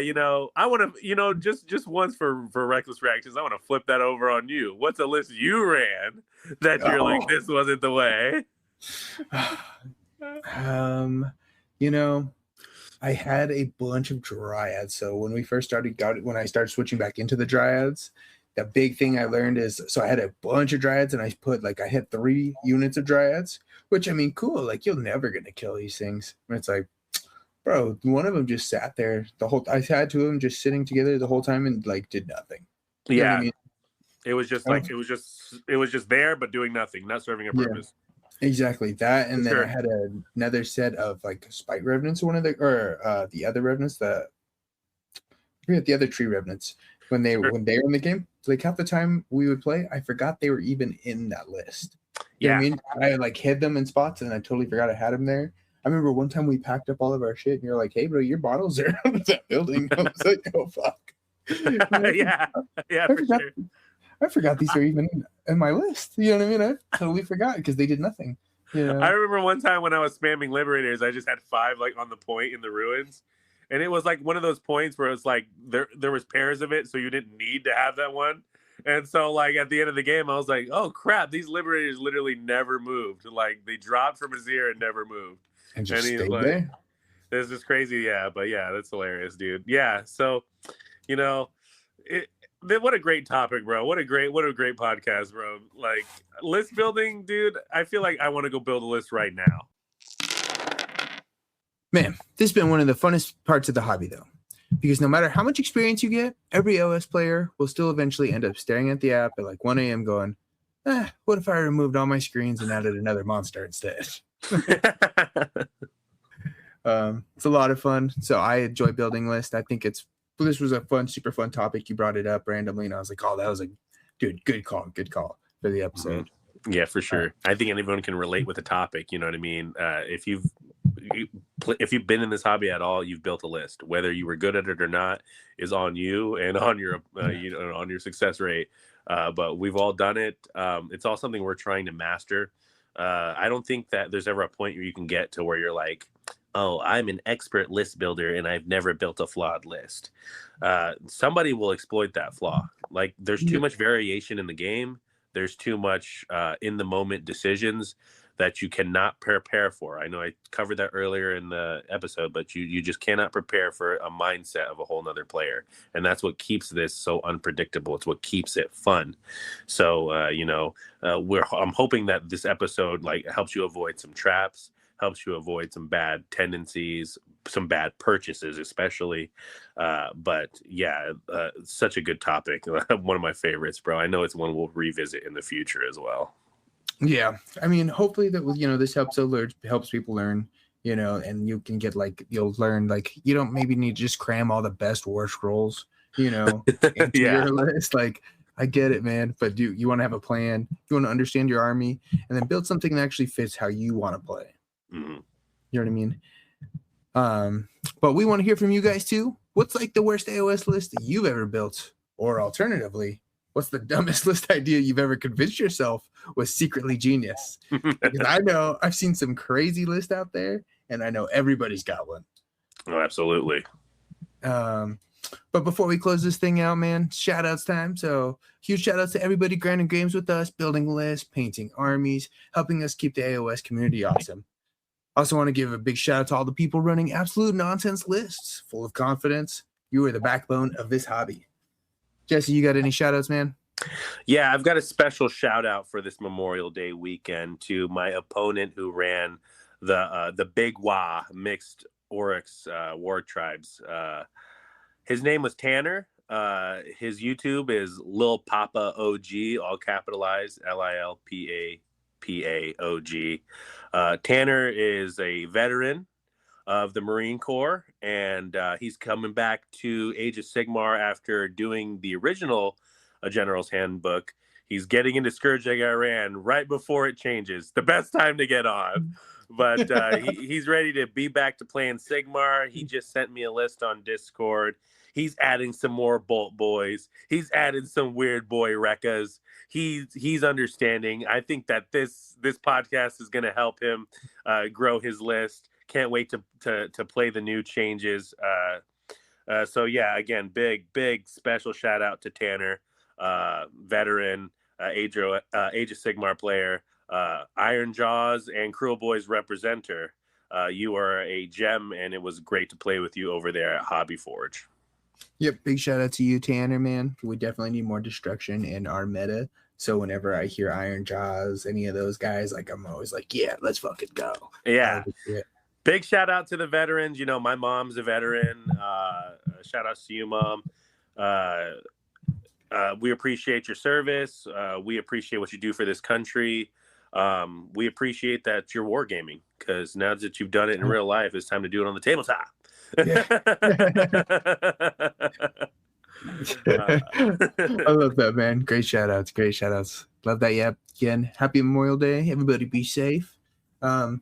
I want to, just once for reckless reactions, I want to flip that over on you. What's a list you ran that you're like, this wasn't the way?
I had a bunch of dryads. So when we first when I started switching back into the dryads, the big thing I learned is, so I had a bunch of dryads and I had 3 units of dryads, which, I mean, cool. Like, you're never going to kill these things. And it's like, bro, one of them just sat there I had 2 of them just sitting together the whole time and like did nothing. You know what I mean?
It was just like, it was just there, but doing nothing, not serving a purpose.
Exactly that. And then I had another set of like Spite Revenants, the other Revenants, I forget the other tree Revenants. When they were in the game, like half the time we would play, I forgot they were even in that list. You know what I mean? I like hid them in spots and I totally forgot I had them there. I remember one time we packed up all of our shit and you're like, hey bro, your bottles are in that building. I was like, oh fuck. I forgot these were even in my list. You know what I mean? I totally forgot because they did nothing.
I remember one time when I was spamming Liberators, I just had 5 like on the point in the ruins. And it was like one of those points where it's like there was pairs of it, so you didn't need to have that one. And so like at the end of the game, I was like, oh crap, these Liberators literally never moved. Like they dropped from Azir and never moved.
And just
he's
stayed
like,
there.
This is crazy, yeah. But yeah, that's hilarious, dude. Yeah, so what a great topic, bro. What a great podcast, bro. Like list building, dude. I feel like I want to go build a list right now.
Man, this has been one of the funnest parts of the hobby, though, because no matter how much experience you get, every AoS player will still eventually end up staring at the app at like 1 a.m. going, what if I removed all my screens and added another monster instead? It's a lot of fun. So I enjoy building lists. I think this was a super fun topic. You brought it up randomly, and I was like, oh, that was dude, good call for the episode.
Mm-hmm. Yeah, for sure. I think anyone can relate with the topic. You know what I mean? If you've been in this hobby at all, you've built a list. Whether you were good at it or not is on you and on your on your success rate. But we've all done it. It's all something we're trying to master. I don't think that there's ever a point where you can get to where you're like, oh, I'm an expert list builder and I've never built a flawed list. Somebody will exploit that flaw. Like there's too much variation in the game. There's too much in the moment decisions that you cannot prepare for. I know I covered that earlier in the episode, but you just cannot prepare for a mindset of a whole nother player. And that's what keeps this so unpredictable. It's what keeps it fun. So, I'm hoping that this episode like helps you avoid some traps, helps you avoid some bad tendencies, some bad purchases, especially. But yeah, such a good topic. One of my favorites, bro. I know it's one we'll revisit in the future as well.
Yeah, I mean, hopefully that this episode helps people learn. you know, and you can get like, you'll learn like you don't maybe need to just cram all the best war scrolls, you know, into
Yeah.
your list. Like, I get it, man, but you want to have a plan, you want to understand your army, and then build something that actually fits how you want to play.
Mhm.
You know what I mean? But we want to hear from you guys too. What's like the worst AoS list that you've ever built? Or alternatively, what's the dumbest list idea you've ever convinced yourself was secretly genius? Because I know I've seen some crazy list out there, and I know everybody's got one.
Oh, absolutely.
But before we close this thing out, man, shout outs time. So huge shout outs to everybody grinding games with us, building lists, painting armies, helping us keep the AoS community awesome. Also want to give a big shout out to all the people running absolute nonsense lists full of confidence. You are the backbone of this hobby. Jesse, you got any shout outs, man?
Yeah, I've got a special shout out for this Memorial Day weekend to my opponent who ran the Big Wah mixed Oryx war tribes. His name was Tanner. His YouTube is Lil Papa OG, all capitalized, LILPAPAOG. Tanner is a veteran of the Marine Corps, and he's coming back to Age of Sigmar after doing the original General's Handbook. He's getting into Scourge Egg Iran right before it changes. The best time to get on. But he's ready to be back to playing Sigmar. He just sent me a list on Discord. He's adding some more Bolt Boys. He's added some Weird Boy Rekkas. He's understanding. I think that this podcast is going to help him grow his list. Can't wait to play the new changes. So yeah, again, big special shout out to Tanner, veteran Age of Sigmar player, Iron Jaws and Cruel Boys representer. You are a gem, and it was great to play with you over there at Hobby Forge.
Yep, big shout out to you, Tanner, man. We definitely need more destruction in our meta. So whenever I hear Iron Jaws, any of those guys, like I'm always like, yeah, let's fucking go.
Yeah. Big shout out to the veterans. You know, my mom's a veteran. Shout out to you, Mom. We appreciate your service. We appreciate what you do for this country. We appreciate that you're wargaming, because now that you've done it in real life, it's time to do it on the tabletop.
Yeah. I love that, man. Great shout outs. Love that. Yeah, again, happy Memorial Day. Everybody be safe.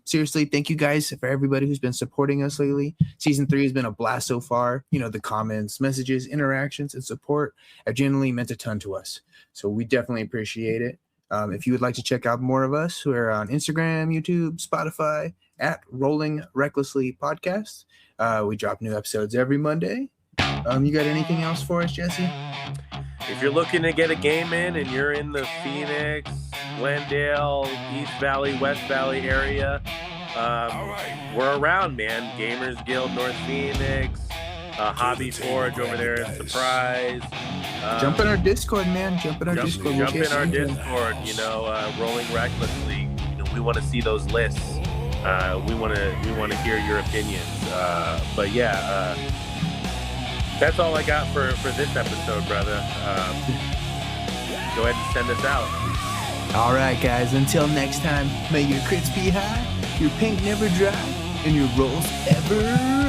Seriously, thank you guys for everybody who's been supporting us lately. Season 3 has been a blast so far. You know, the comments, messages, interactions, and support have genuinely meant a ton to us. So we definitely appreciate it. If you would like to check out more of us, we're on Instagram, YouTube, Spotify, at Rolling Recklessly Podcast. We drop new episodes every Monday. You got anything else for us, Jesse?
If you're looking to get a game in and you're in the Phoenix, Glendale, East Valley, West Valley area, we're around, man. Gamers Guild, North Phoenix, Hobby Forge over there in Surprise.
Jump in our Discord, man. Jump in our Discord.
You know, Rolling Recklessly. You know, we want to see those lists. We want to hear your opinions. But yeah, that's all I got for this episode, brother. Go ahead and send us out.
All right, guys. Until next time, may your crits be high, your paint never dry, and your rolls ever